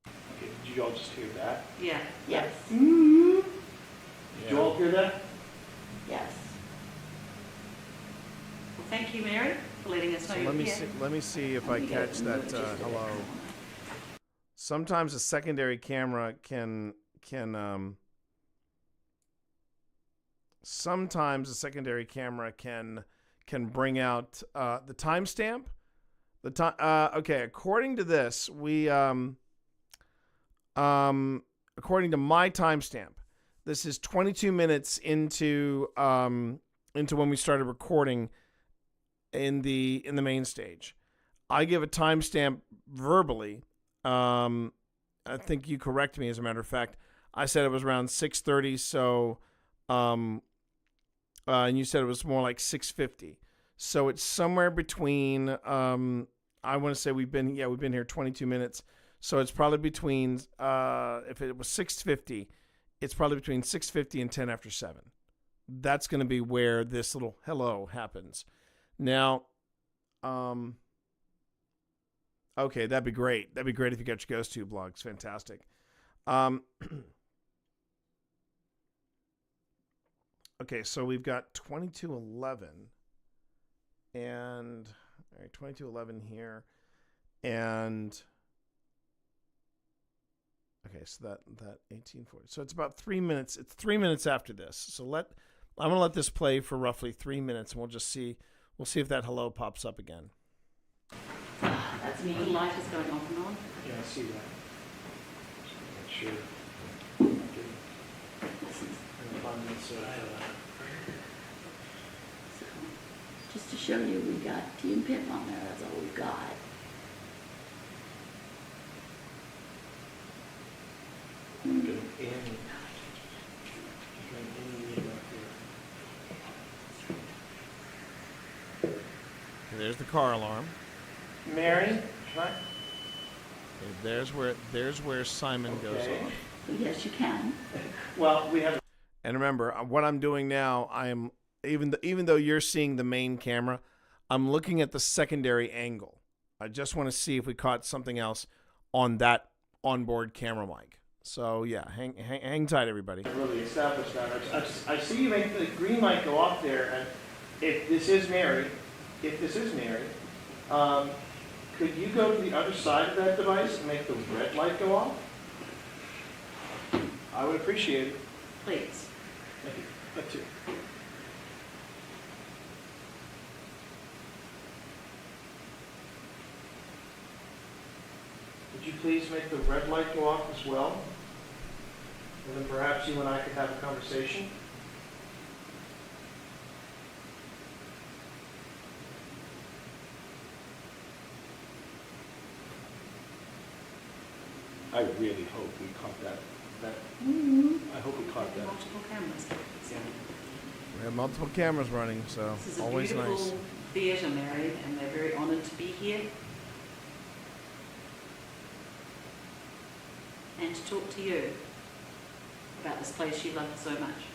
Okay, did you all just hear that? Yeah. Yes. Did you all hear that? Yes. Well, thank you, Mary, for letting us know So you're here. let me see if I catch that hello. Sometimes a secondary camera can bring out the timestamp. Okay, according to this, according to my timestamp, this is 22 minutes into when we started recording in the main stage. I give a timestamp verbally. I think you correct me, as a matter of fact. I said it was around 6:30, so and you said it was more like 6:50. So it's somewhere between I want to say we've been here 22 minutes. So it's probably between if it was 6:50, it's probably between 6:50 and 10 after 7. That's going to be where this little hello happens. Now, okay, that'd be great. That'd be great if you got your Ghost Tube blogs. Fantastic. Okay, so we've got 2211 and all right, 2211 here, and okay, so that 1840. So it's about 3 minutes. It's 3 minutes after this. So I'm gonna let this play for roughly 3 minutes, and we'll just see. We'll see if that hello pops up again. That's me. The light is going off and on. Yeah, I see that. Sure. Just to show you, we got T and Pip on there. That's all we've got. There's the car alarm. Mary, can I? Okay, there's where Simon goes off. Yes, you can. Well, we have. And remember, what I'm doing now, even though you're seeing the main camera, I'm looking at the secondary angle. I just want to see if we caught something else on that onboard camera mic. So yeah, hang tight, everybody. Really established that. I see you make the green light go off there, and if this is Mary, could you go to the other side of that device and make the red light go off? I would appreciate it. Please. Thank you. That too. Would you please make the red light go off as well? And then perhaps you and I could have a conversation. I really hope we caught that. I hope we caught that. Multiple cameras. Yeah. We have multiple cameras running, so This is a always beautiful nice. theatre, Mary, and they're very honoured to be here. And to talk to you about this place you love so much.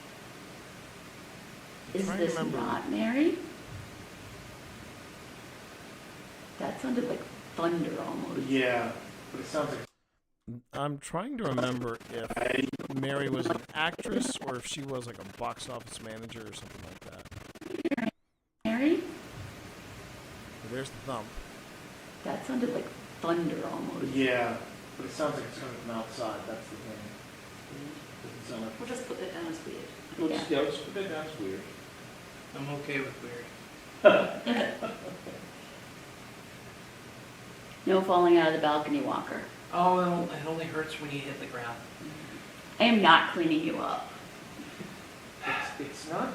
Is trying to this remember. not Mary? That sounded like thunder almost. Yeah, but it sounds like. I'm trying to remember if Mary was an actress or if she was like a box office manager or something like that. Mary? There's the thump. That sounded like thunder almost. Yeah, but it sounds like it's coming from outside. That's the thing. Doesn't sound like. We'll just put that down as weird. Let's put that down as weird. I'm okay with weird. No falling out of the balcony, Walker. Oh, it only hurts when you hit the ground. I am not cleaning you up. It's not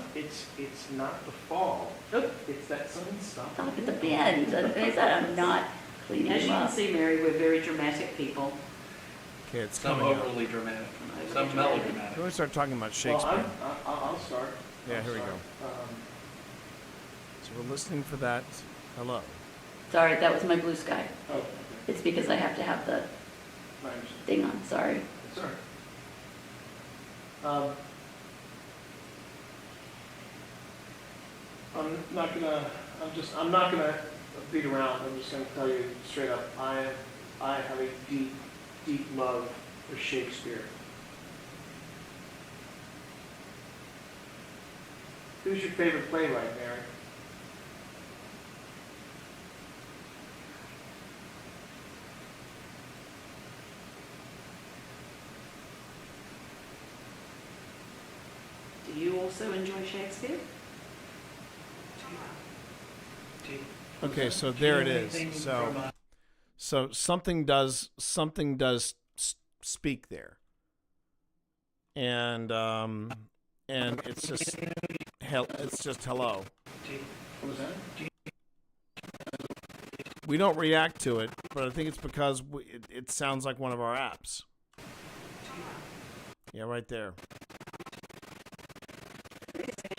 the fall. It's that sudden stop. Stop at the bend. I said I'm not cleaning As you you can up. see, Mary, we're very dramatic people. Okay, it's Some coming up. overly dramatic, some melodramatic. Can we start talking about Well, Shakespeare? I'll start. Yeah, here we go. So we're listening for that. Hello. Sorry, that was my blue sky. Oh, It's because I have to have the I understand. thing on. Sorry. Sorry. I'm not gonna beat around. I'm just gonna tell you straight up. I have a deep, deep love for Shakespeare. Who's your favorite playwright, Mary? Do you also enjoy Shakespeare? Okay, so there it is. So something does speak there, and it's just hello. What was that? We don't react to it, but I think it's because it sounds like one of our apps. Yeah, right there.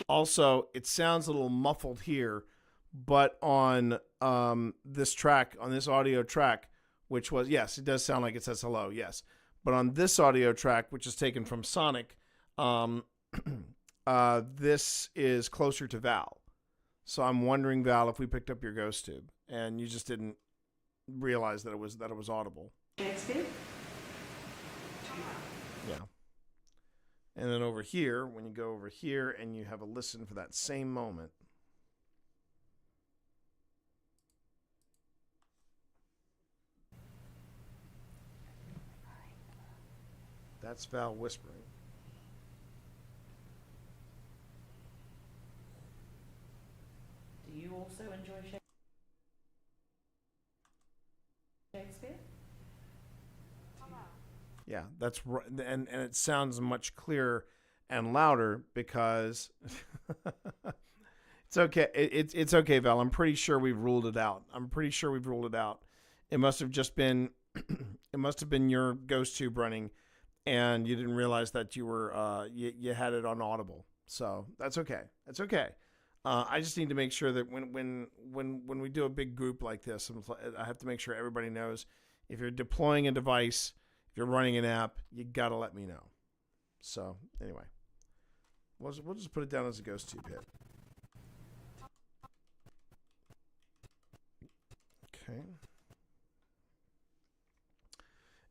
Also, it sounds a little muffled here, but on this track, on this audio track, which was, yes, it does sound like it says hello, yes. But on this audio track, which is taken from Sonic, this is closer to Val. So I'm wondering, Val, if we picked up your ghost tube and you just didn't realize that it was audible. Shakespeare? Yeah. And then over here, when you go over here and you have a listen for that same moment. That's Val whispering. Do you also enjoy Shakespeare? Yeah, that's right, and it sounds much clearer and louder because it's okay. It's okay, Val. I'm pretty sure we've ruled it out. It must have just been it must have been your ghost tube running, and you didn't realize that you were you had it on Audible. So that's okay. That's okay. I just need to make sure that when we do a big group like this, I have to make sure everybody knows if you're deploying a device. If you're running an app, you got to let me know. So anyway, We'll just put it down as a ghost tube hit. Okay.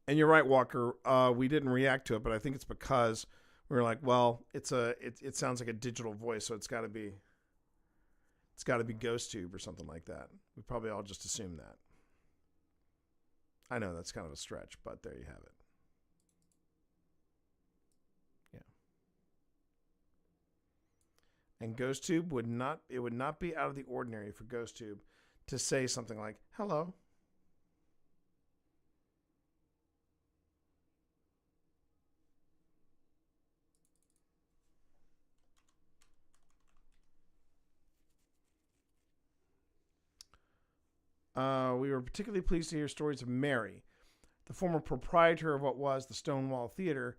And you're right, Walker. We didn't react to it, but I think it's because we were like, well, it sounds like a digital voice, so it's got to be ghost tube or something like that. We probably all just assumed that. I know that's kind of a stretch, but there you have it. And GhostTube would not be out of the ordinary for GhostTube to say something like, hello. We were particularly pleased to hear stories of Mary, the former proprietor of what was the Stonewall Theater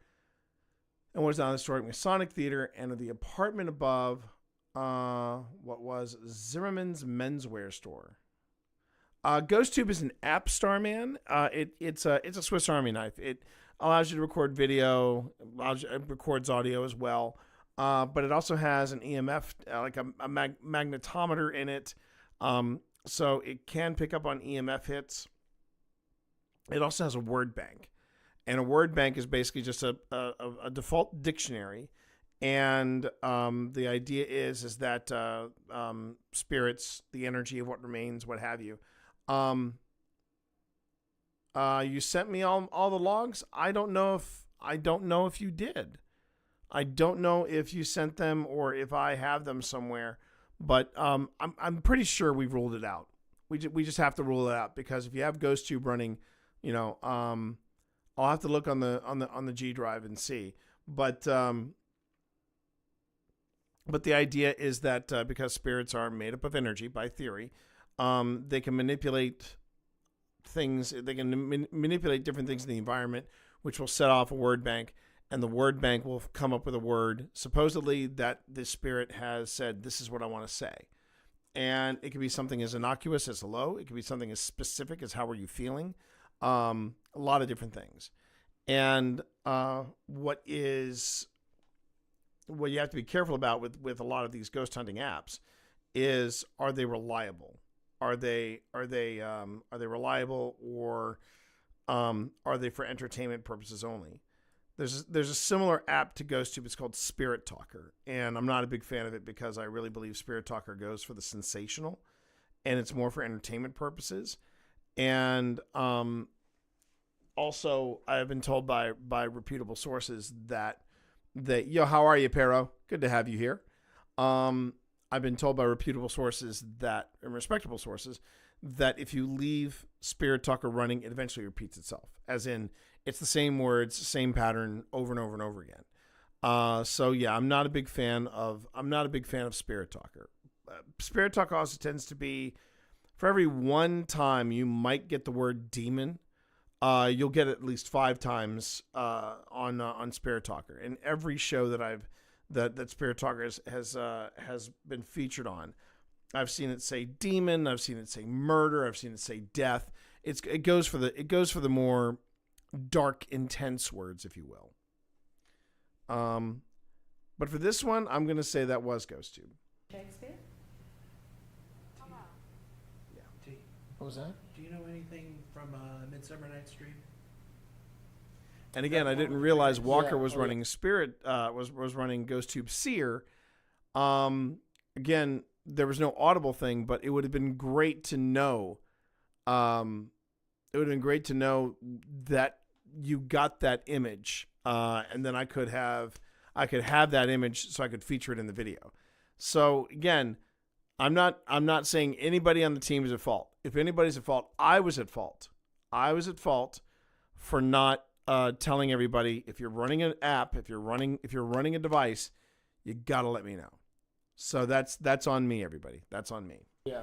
and what is now the historic Masonic Theater, and of the apartment above what was Zimmerman's menswear store. GhostTube is an app, Starman. It's a Swiss Army knife. It allows you to record video, it records audio as well, but it also has an EMF, like a magnetometer in it, so it can pick up on EMF hits. It also has a word bank, and a word bank is basically just a default dictionary. And the idea is that spirits, the energy of what remains, what have you. You sent me all the logs. I don't know if you did. I don't know if you sent them or if I have them somewhere. But I'm pretty sure we've ruled it out. We just have to rule it out, because if you have GhostTube running, I'll have to look on the G drive and see. But the idea is that because spirits are made up of energy by theory, they can manipulate things. They can manipulate different things in the environment, which will set off a word bank, and the word bank will come up with a word, supposedly, that the spirit has said, this is what I want to say. And it could be something as innocuous as hello. It could be something as specific as how are you feeling. A lot of different things. And what you have to be careful about with a lot of these ghost hunting apps is, are they reliable? Are they reliable, or are they for entertainment purposes only? There's a similar app to GhostTube. It's called Spirit Talker, and I'm not a big fan of it because I really believe Spirit Talker goes for the sensational, and it's more for entertainment purposes. And also, I've been told by reputable sources that yo, how are you, Pero? Good to have you here. I've been told by reputable sources and respectable sources that if you leave Spirit Talker running, it eventually repeats itself. As in, it's the same words, same pattern over and over and over again. So yeah, I'm not a big fan of Spirit Talker. Spirit Talker also tends to be, for every one time you might get the word demon, you'll get it at least 5 times on Spirit Talker. In every show that Spirit Talker has been featured on, I've seen it say demon, I've seen it say murder, I've seen it say death. It goes for the more dark, intense words, if you will. But for this one, I'm going to say that was GhostTube. Shakespeare? Yeah. What was that? Do you know anything from Midsummer Night's Dream? And again, I didn't realize Walker was running Spirit, was running GhostTube Seer. Again, there was no audible thing, but it would have been great to know. It would have been great to know that you got that image, and then I could have that image so I could feature it in the video. So again, I'm not saying anybody on the team is at fault. If anybody's at fault, I was at fault. I was at fault for not telling everybody, if you're running an app, if you're running a device, you gotta let me know. So that's on me, everybody. That's on me. Yeah.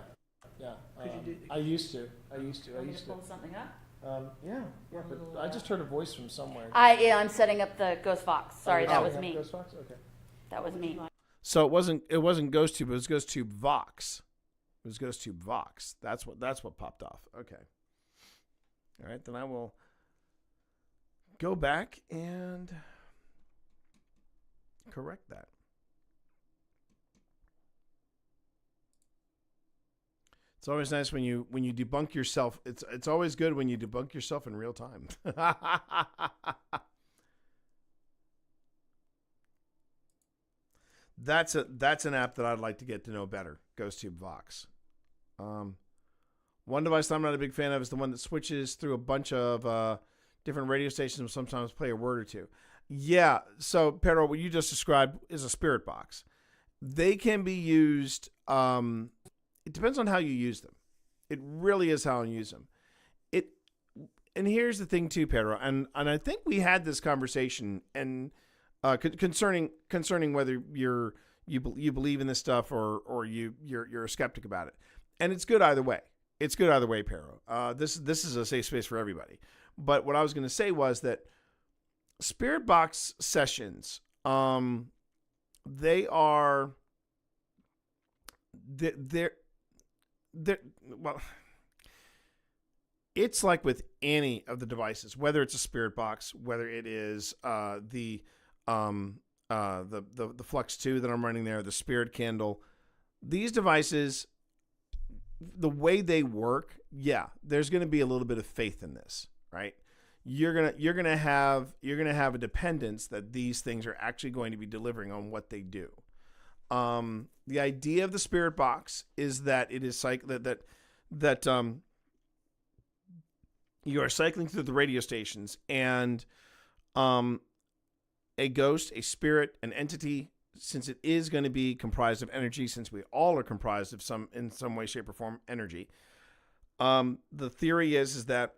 I used to. Pull something up. Yeah, but I just heard a voice from somewhere. I'm setting up the Ghost Fox. Sorry, that was me. Ghost Fox? Okay. That was me. So it wasn't GhostTube, it was GhostTube Vox. It was GhostTube Vox. That's what popped off. Okay. All right, then I will go back and correct that. It's always nice when you debunk yourself. It's always good when you debunk yourself in real time. That's an app that I'd like to get to know better. GhostTube Vox. One device that I'm not a big fan of is the one that switches through a bunch of different radio stations and sometimes play a word or two. Yeah, so Pedro, what you just described is a spirit box. They can be used. It depends on how you use them. It really is how you use them. And here's the thing too, Pedro, and I think we had this conversation and concerning whether you believe in this stuff or you're a skeptic about it. And it's good either way. It's good either way, Pedro. This is a safe space for everybody. But what I was going to say was that spirit box sessions, they are they're well, it's like with any of the devices, whether it's a spirit box, whether it is the Flux 2 that I'm running there, the Spirit Candle, these devices, the way they work, yeah, there's going to be a little bit of faith in this, right? You're gonna have a dependence that these things are actually going to be delivering on what they do. The idea of the spirit box is that it is that you are cycling through the radio stations, and a ghost, a spirit, an entity, since it is going to be comprised of energy, since we all are comprised of in some way, shape, or form energy. The theory is that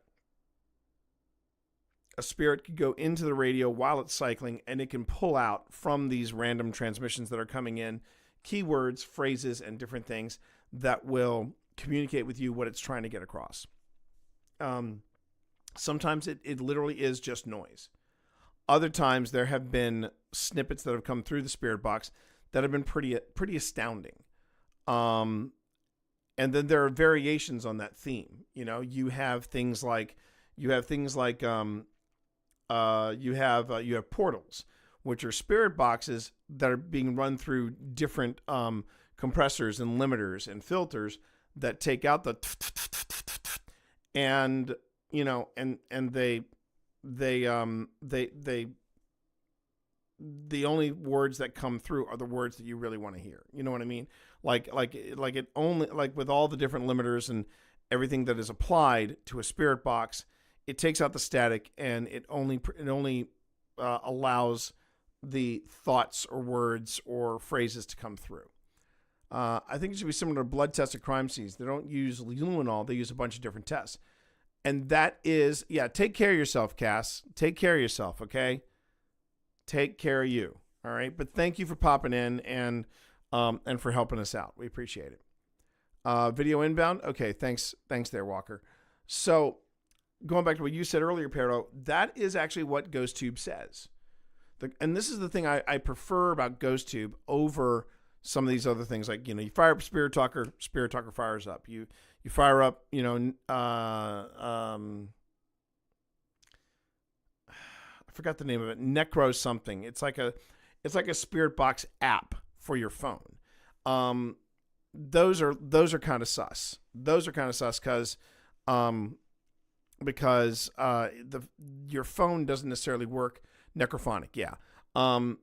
a spirit could go into the radio while it's cycling, and it can pull out from these random transmissions that are coming in keywords, phrases, and different things that will communicate with you what it's trying to get across. Sometimes it literally is just noise. Other times there have been snippets that have come through the spirit box that have been pretty astounding. And then there are variations on that theme. You know, you have things like portals, which are spirit boxes that are being run through different compressors and limiters and filters that take out the and you know and they the only words that come through are the words that you really want to hear. You know what I mean? Like it only, like with all the different limiters and everything that is applied to a spirit box, it takes out the static and it only allows the thoughts or words or phrases to come through. I think it should be similar to blood tests at crime scenes. They don't use luminol. They use a bunch of different tests. And that is, yeah, take care of yourself, Cass. Take care of yourself, okay? Take care of you, all right? But thank you for popping in and for helping us out. We appreciate it. Video inbound? Okay, thanks there, Walker. So going back to what you said earlier, Pero, that is actually what GhostTube says. And this is the thing I prefer about GhostTube over some of these other things. Like, you know, you fire up Spirit Talker fires up. You fire up, you know, I forgot the name of it, Necro something. It's like a spirit box app for your phone. Those are kind of sus. Those are kind of sus because your phone doesn't necessarily work necrophonic. Yeah. I'm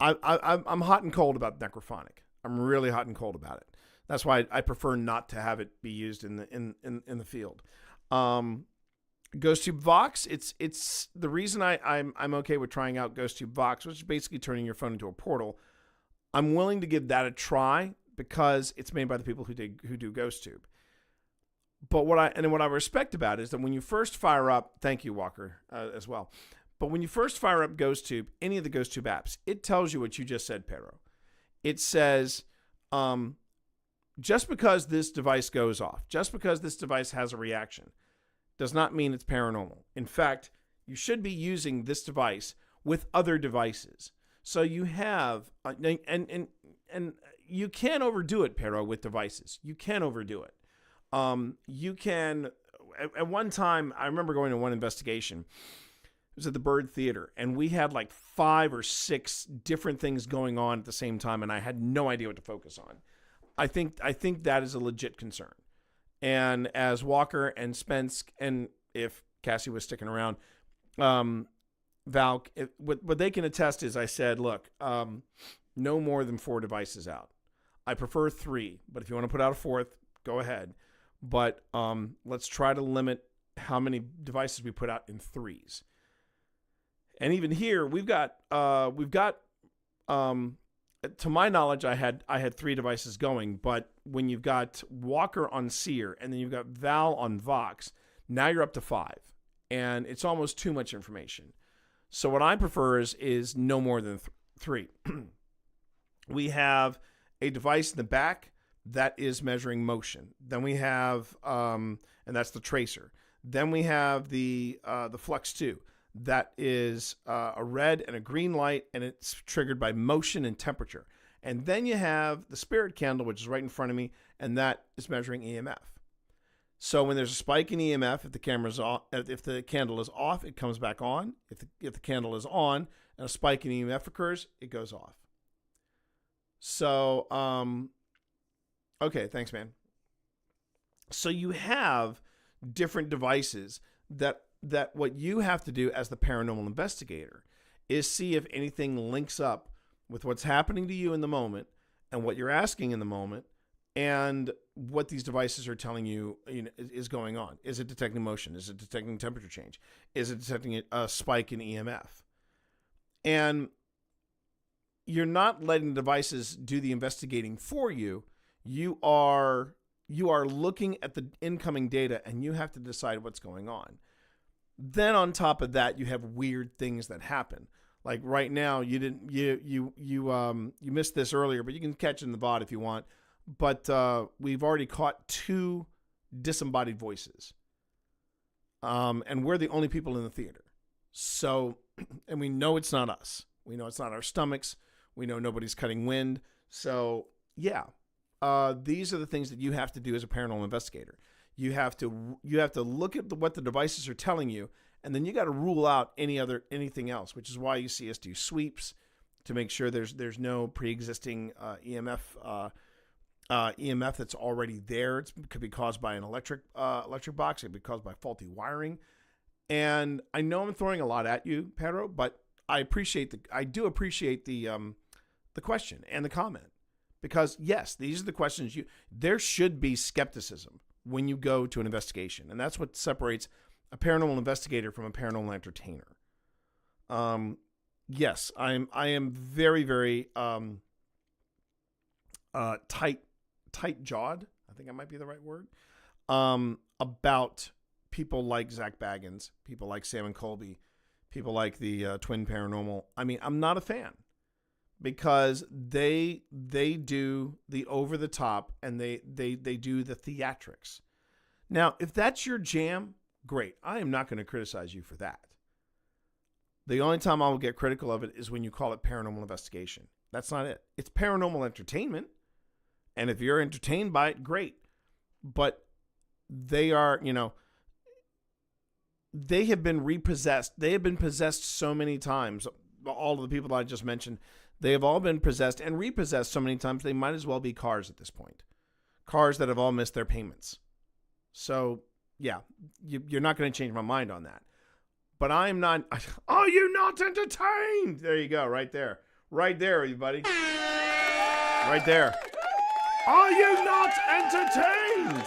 hot and cold about necrophonic. I'm really hot and cold about it. That's why I prefer not to have it be used in the field. GhostTube Vox, it's the reason I'm okay with trying out GhostTube Vox, which is basically turning your phone into a portal. I'm willing to give that a try because it's made by the people who do GhostTube. But what I respect about it is that when you first fire up, thank you, Walker, as well. But when you first fire up GhostTube, any of the GhostTube apps, it tells you what you just said, Pero. It says, just because this device goes off, just because this device has a reaction, does not mean it's paranormal. In fact, you should be using this device with other devices. So you have, and you can overdo it, Pero, with devices. You can overdo it. You can, at one time, I remember going to one investigation. It was at the Bird Theater, and we had like 5 or 6 different things going on at the same time, and I had no idea what to focus on. I think that is a legit concern. And as Walker and Spence, and if Cassie was sticking around, Val, what they can attest is I said, look, no more than 4 devices out. I prefer 3, but if you want to put out a 4th, go ahead. But let's try to limit how many devices we put out in 3s. And even here, we've got to my knowledge, I had 3 devices going, but when you've got Walker on Seer and then you've got Val on Vox, now you're up to 5, and it's almost too much information. So what I prefer is no more than 3. We have a device in the back that is measuring motion. Then we have, and that's the tracer. Then we have the Flux 2. That is a red and a green light, and it's triggered by motion and temperature. And then you have the Spirit Candle, which is right in front of me, and that is measuring EMF. So when there's a spike in EMF, if the candle is off, it comes back on. If the candle is on and a spike in EMF occurs, it goes off. So, okay, thanks, man. So you have different devices that what you have to do as the paranormal investigator is see if anything links up with what's happening to you in the moment and what you're asking in the moment and what these devices are telling you, is going on. Is it detecting motion? Is it detecting temperature change? Is it detecting a spike in EMF? And you're not letting the devices do the investigating for you. You are looking at the incoming data and you have to decide what's going on. Then on top of that, you have weird things that happen. Like right now, you missed this earlier, but you can catch it in the VOD if you want. But we've already caught 2 disembodied voices. And we're the only people in the theater. So, and we know it's not us. We know it's not our stomachs. We know nobody's cutting wind. So, yeah. These are the things that you have to do as a paranormal investigator. You have to look at what the devices are telling you, and then you got to rule out anything else, which is why you see us do sweeps to make sure there's no pre-existing EMF that's already there. It could be caused by an electric box. It could be caused by faulty wiring. And I know I'm throwing a lot at you, Pedro, but I do appreciate the question and the comment, because yes, these are the questions there should be skepticism when you go to an investigation. And that's what separates a paranormal investigator from a paranormal entertainer. Yes, I am very, very tight-jawed, I think that might be the right word, about people like Zach Baggins, people like Sam and Colby, people like the Twin Paranormal. I mean, I'm not a fan because they do the over the top and they do the theatrics. Now, if that's your jam, great. I am not going to criticize you for that. The only time I will get critical of it is when you call it paranormal investigation. That's not it. It's paranormal entertainment. And if you're entertained by it, great. But they are, they have been repossessed. They have been possessed so many times. All of the people that I just mentioned, they have all been possessed and repossessed so many times, they might as well be cars at this point. Cars that have all missed their payments. So, yeah, you're not going to change my mind on that. But I'm not. Are you not entertained? There you go, right there. Right there, everybody. Right there. Are you not entertained?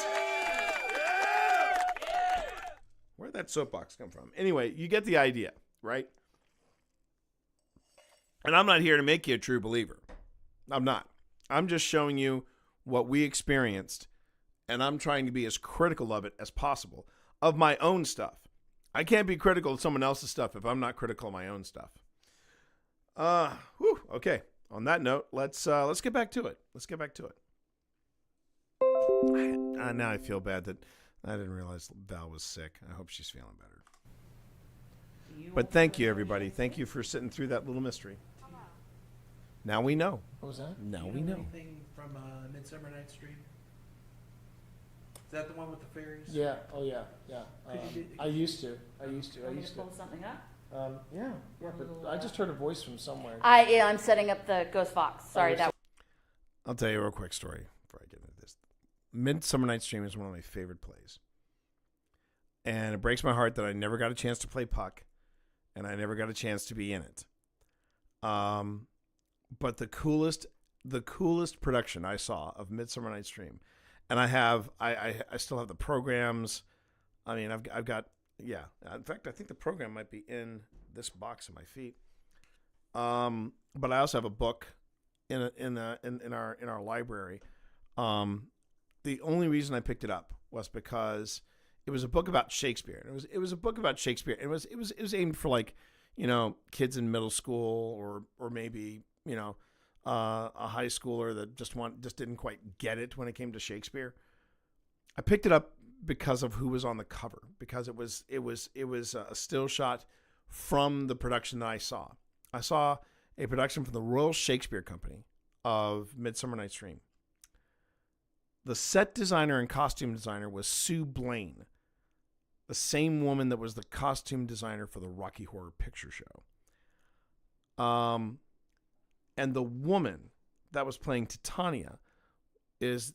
Where'd that soapbox come from? Anyway, you get the idea, right? And I'm not here to make you a true believer. I'm not. I'm just showing you what we experienced, and I'm trying to be as critical of it as possible, of my own stuff. I can't be critical of someone else's stuff if I'm not critical of my own stuff. Okay. On that note, let's get back to it. Let's get back to it. Now I feel bad that I didn't realize Val was sick. I hope she's feeling better. But thank you, everybody. Thank you for sitting through that little mystery. Now we know. What was that? Now we know. Anything from Midsummer Night's Dream? Is that the one with the fairies? Yeah. Oh, yeah. Yeah. I used to. Want me to pull something up? Yeah. But I just heard a voice from somewhere. I'm setting up the Ghost Fox. Sorry, I'll tell you a real quick story before I get into this. Midsummer Night's Dream is one of my favorite plays. And it breaks my heart that I never got a chance to play Puck, and I never got a chance to be in it. But the coolest production I saw of Midsummer Night's Dream, and I still have the programs. I mean, I've got, yeah. In fact, I think the program might be in this box at my feet. But I also have a book in our library. The only reason I picked it up was because it was a book about Shakespeare. It was a book about Shakespeare. It was aimed for, like, kids in middle school or maybe, a high schooler that just didn't quite get it when it came to Shakespeare. I picked it up because of who was on the cover, because it was a still shot from the production that I saw. I saw a production from the Royal Shakespeare Company of Midsummer Night's Dream. The set designer and costume designer was Sue Blaine, the same woman that was the costume designer for the Rocky Horror Picture Show. And the woman that was playing Titania is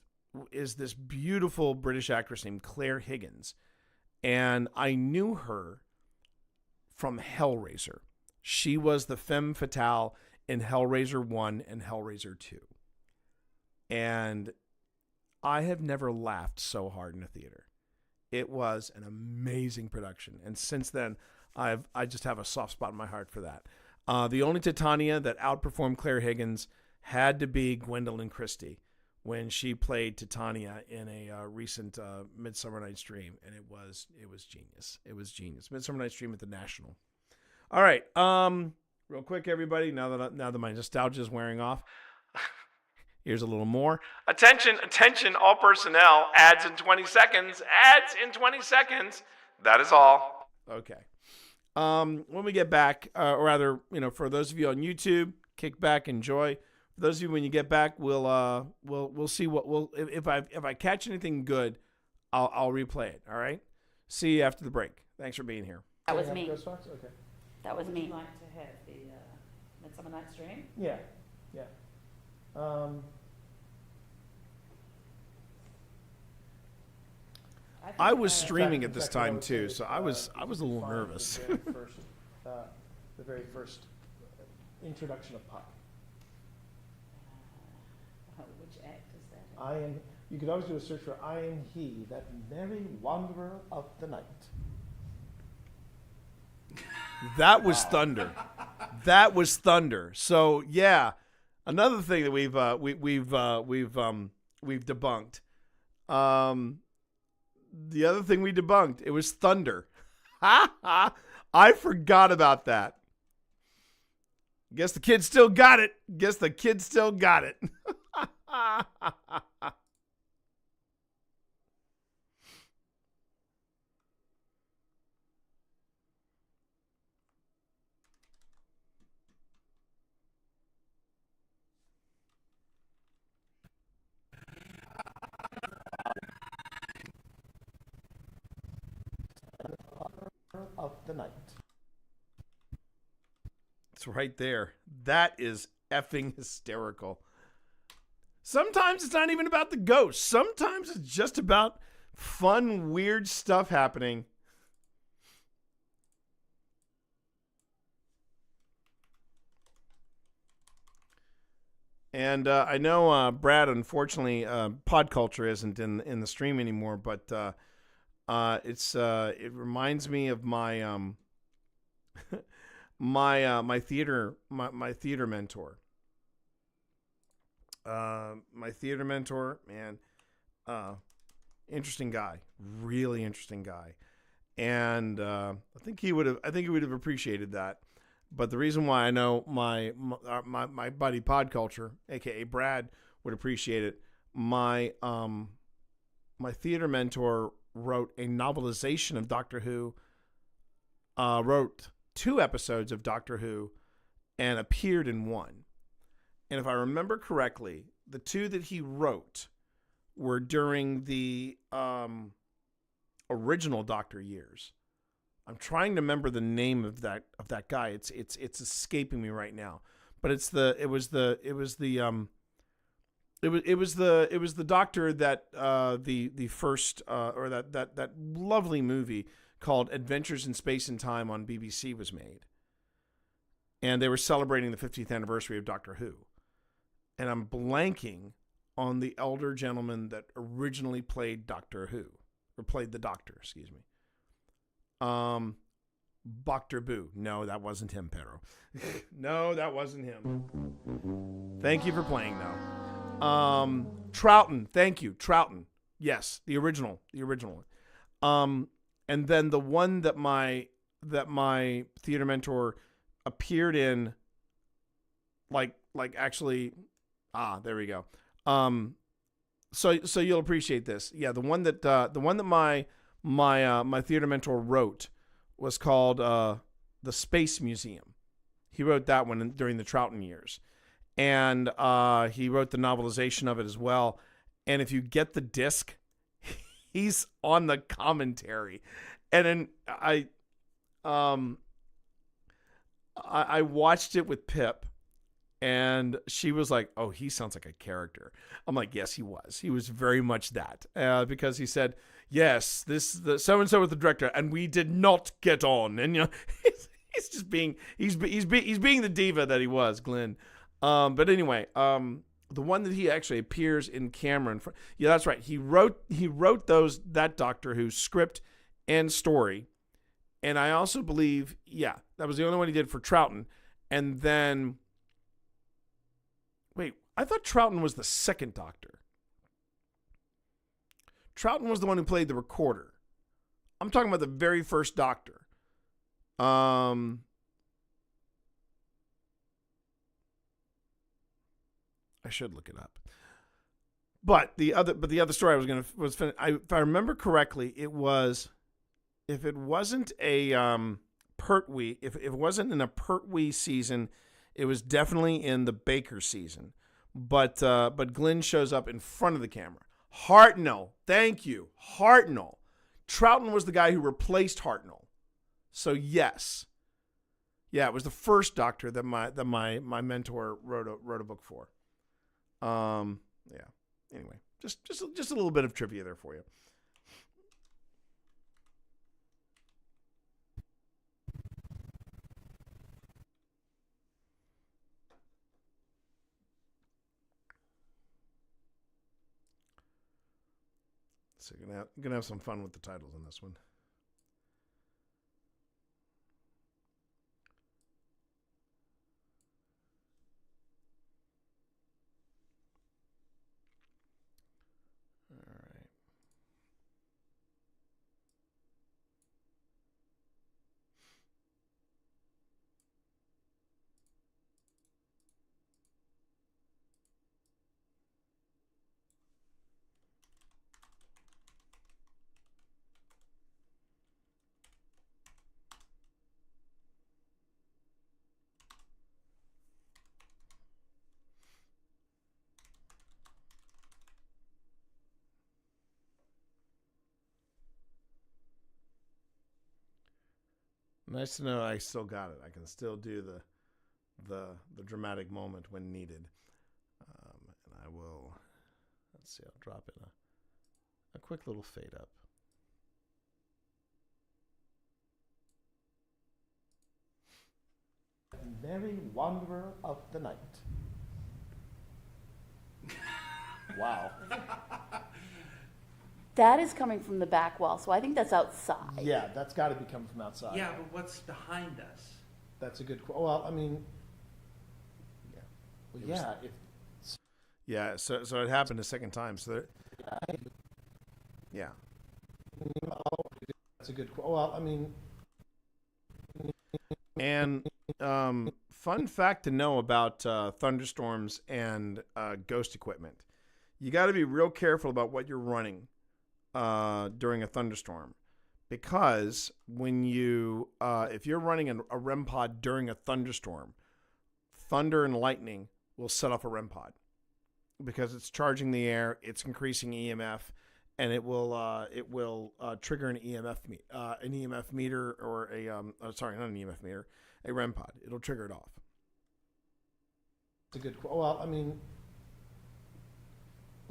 this beautiful British actress named Claire Higgins. And I knew her from Hellraiser. She was the femme fatale in Hellraiser 1 and Hellraiser 2. And I have never laughed so hard in a theater. It was an amazing production. And since then, I just have a soft spot in my heart for that. The only Titania that outperformed Claire Higgins had to be Gwendolyn Christie when she played Titania in a recent Midsummer Night's Dream, and it was genius. It was genius. Midsummer Night's Dream at the National. All right, real quick, everybody. Now that my nostalgia is wearing off, here's a little more. Attention, all personnel. Ads in 20 seconds. Ads in 20 seconds. That is all. Okay. When we get back, or rather, for those of you on YouTube, kick back, enjoy. For those of you, when you get back, we'll see if I catch anything good, I'll replay it. All right. See you after the break. Thanks for being here. That was me. Okay. That was Would me. you like to have the Midsummer Night's Dream? Yeah. I was streaming at this time too, so I was a little nervous. The very first introduction of Puck. Which act is that? You could always do a search for I am he, that merry wanderer of the night. That was thunder. That was thunder. So yeah, another thing that we've debunked. The other thing we debunked, it was thunder. I forgot about that. Guess the kid still got it. Of the night. It's right there. That is effing hysterical. Sometimes it's not even about the ghost. Sometimes it's just about fun, weird stuff happening. And I know Brad, unfortunately, Pod Culture isn't in the stream anymore, but it reminds me of my my theater mentor. My theater mentor, man, interesting guy, really interesting guy, and I think he would have appreciated that. But the reason why I know my buddy Pod Culture, aka Brad, would appreciate it. My theater mentor wrote a novelization of Doctor Who, wrote 2 episodes of Doctor Who, and appeared in 1. And if I remember correctly, the 2 that he wrote were during the original Doctor years. I'm trying to remember the name of that guy. It's escaping me right now. But it was the It was the doctor that the first or that lovely movie called Adventures in Space and Time on BBC was made, and they were celebrating the 50th anniversary of Doctor Who, and I'm blanking on the elder gentleman that originally played Doctor Who, or played the Doctor, excuse me. Dr. Boo. No, that wasn't him, Pedro. No, that wasn't him. Thank you for playing, though. Troughton. Thank you. Troughton. Yes, the original. And then the one that my theater mentor appeared in, like actually, there we go. So you'll appreciate this. Yeah, the one that my theater mentor wrote was called The Space Museum. He wrote that one during the Troughton years. And he wrote the novelization of it as well. And if you get the disc, he's on the commentary. And then I watched it with Pip, and she was like, "Oh, he sounds like a character." I'm like, "Yes, he was. He was very much that." Because he said, "Yes, the so and so was the director, and we did not get on." And he's just being he's being the diva that he was, Glenn. But anyway, the one that he actually appears in camera, yeah, that's right. He wrote that Doctor Who script and story, and I also believe, yeah, that was the only one he did for Troughton. And then, wait, I thought Troughton was the second Doctor. Troughton was the one who played the recorder. I'm talking about the very first Doctor. I should look it up. But the other story was if I remember correctly, it was, if it wasn't a Pertwee, if it wasn't in a Pertwee season, it was definitely in the Baker season. But Glenn shows up in front of the camera. Hartnell, thank you, Hartnell. Troughton was the guy who replaced Hartnell. So yes, yeah, it was the first Doctor that my mentor wrote a book for. Yeah. Anyway, just a little bit of trivia there for you. So you're gonna have some fun with the titles on this one. All right. Nice to know I still got it. I can still do the dramatic moment when needed. And I will, let's see, I'll drop in a quick little fade up. Merry wanderer of the night. Wow. That is coming from the back wall, so I think that's outside. Yeah, that's got to be coming from outside. Yeah, but what's behind us? That's a good. Well, I mean, yeah. Well, yeah. Yeah. So it happened a second time. So there, yeah. That's a good. Well, I mean. And fun fact to know about thunderstorms and ghost equipment: you got to be real careful about what you're running during a thunderstorm, because when you if you're running a REM pod during a thunderstorm, thunder and lightning will set off a REM pod because it's charging the air, it's increasing EMF, and it will trigger an EMF meter, or sorry, not an EMF meter, a REM pod. It'll trigger it off. It's a good. Well, I mean.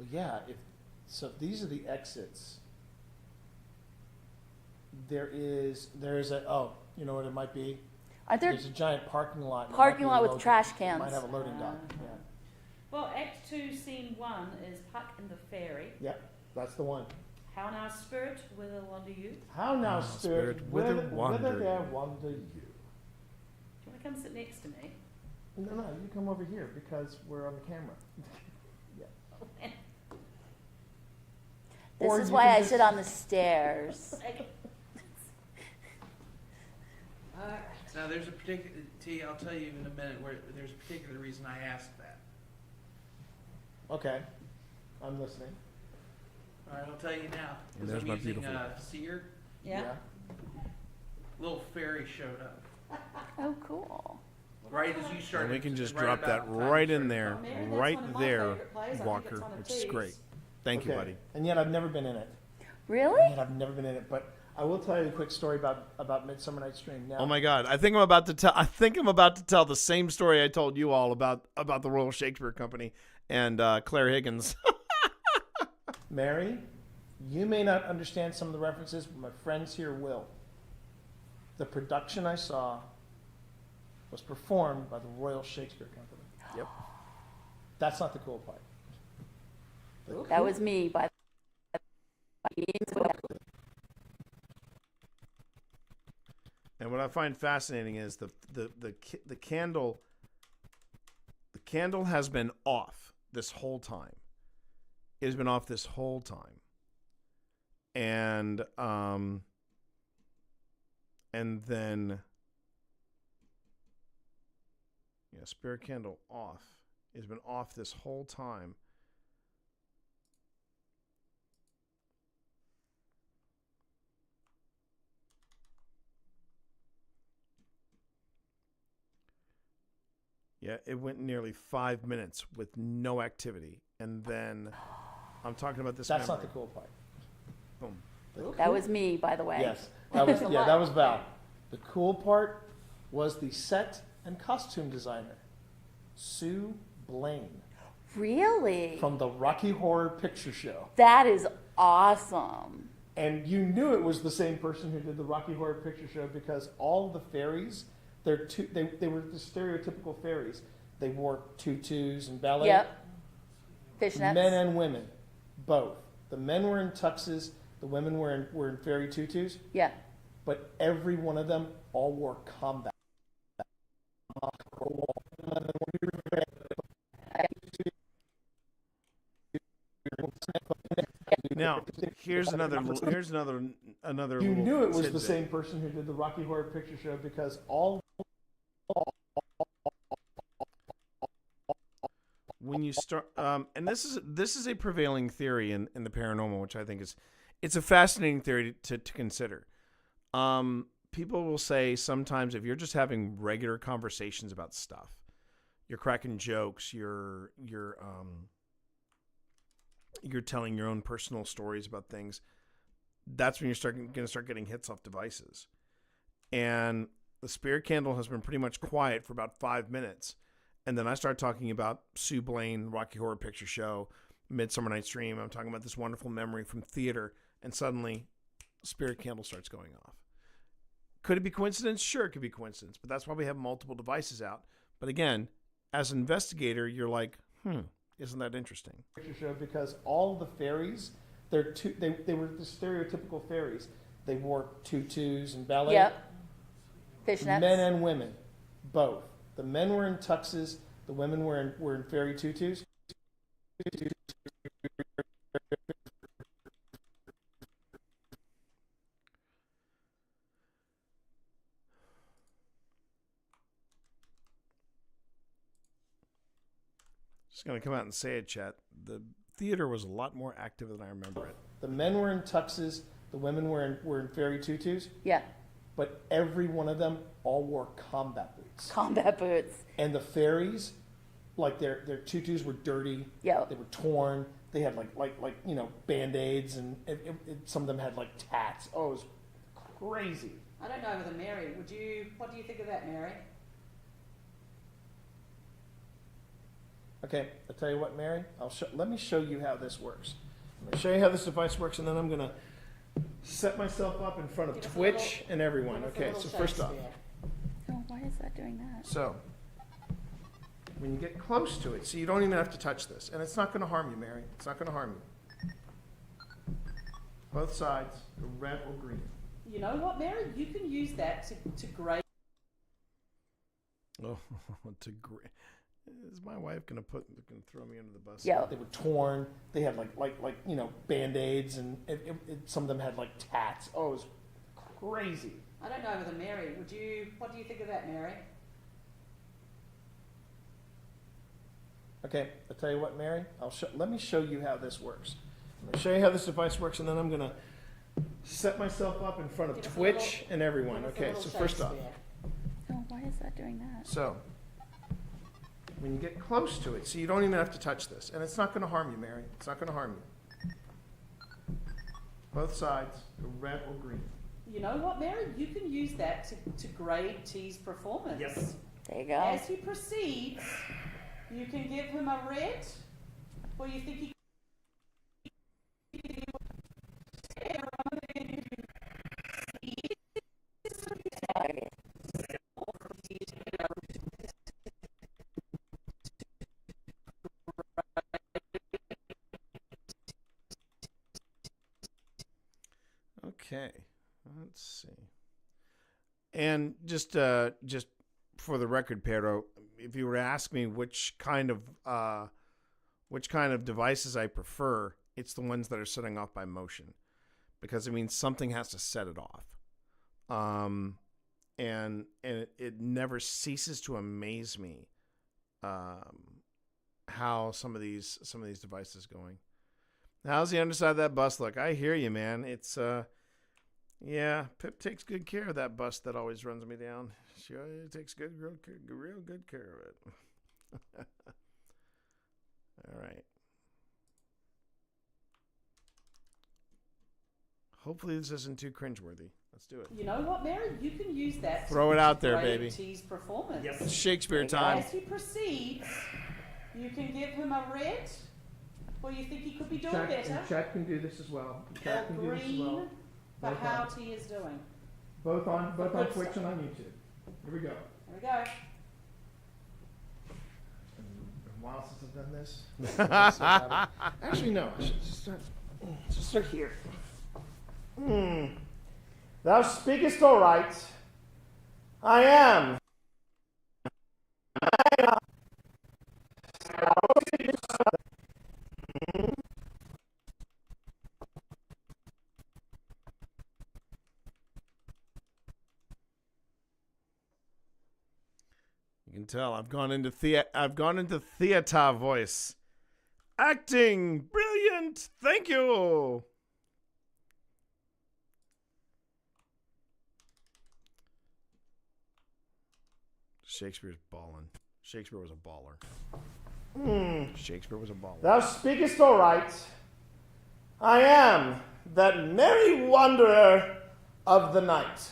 Well, yeah, if these are the exits. There's a, oh, you know what it might be? There's a giant parking lot. and it Parking might be lot a with loading- trash it cans. Might have a loading dock, yeah. Well, Act 2, Scene 1 is Puck and the Fairy. Yeah, that's the one. How now, Spirit, whither wander you? How now, spirit, whither there wander you? Do you want to come sit next to me? No, you come over here because we're on the camera. Yeah. This Or is you why can I just- sit on the stairs. Now, there's a particular, T, I'll tell you in a minute, where there's a particular reason I asked that. Okay, I'm listening. All right, I'll tell you now. And 'Cause there's I'm my using beautiful- Seer. Yeah. Little fairy showed up. Oh, cool. Right as you started. And we can just right drop that about the time right you in started there, talking. Mary, that's right one of my there, favorite plays. I think Walker, it's one of which is T's. great. Thank you, Okay. buddy. And yet I've never been in it. Really? And yet I've never been in it, but I will tell you a quick story about Midsummer Night's Dream. Now, Oh my God! I think I'm about to tell the same story I told you all about the Royal Shakespeare Company and Claire Higgins. Mary, you may not understand some of the references, but my friends here will. The production I saw was performed by the Royal Shakespeare Company. Yep. That's not the cool part. The That cool- was me, by And what I find fascinating is the candle. The candle has been off this whole time. It has been off this whole time, and then spirit candle off. It's been off this whole time. Yeah, it went nearly 5 minutes with no activity. And then I'm talking about this. That's memory. not the cool part. Boom. That was me, by the way. Yes, that was Val. The cool part was the set and costume designer, Sue Blaine. Really? From the Rocky Horror Picture Show. That is awesome. And you knew it was the same person who did the Rocky Horror Picture Show because all the fairies, they were the stereotypical fairies. They wore tutus and ballet. Yep. Fishnets. Men and women, both. The men were in tuxes. The women were in fairy tutus. Yeah. But every one of them all wore combat. Now, here's another. You knew it was the tidbit. same person who did the Rocky Horror Picture Show because all. When you start, and this is a prevailing theory in the paranormal, which I think it's a fascinating theory to consider. People will say sometimes if you're just having regular conversations about stuff, you're cracking jokes, you're telling your own personal stories about things, that's when you're going to start getting hits off devices. And the spirit candle has been pretty much quiet for about 5 minutes. And then I start talking about Sue Blaine, Rocky Horror Picture Show, Midsummer Night's Dream. I'm talking about this wonderful memory from theater. And suddenly, spirit candle starts going off. Could it be coincidence? Sure, it could be coincidence. But that's why we have multiple devices out. But again, as an investigator, you're like, isn't that interesting? Picture Show because all the fairies, they were the stereotypical fairies. They wore tutus and ballet. Yep. Fishnets. Men and women, both. The men were in tuxes. The women were in fairy tutus. Just going to come out and say it, chat. The theater was a lot more active than I remember it. The men were in tuxes. The women were in fairy tutus. Yeah. But every one of them all wore combat boots. Combat boots. And the fairies, like their tutus were dirty. Yeah. They were torn. They had like Band-Aids and some of them had like tats. Oh, it was crazy. I don't know whether Mary, what do you think of that, Mary? Okay, I'll tell you what, Mary. Let me show you how this works. I'm going to show you how this device works, and then I'm going to set myself up in front of Twitch and everyone. Okay, so first off. Oh, why is that doing that? So, when you get close to it, so you don't even have to touch this. And it's not going to harm you, Mary. It's not going to harm you. Both sides, the red or green. You know what, Mary? You can use that to grade. Oh, is my wife gonna throw me under the bus? Yeah, they were torn. They had like Band-Aids, and some of them had like tats. Oh, it was crazy. I don't know whether Mary, what do you think of that, Mary? Okay, I'll tell you what, Mary. Let me show you how this works. I'm going to show you how this device works, and then I'm going to set myself up in front of Twitch and everyone. Okay, so first off. Oh, why is that doing that? So, when you get close to it, so you don't even have to touch this. And it's not going to harm you, Mary. It's not going to harm you. Both sides, the red or green. You know what, Mary? You can use that to grade T's performance. Yes. There you go. As he proceeds, you can give him a red, or you think he Okay, let's see. And just for the record, Pedro, if you were to ask me which kind of devices I prefer, it's the ones that are setting off by motion, because it means something has to set it off. And it never ceases to amaze me how some of these devices going. How's the underside of that bus look? I hear you, man. It's yeah, Pip takes good care of that bus that always runs me down. She takes real good care of it. All right. Hopefully this isn't too cringeworthy. Let's do it. You know what, Mary? You can use that Throw it out there, grade baby. T's performance. Yep. It's Shakespeare time. As he proceeds, you can give him a red, or you think he could be doing better. Chat can do this as well. Chat can do this as Green well. for Both how on. T is doing. Both on good Twitch stuff. and on YouTube. Here we go. There we go. Been a while since I've done this. Actually, no. I should just start here. Thou speakest aright. I am. You can tell I've gone into theater voice. Acting brilliant. Thank you. Shakespeare's balling. Shakespeare was a baller. Shakespeare was a baller. Thou speakest aright. I am that merry wanderer of the night.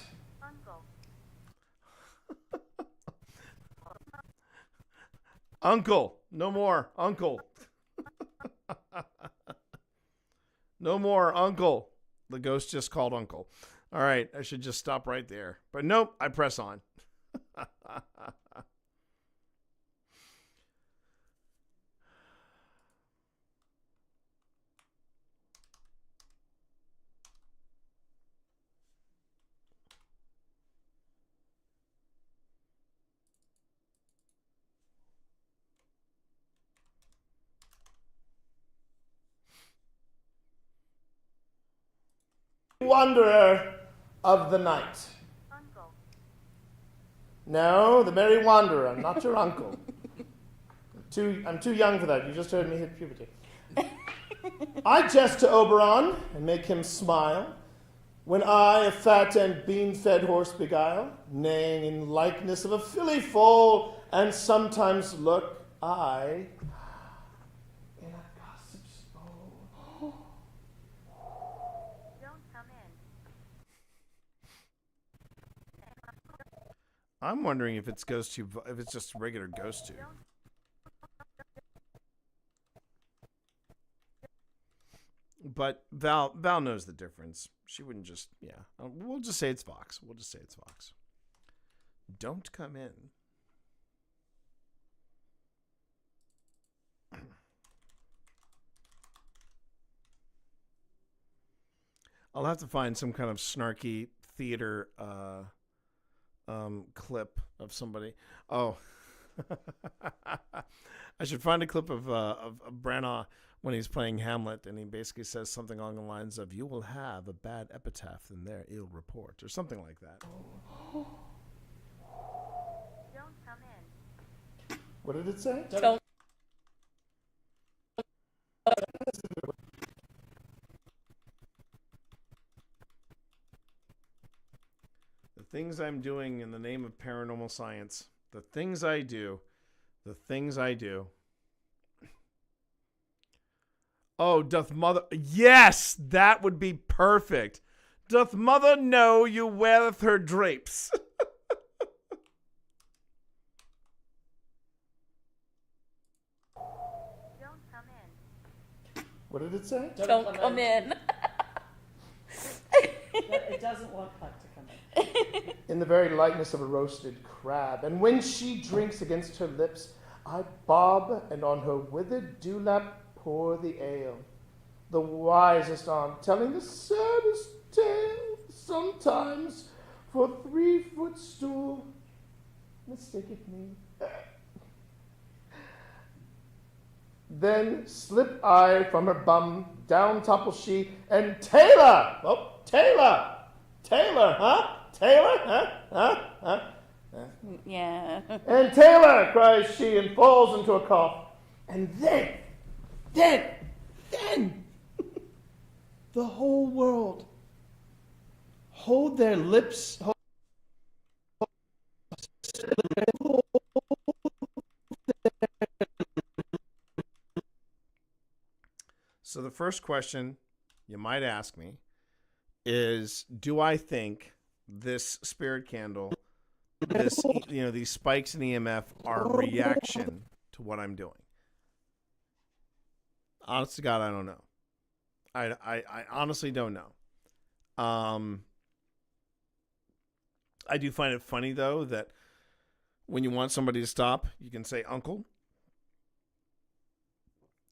Uncle. No more. Uncle. No more. Uncle. The ghost just called Uncle. All right. I should just stop right there. But nope. I press on. Wanderer of the night. Uncle. No, the merry wanderer, not your uncle. I'm too young for that. You just heard me hit puberty. I jest to Oberon and make him smile, when I a fat and bean-fed horse beguile, neighing in likeness of a filly foal, and sometimes look I in a gossip's bowl. I'm wondering if it's just regular ghost tube. but Val knows the difference. She wouldn't just, yeah. We'll just say it's Vox. We'll just say it's Vox. Don't come in. I'll have to find some kind of snarky theater clip of somebody. Oh, I should find a clip of Branagh when he's playing Hamlet, and he basically says something along the lines of, "You will have a bad epitaph in their ill report," or something like that. Don't come in. What did it say? Don't. The things I'm doing in the name of paranormal science. The things I do. The things I do. Oh, doth mother... Yes! That would be perfect. Doth mother know you weareth her drapes? Don't come in. What did it say? Don't come in. It doesn't want Puck to come in. In the very likeness of a roasted crab. And when she drinks against her lips, I bob, and on her withered dewlap pour the ale. The wisest aunt telling the saddest tale, sometimes for 3-foot stool. Mistaketh me. Then slip I from her bum, down topple she, and Taylor! Oh, Taylor! Taylor, huh? Taylor, huh? Yeah. And Taylor, cries she, and falls into a cough. And then, the whole world hold their lips. So the first question you might ask me is, do I think this spirit candle, these spikes in EMF are a reaction to what I'm doing? Honest to God, I don't know. I honestly don't know. I do find it funny, though, that when you want somebody to stop, you can say, "Uncle,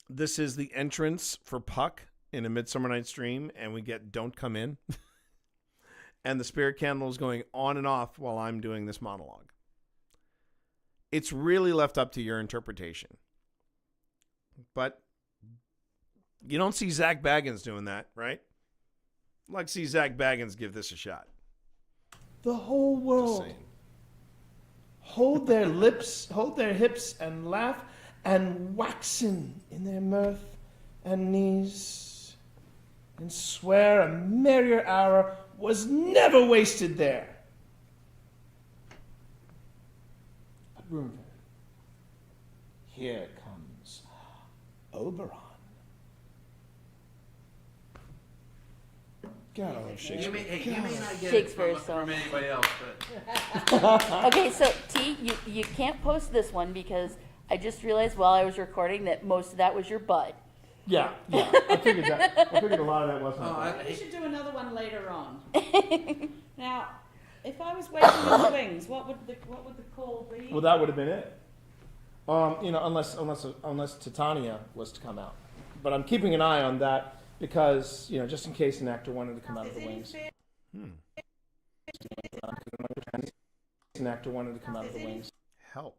this is the entrance for Puck in A Midsummer Night's Dream," and we get "Don't come in." And the spirit candle is going on and off while I'm doing this monologue. It's really left up to your interpretation. But you don't see Zach Baggins doing that, right? I'd like to see Zach Baggins give this a shot. The whole world hold their lips, hold their hips, and laugh, and waxen in their mirth and knees, and swear a merrier hour was never wasted there. But Roomford, here comes Oberon. God, I love Shakespeare. You may not get Shakespeare it is so from anybody else, but... Okay, so T, you can't post this one because I just realized while I was recording that most of that was your butt. Yeah. I figured that. I figured a lot of that wasn't. We should do another one later on. Now, if I was waiting in the wings, what would the call be? Well, that would have been it. Unless Titania was to come out, but I'm keeping an eye on that because just in case an actor wanted to come out of the wings. An actor wanted to come out of the wings. Help.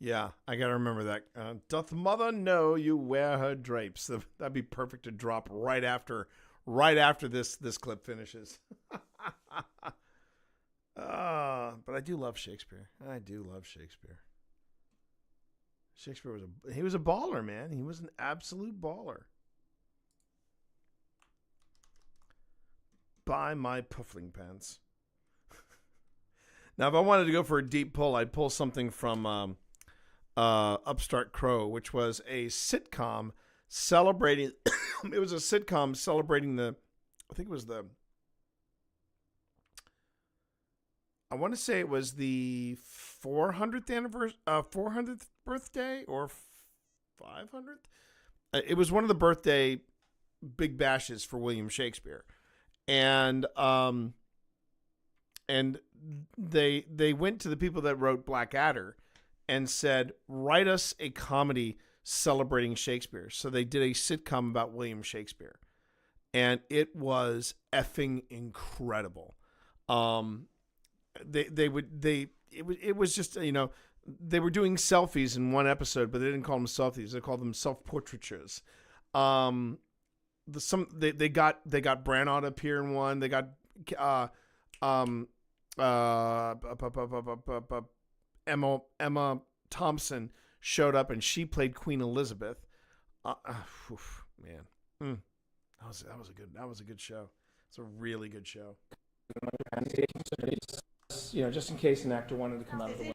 Yeah, I gotta remember that. Doth mother know you wear her drapes? That'd be perfect to drop right after this clip finishes. But I do love Shakespeare. Shakespeare was a baller, man. He was an absolute baller. Buy my puffling pants. Now, if I wanted to go for a deep pull, I'd pull something from Upstart Crow, which was a sitcom celebrating. It was a sitcom celebrating I think it was the I want to say it was the 400th anniversary, 400th birthday or 500th. It was one of the birthday big bashes for William Shakespeare, and they went to the people that wrote Blackadder and said, write us a comedy celebrating Shakespeare. So they did a sitcom about William Shakespeare, and it was effing incredible. It was just, you know, they were doing selfies in one episode, but they didn't call them selfies. They called them self-portraitures. They got Branagh to appear in one. They got Emma Thompson showed up and she played Queen Elizabeth. Man, that was a good show. It's a really good show. You know, just in case an actor wanted to come out of the way.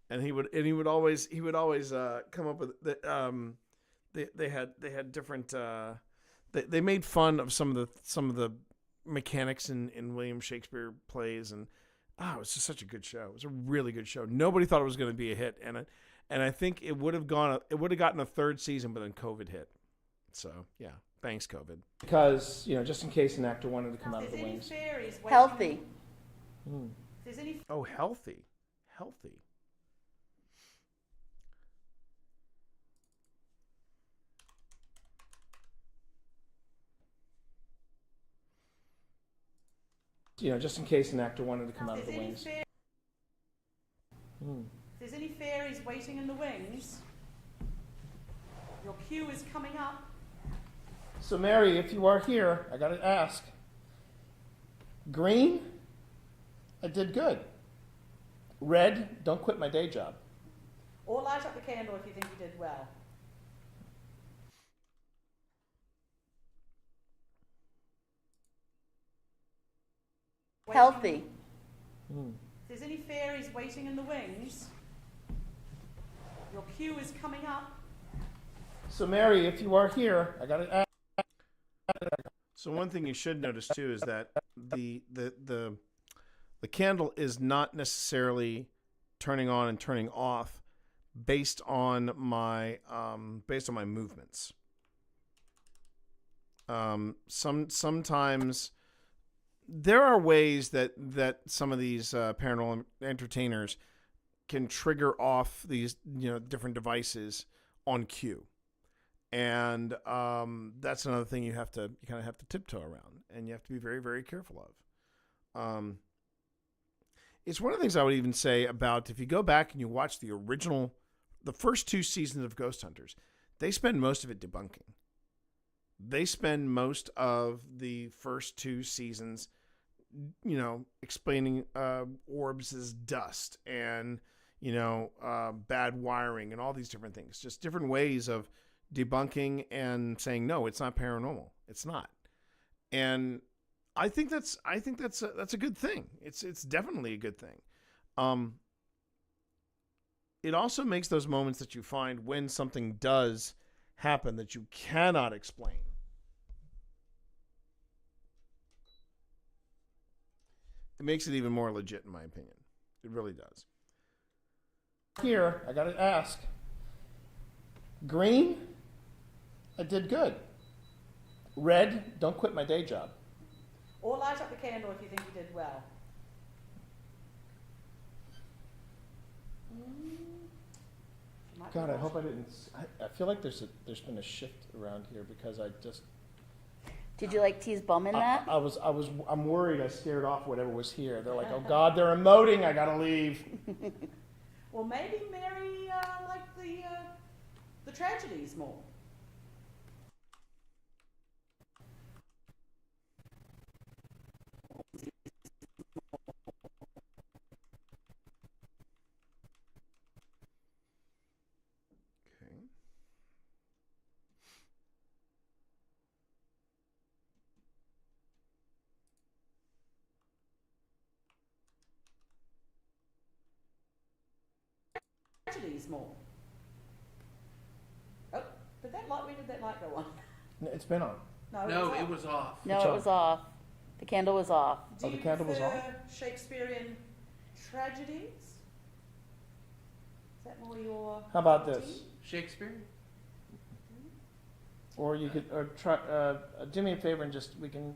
And he would always come up with they had different they made fun of some of the mechanics in William Shakespeare plays, and it was just such a good show. It was a really good show. Nobody thought it was going to be a hit, and I think it would have gotten a third season, but then COVID hit. So yeah, thanks COVID. Because, you know, just in case an actor wanted to come out of the wings. Healthy. Oh, healthy. You know, just in case an actor wanted to come out of the wings. If there's any fairies waiting in the wings, your cue is coming up. So Mary, if you are here, I gotta ask. Green, I did good. Red, don't quit my day job. Or light up the candle if you think you did well. Healthy. If there's any fairies waiting in the wings, your cue is coming up. So Mary, if you are here, I gotta ask. So one thing you should notice too is that the candle is not necessarily turning on and turning off based on my movements. Sometimes there are ways that some of these paranormal entertainers can trigger off these, you know, different devices on cue. And that's another thing you kind of have to tiptoe around, and you have to be very, very careful of. It's one of the things I would even say about, if you go back and you watch the first 2 seasons of Ghost Hunters, they spend most of it debunking. They spend most of the first 2 seasons, you know, explaining orbs as dust and, you know, bad wiring and all these different things. Just different ways of debunking and saying, no, it's not paranormal. It's not. And I think that's a good thing. It's definitely a good thing. It also makes those moments that you find when something does happen that you cannot explain. It makes it even more legit, in my opinion. It really does. Here, I gotta ask. Green, I did good. Red, don't quit my day job. Or light up the candle if you think you did well. God, I hope I didn't. I feel like there's been a shift around here because I just. Did you like T's bum in that? I'm worried. I scared off whatever was here. They're like, oh God, they're emoting. I gotta leave. Well, maybe Mary liked the tragedies more. tragedies more. Oh, did that light? When did that light go on? It's been on. No, it was off. No, it was off. The candle was off. Do Oh, the you candle was prefer off? Shakespearean tragedies? Is that more your? How about team? this? Shakespeare? Or you could, or try, do me a favor and just, we can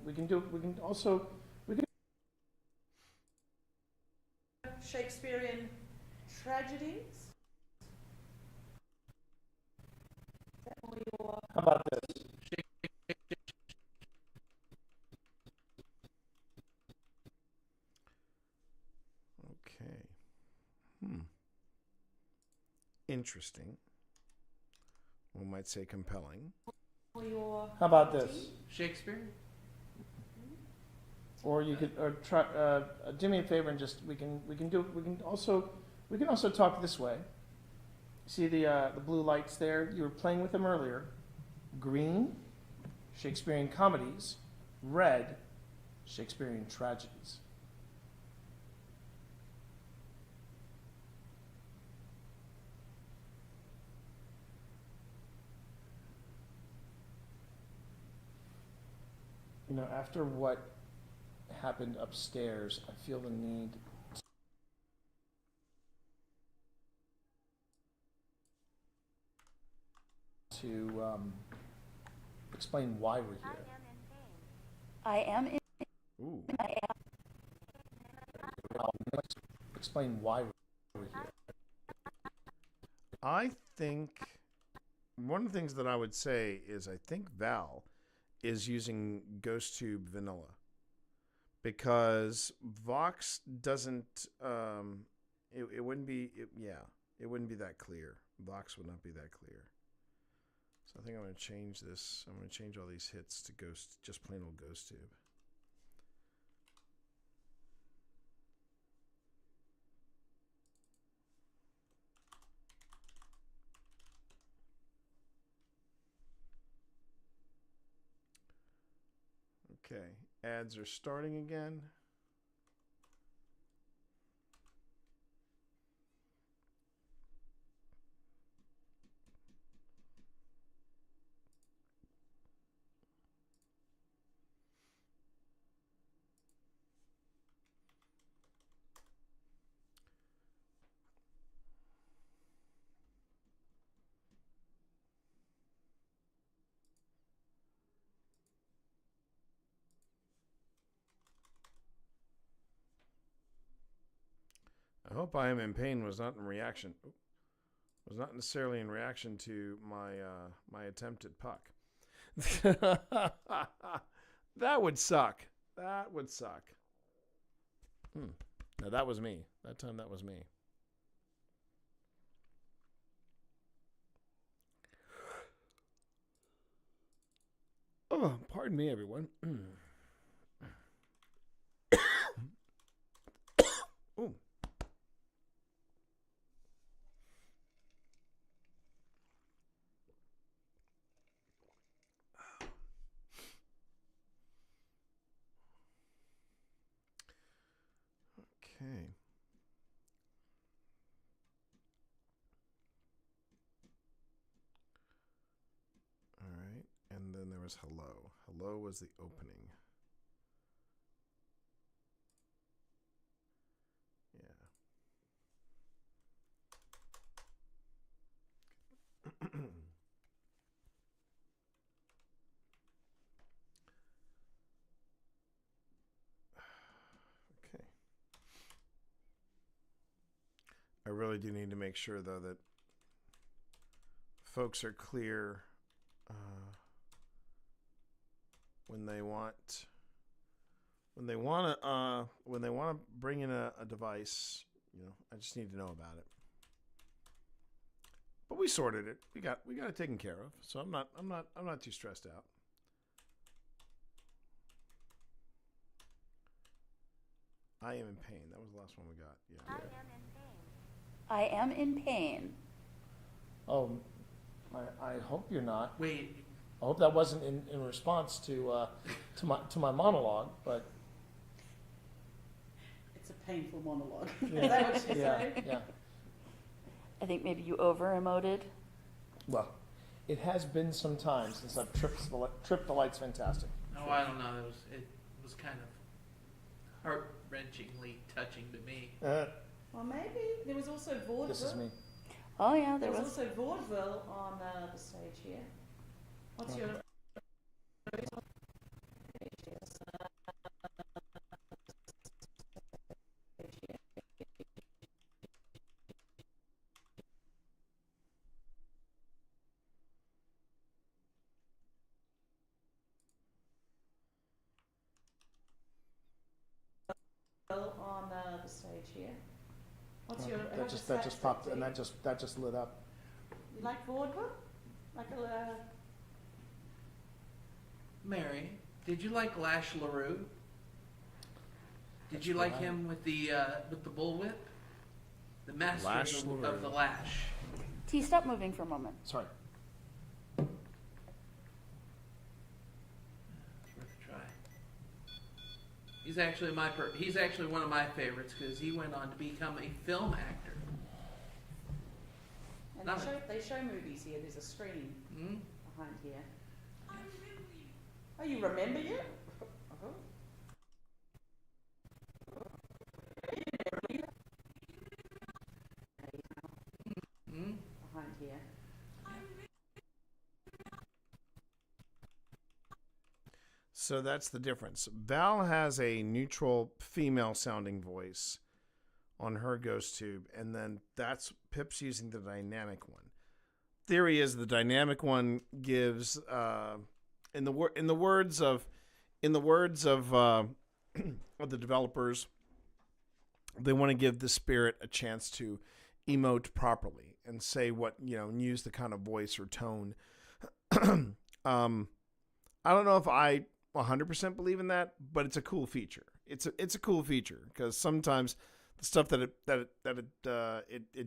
also, Shakespearean tragedies? Is that more your? how about this? Okay. Interesting. One might say compelling. More your. How about this? Shakespeare? Or you could, or try, do me a favor and just, we can also talk this way. See the blue lights there? You were playing with them earlier. Green, Shakespearean comedies. Red, Shakespearean tragedies. You know, after what happened upstairs, I feel the need to explain why we're here. I am in. Ooh. I am. Explain why we're here. I think one of the things that I would say is I think Val is using GhostTube vanilla because Vox doesn't. It wouldn't be. It wouldn't be that clear. Vox would not be that clear. So I think I'm going to change this. I'm going to change all these hits to just plain old GhostTube. Okay, ads are starting again. I hope I Am in Pain was not in reaction. Was not necessarily in reaction to my my attempt at Puck. That would suck. That would suck. Now that was me. That time that was me. Oh, pardon me, everyone. Ooh. Okay. All right. And then there was Hello. Hello was the opening. Yeah. Okay. I really do need to make sure, though, that folks are clear when they want to bring in a device. You know, I just need to know about it. But we sorted it. We got it taken care of. So I'm not too stressed out. I Am in Pain. That was the last one we got. Yeah. I am in pain. Oh, I hope you're not. Wait. I hope that wasn't in response to my monologue, but It's a painful monologue. yeah, Is that what you yeah, say? yeah. I think maybe you over-emoted. Well, it has been some time since I've tripped the lights fantastic. Oh, I don't know. It was kind of heart-wrenchingly touching to me. Well, maybe there was also vaudeville. This is me. Oh yeah, There was also vaudeville on the stage here. What's your? On the stage here. What's your? That just popped and that just lit up. You like vaudeville? Like a. Mary, did you like Lash LaRue? Did you like him with the bullwhip? The master Lash of the lash. T, stop moving for a moment. Sorry. It's worth a try. He's actually he's actually one of my favorites because he went on to become a film actor. And they show movies here. There's a screen behind here. Oh, you remember you? Behind here. So that's the difference. Val has a neutral female sounding voice on her ghost tube, and then that's Pip's using the dynamic one. Theory is the dynamic one gives in the words of of the developers, they want to give the spirit a chance to emote properly and say what, and use the kind of voice or tone. I don't know if I 100% believe in that, but it's a cool feature. It's a cool feature because sometimes the stuff that it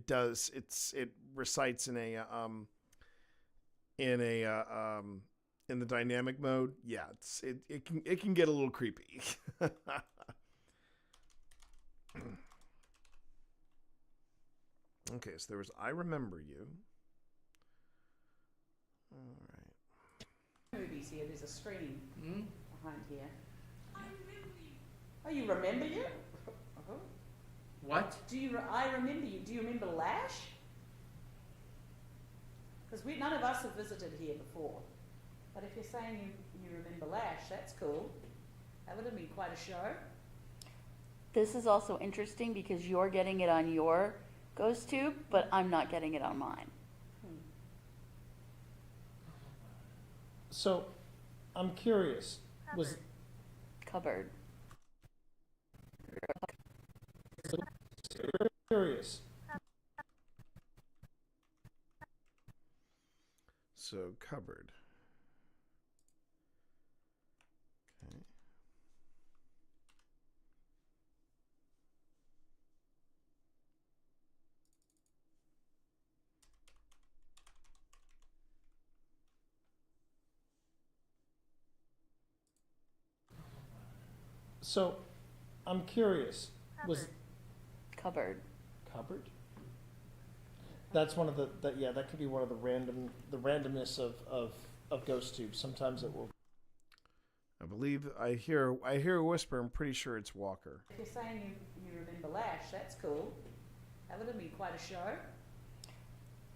does, it recites in the dynamic mode. Yeah, it can get a little creepy. Okay, so there was I Remember You. All right. Movies here. There's a screen behind here. Oh, you remember you? What? I remember you. Do you remember Lash? Because none of us have visited here before. But if you're saying you remember Lash, that's cool. That would have been quite a show. This is also interesting because you're getting it on your ghost tube, but I'm not getting it on mine. So, I'm curious. Was Cupboard. Curious. So cupboard. Okay. So, I'm curious. Was Cupboard. Cupboard? That's one of that could be one of the randomness of ghost tubes. Sometimes it will. I believe I hear a whisper. I'm pretty sure it's Walker. If you're saying you remember Lash, that's cool. That would have been quite a show.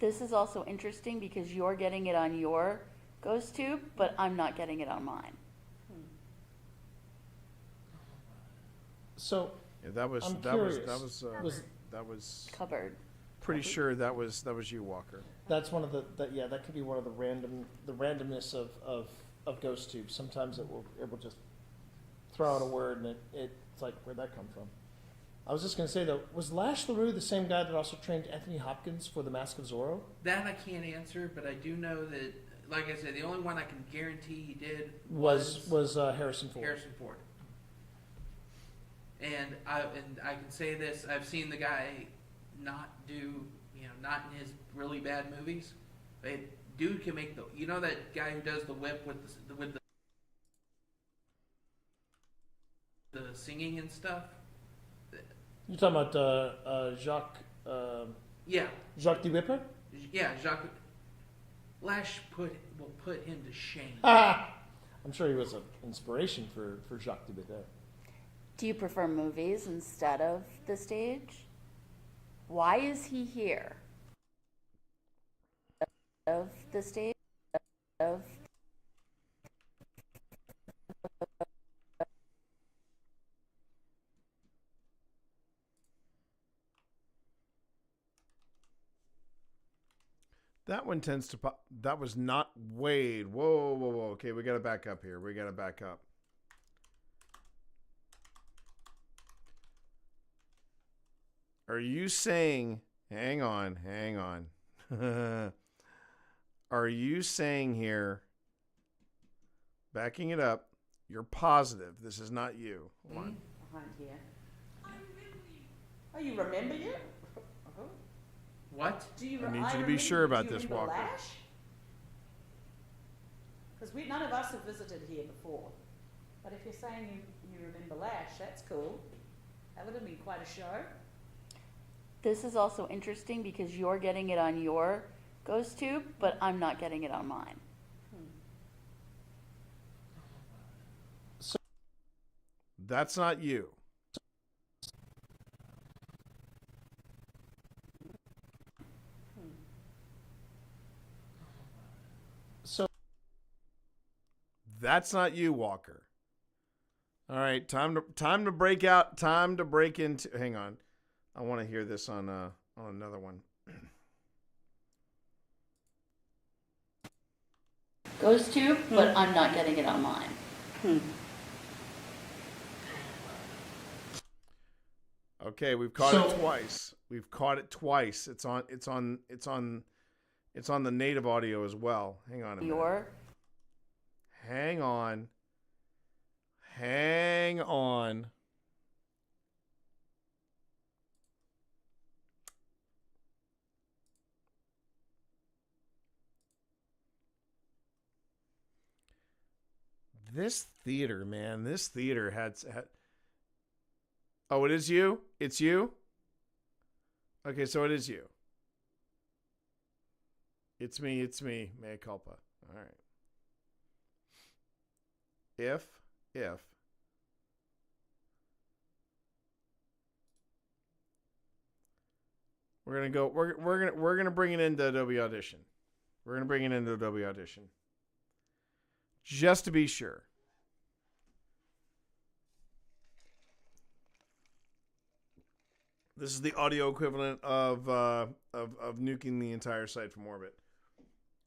This is also interesting because you're getting it on your ghost tube, but I'm not getting it on mine. So yeah, that was Cupboard. Pretty sure that was you, Walker. That's one of that could be one of the randomness of ghost tubes. Sometimes it will just throw out a word and it's like, where'd that come from? I was just gonna say though, was Lash LaRue the same guy that also trained Anthony Hopkins for The Mask of Zorro? That I can't answer, but I do know that, like I said, the only one I can guarantee he did was Harrison Ford. Harrison Ford. And I can say this: I've seen the guy not in his really bad movies. Dude can make that guy who does the whip with the singing and stuff. You're talking about Jacques. Yeah. Jacques the Ripper? Yeah, Jacques. Lash will put him to shame. I'm sure he was an inspiration for Jacques the Ripper. Do you prefer movies instead of the stage? Why is he here? Of the stage? Of That one tends to pop. That was not Wade. Whoa, whoa, whoa. Okay, we got to back up here. We got to back up. Are you saying, hang on. Are you saying here, backing it up, you're positive this is not you? Hold on. Behind here. Oh, you remember you? What? Do you? I need you to be sure about this, Walker. Because none of us have visited here before. But if you're saying you remember Lash, that's cool. That would have been quite a show. This is also interesting because you're getting it on your ghost tube, but I'm not getting it on mine. That's not you. So that's not you, Walker. All right, time to break out. Time to break into. Hang on, I want to hear this on another one. Ghost tube, but I'm not getting it on mine. Okay, we've caught it twice. We've caught it twice. It's on the native audio as well. Hang on a minute. Hang on. This theater, man. This theater had. Oh, it is you? It's you? Okay, so it is you. It's me. Mea culpa. All right. If we're gonna go, we're gonna bring it into Adobe Audition. We're gonna bring it into Adobe Audition, just to be sure. This is the audio equivalent of nuking the entire site from orbit.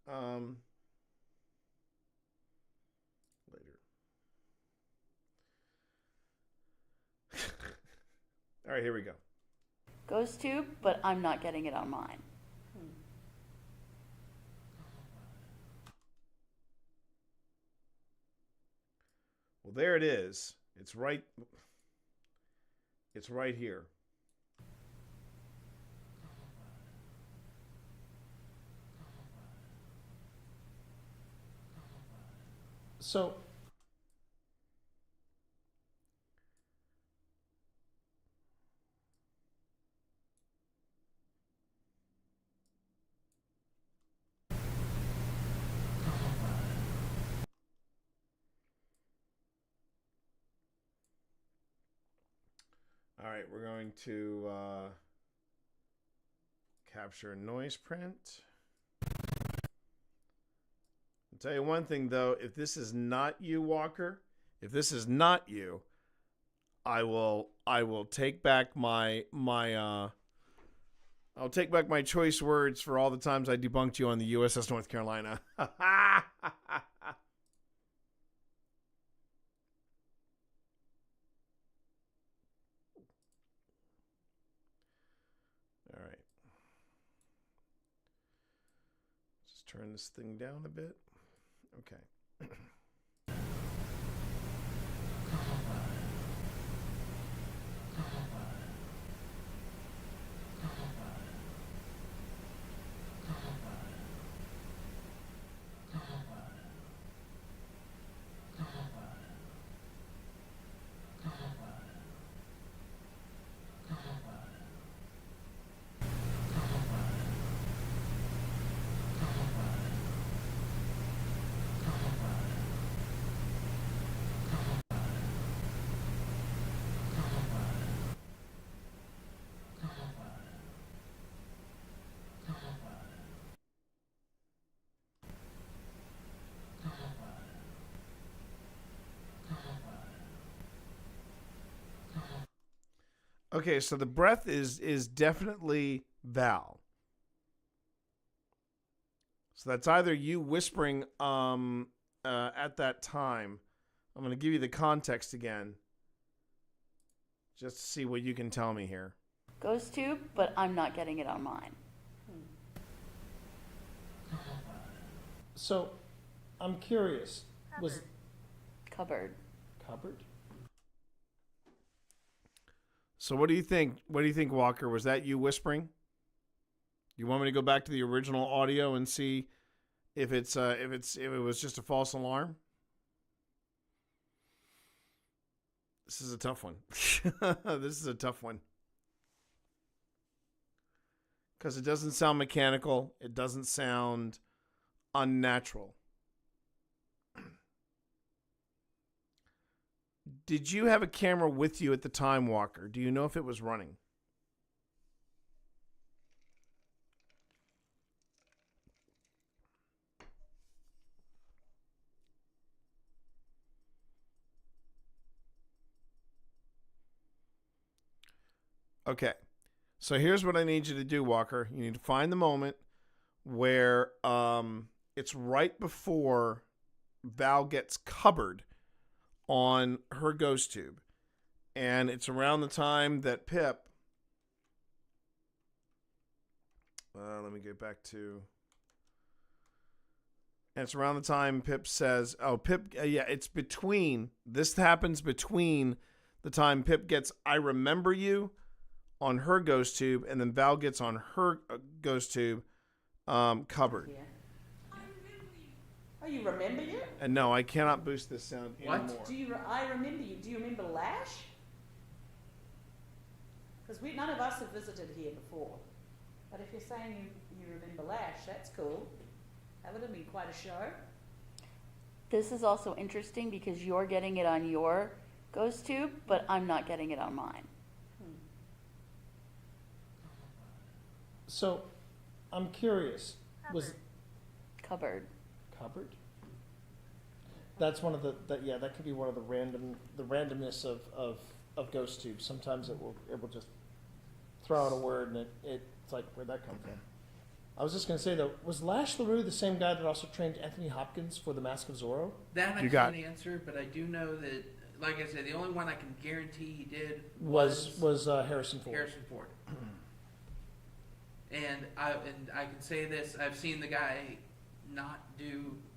Later. All right, here we go. Ghost tube, but I'm not getting it on mine. Well, there it is. It's right here. So All right, we're going to capture noise print. I'll tell you one thing though, if this is not you, Walker, if this is not you, I will take back my I'll take back my choice words for all the times I debunked you on the USS North Carolina. All right. Just turn this thing down a bit. Okay. Okay, so the breath is definitely Val. So that's either you whispering at that time. I'm going to give you the context again, just to see what you can tell me here. Ghost tube, but I'm not getting it on mine. So, I'm curious. Was Cupboard. Cupboard? So what do you think? What do you think, Walker? Was that you whispering? You want me to go back to the original audio and see if it was just a false alarm? This is a tough one. This is a tough one. Because it doesn't sound mechanical. It doesn't sound unnatural. Did you have a camera with you at the time, Walker? Do you know if it was running? Okay. So here's what I need you to do, Walker. You need to find the moment where it's right before Val gets covered on her ghost tube. And it's around the time that Pip... let me get back to... And it's around the time Pip says... Oh, Pip... yeah, it's between... This happens between the time Pip gets I Remember You on her ghost tube, and then Val gets on her ghost tube covered. Yeah. Oh, you remember you? And no, I cannot boost this sound anymore. I remember you. Do you remember Lash? Because none of us have visited here before. But if you're saying you remember Lash, that's cool. That would have been quite a show. This is also interesting because you're getting it on your ghost tube, but I'm not getting it on mine. So, I'm curious. Was Cupboard. Cupboard? That's one of that could be one of the randomness of ghost tubes. Sometimes it will just throw out a word and it's like, where'd that come from? I was just going to say though, was Lash LaRue the same guy that also trained Anthony Hopkins for The Mask of Zorro? That I can't answer, but I do know that, like I said, the only one I can guarantee he did was Harrison Ford. Harrison Ford. And I can say this: I've seen the guy not in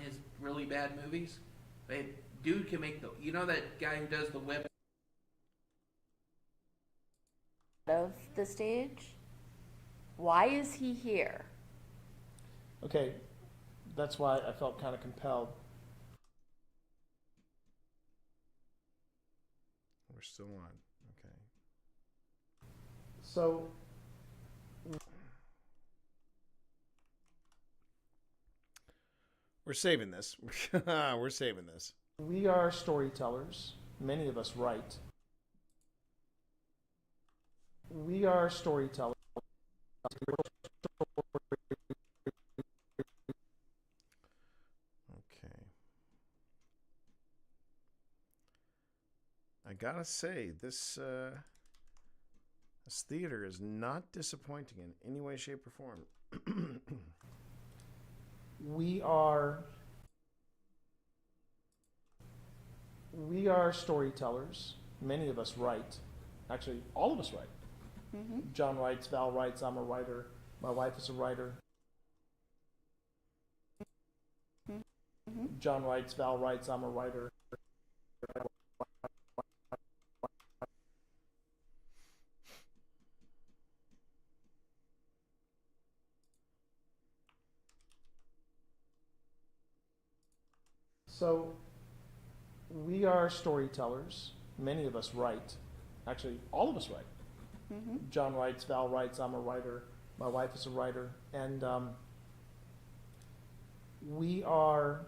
his really bad movies. But dude can make that guy who does the whip Of the stage. Why is he here? Okay, that's why I felt kind of compelled. We're still on. Okay. So. We're saving this. We're saving this. We are storytellers. Many of us write. We are storytellers. Okay. I gotta say, this theater is not disappointing in any way, shape, or form. We are storytellers. Many of us write. Actually, all of us write. Mm-hmm. John writes, Val writes, I'm a writer. My wife is a writer. Mm-hmm. John writes, Val writes, I'm a writer. So, we are storytellers. Many of us write. Actually, all of us write. Mm-hmm. John writes, Val writes, I'm a writer. My wife is a writer. And we are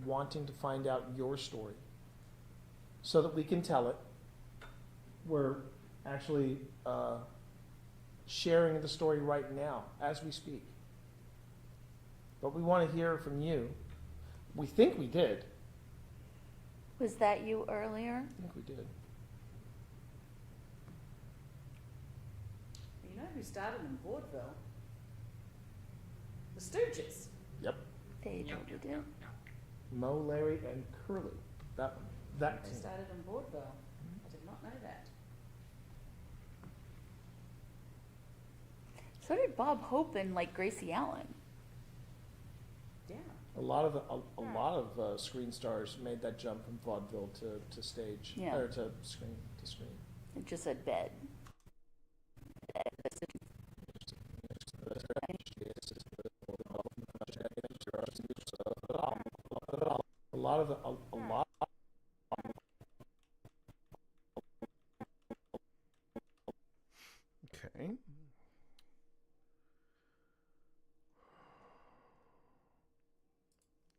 wanting to find out your story so that we can tell it. We're actually sharing the story right now as we speak. But we want to hear from you. We think we did. Was that you earlier? I think we did. who started in vaudeville? The Stooges. Yep. They totally did. Mo, Larry, and Curly. That They team. started in vaudeville. I did not know that. So did Bob Hope and like Gracie Allen. Yeah. A lot of screen stars made that jump from vaudeville to stage, Yeah. or to screen. It just said bed. A lot. Okay.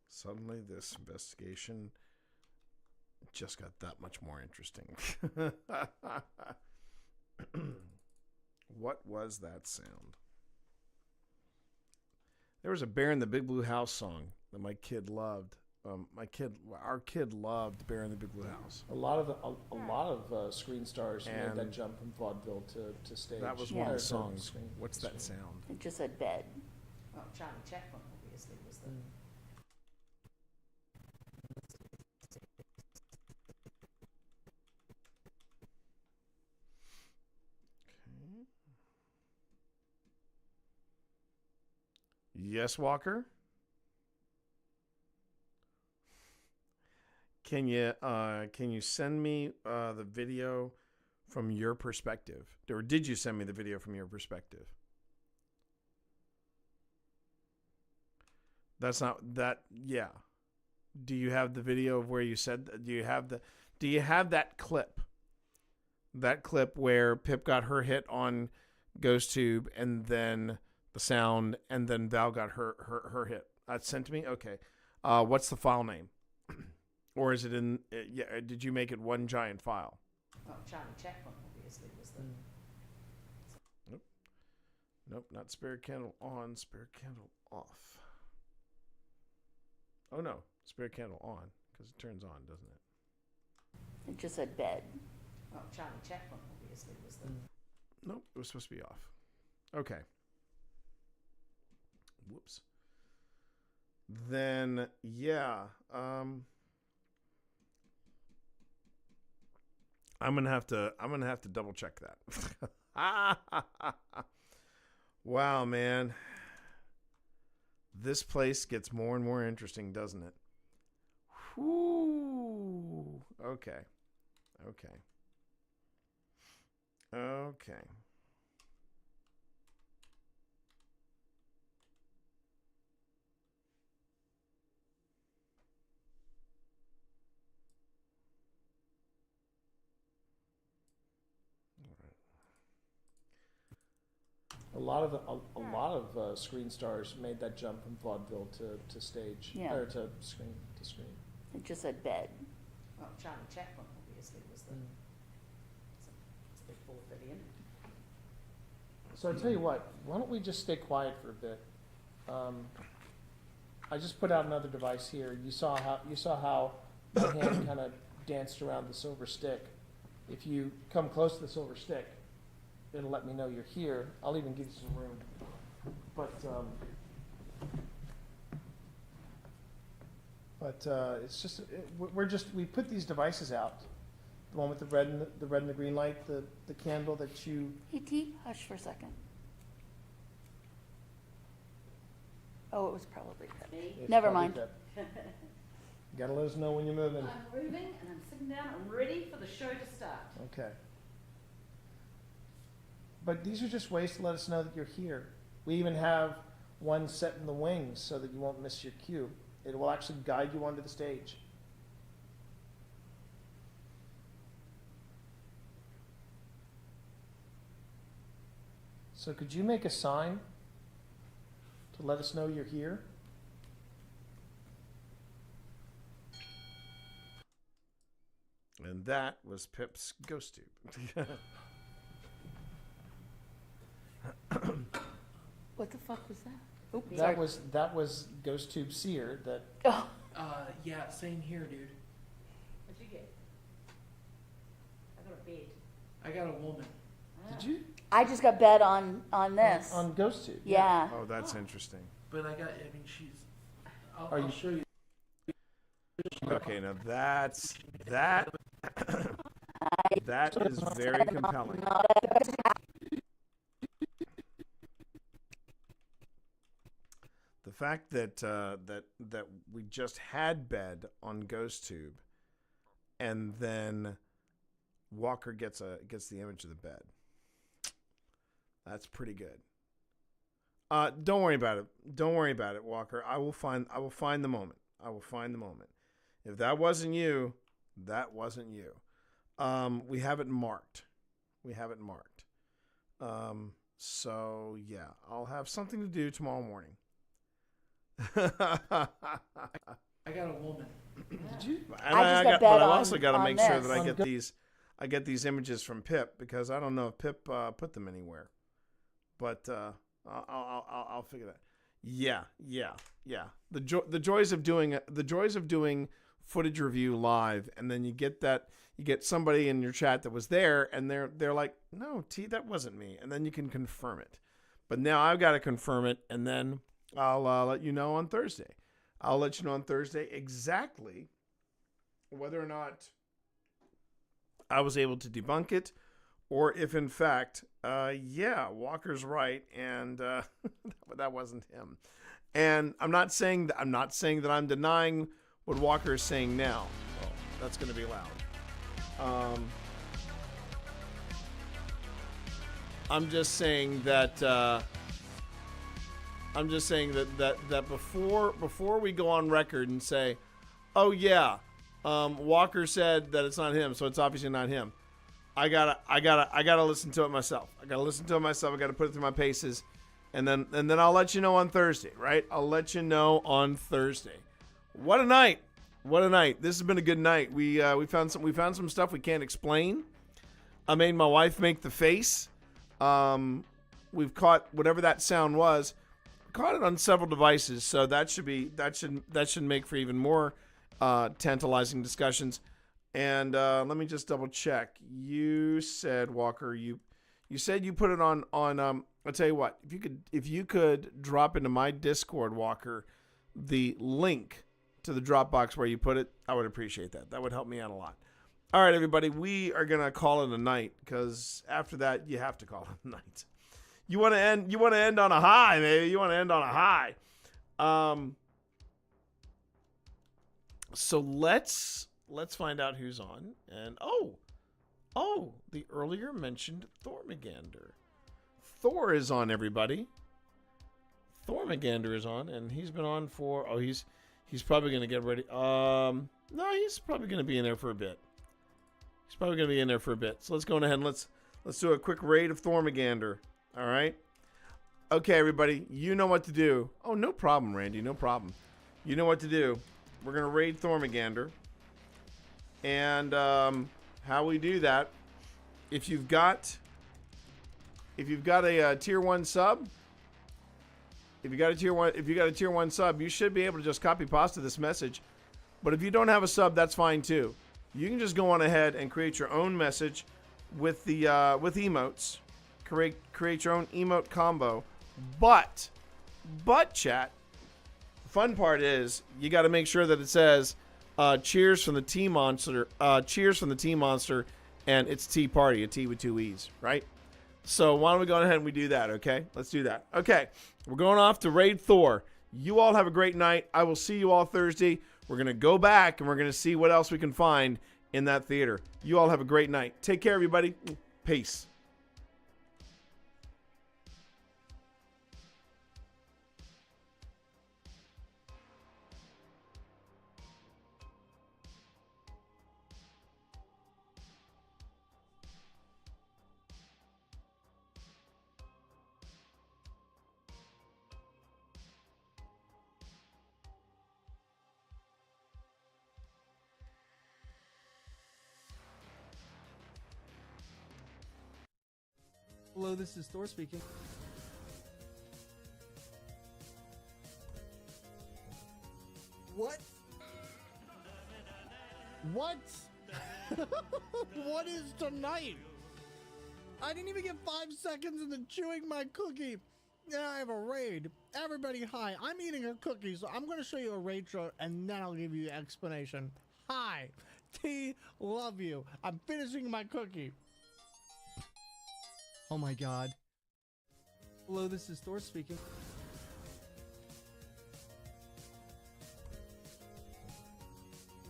Suddenly, this investigation just got that much more interesting. What was that sound? There was a Bear in the Big Blue House song that my kid loved. Our kid loved Bear in the Big Blue House. A lot of screen stars made that jump from vaudeville to stage. That was one of or the to songs. screen. What's that sound? It just said bed. Well, Charlie Chaplin obviously was the. Yes, Walker? Can you send me the video from your perspective? Or did you send me the video from your perspective? That's not that. Yeah. Do you have the video of where you said? Do you have that clip? That clip where Pip got her hit on Ghost Tube, and then the sound, and then Val got her hit. That's sent to me. Okay. What's the file name? Or is it in? Yeah. Did you make it one giant file? Well, Charlie Chaplin obviously was the. Nope. Not spare candle on. Spare candle off. Oh no, spare candle on, because it turns on, doesn't it? It just said bed. Well, Charlie Chaplin obviously was the. Nope, it was supposed to be off. Okay. Whoops. Then yeah, I'm gonna have to double check that. Wow, man. This place gets more and more interesting, doesn't it? Whoo. Okay. A lot of screen stars made that jump from vaudeville to stage, Yeah. or to screen. It just said bed. Well, Charlie Chaplin obviously was the. It's a big forfeit in. So I tell you what, why don't we just stay quiet for a bit? I just put out another device here. You saw how my hand kind of danced around the silver stick. If you come close to the silver stick, it'll let me know you're here. I'll even give you some room. But it's just we put these devices out. The one with the red and the green light, the candle that you. Hey T, hush for a second. Oh, it was probably Pip. It's Never probably mind. Pip. You gotta let us know when you're moving. I'm moving and I'm sitting down. I'm ready for the show to start. Okay. But these are just ways to let us know that you're here. We even have one set in the wings so that you won't miss your cue. It will actually guide you onto the stage. So could you make a sign to let us know you're here? And that was Pip's Ghost Tube. What the fuck was that? Oops, That was Ghost Tube Seer that. Oh. Yeah, same here, dude. What'd you get? I got a bed. I got a woman. Did you? I just got bed on this. On Ghost Tube. Yeah. Oh, that's interesting. But I mean, she's. Are I'll you- show you. Okay, now that is very compelling. The fact that that we just had bed on GhostTube, and then Walker gets the image of the bed. That's pretty good. Don't worry about it. Don't worry about it, Walker. I will find the moment. I will find the moment. If that wasn't you, that wasn't you. We have it marked. We have it marked. So yeah, I'll have something to do tomorrow morning. I got a woman. I just But got bed I've on- also got to on make sure this. that I get these images from Pip, because I don't know if Pip put them anywhere. But I'll figure that. Yeah. The joys of doing footage review live, and then you get somebody in your chat that was there, and they're like, no, that wasn't me, and then you can confirm it. But now I've got to confirm it, and then I'll let you know on Thursday. I'll let you know on Thursday exactly whether or not I was able to debunk it, or if in fact, Walker's right, and that wasn't him. And I'm not saying that I'm denying what Walker is saying now. Oh, that's going to be loud. I'm just saying that. That before we go on record and say, oh yeah, Walker said that it's not him, so it's obviously not him. I gotta listen to it myself. I gotta put it through my paces, and then I'll let you know on Thursday, right? I'll let you know on Thursday. What a night! What a night! This has been a good night. We found some stuff we can't explain. I made my wife make the face. We've caught whatever that sound was. Caught it on several devices, so that should make for even more tantalizing discussions. And let me just double check. You said, Walker, you said you put it on. I'll tell you what. If you could drop into my Discord, Walker, the link to the Dropbox where you put it, I would appreciate that. That would help me out a lot. All right, everybody, we are gonna call it a night, because after that you have to call it a night. You want to end on a high, maybe. You want to end on a high. So let's find out who's on. And the earlier mentioned Thormagander. Thor is on, everybody. Thormagander is on, and he's been on for he's probably gonna get ready. No, he's probably gonna be in there for a bit. So let's go ahead and let's do a quick raid of Thormagander. All right. Okay, everybody, you know what to do. Oh, no problem, Randy. No problem. You know what to do. We're gonna raid Thormagander, and how we do that? If you've got a tier 1 sub, if you got a tier 1 sub, you should be able to just copy pasta this message. But if you don't have a sub, that's fine too. You can just go on ahead and create your own message with the with emotes. Create your own emote combo. But chat, the fun part is you got to make sure that it says cheers from the Tea Monster, and it's Tea Party, a T with 2 E's, right? So why don't we go ahead and we do that, okay? Let's do that. Okay, we're going off to raid Thor. You all have a great night. I will see you all Thursday. We're going to go back and we're going to see what else we can find in that theater. You all have a great night. Take care, everybody. Peace. Hello, this is Thor speaking. What? What? What is tonight? I didn't even get 5 seconds into chewing my cookie. Now I have a raid. Everybody, hi. I'm eating a cookie, so I'm going to show you a raid trailer, and then I'll give you the explanation. Hi. T, love you. I'm finishing my cookie. Oh my god. Hello, this is Thor speaking.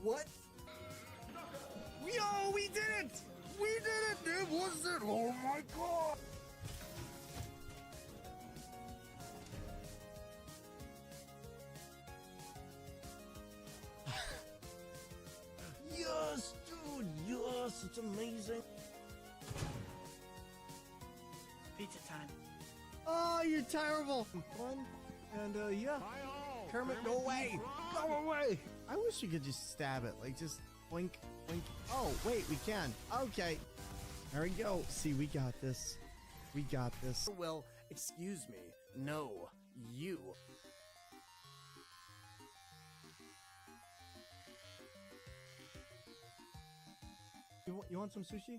What? Yo, we did it! We did it! It was it! Oh my god! Yes, dude! Yes, it's amazing! Pizza time. Oh, you're terrible! Fun, and yeah. Kermit, go away! Go away! I wish you could just stab it, like just blink, blink. Oh, wait, we can. Okay. There we go. See, we got this. We got this. Well, excuse me. No, you. You want some sushi?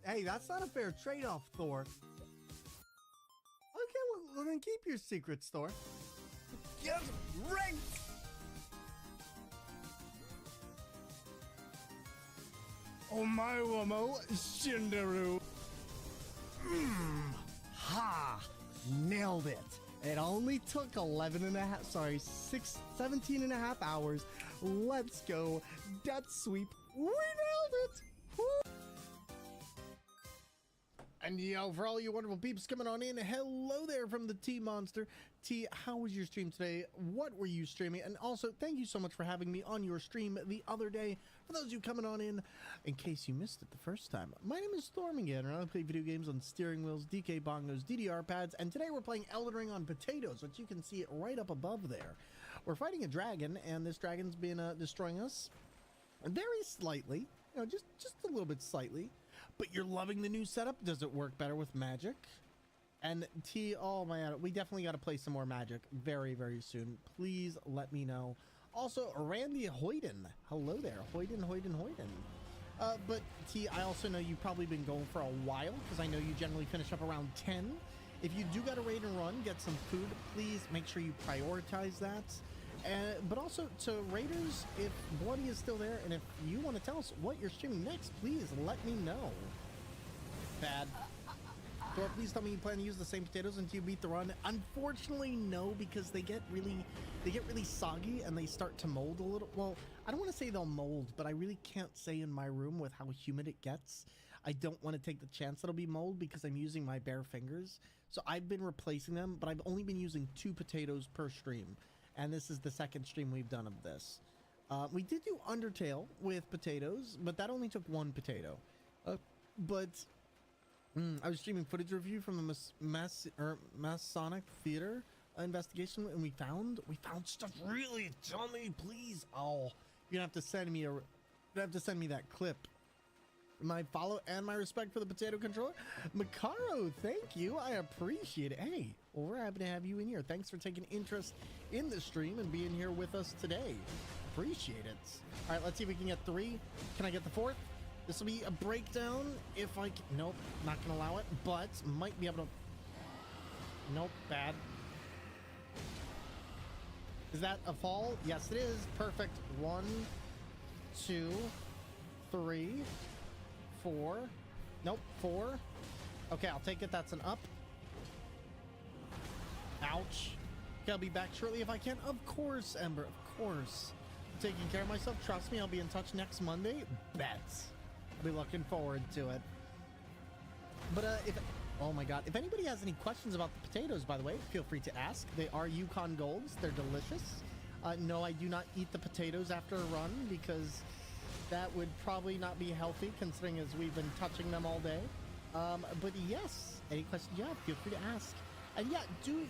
Hey, that's not a fair trade-off, Thor. Okay, well, then keep your secrets, Thor. Get ranked! Omae-wamo Shindaru. Ha! Nailed it. It only took 17 and a half hours. Let's go. Death sweep. We nailed it. Woo! And yo, for all you wonderful peeps coming on in, hello there from the T-Monster. T, how was your stream today? What were you streaming? And also, thank you so much for having me on your stream the other day. For those of you coming on in case you missed it the first time, my name is Storm again, and I play video games on steering wheels, DK bongos, DDR pads, and today we're playing Elden Ring on potatoes, which you can see it right up above there. We're fighting a dragon, and this dragon's been destroying us very slightly, you know, just a little bit slightly. But you're loving the new setup? Does it work better with magic? And T, oh man, we definitely got to play some more magic very, very soon. Please let me know. Also, Randy Hoyden. Hello there. Hoyden. But T, I also know you've probably been going for a while because I know you generally finish up around 10. If you do got to raid and run, get some food, please make sure you prioritize that. But also to Raiders, if Bloody is still there, and if you want to tell us what you're streaming next, please let me know. Bad. Thor, please tell me you plan to use the same potatoes until you beat the run. Unfortunately, no, because they get really soggy and they start to mold a little. Well, I don't want to say they'll mold, but I really can't say in my room with how humid it gets. I don't want to take the chance that it'll be mold because I'm using my bare fingers. So I've been replacing them, but I've only been using 2 potatoes per stream. And this is the second stream we've done of this. We did do Undertale with potatoes, but that only took 1 potato. I was streaming footage review from the Masonic Theater investigation, and we found stuff. Really, tell me, please. Oh, you're gonna have to send me that clip. My follow and my respect for the potato controller. Macaro, thank you. I appreciate it. Hey, well, we're happy to have you in here. Thanks for taking interest in the stream and being here with us today. Appreciate it. All right, let's see if we can get 3. Can I get the 4th? This will be a breakdown if I can. Nope, not going to allow it, but might be able to. Nope, bad. Is that a fall? Yes, it is. Perfect. 1, 2, 3, 4. Nope, 4. Okay, I'll take it. That's an up. Ouch. Okay, I'll be back shortly if I can. Of course, Ember. Of course. I'm taking care of myself. Trust me, I'll be in touch next Monday. Bet. I'll be looking forward to it. But oh my god, if anybody has any questions about the potatoes, by the way, feel free to ask. They are Yukon Golds. They're delicious. No, I do not eat the potatoes after a run because that would probably not be healthy considering as we've been touching them all day. But yes, any questions you have, feel free to ask. And yeah, do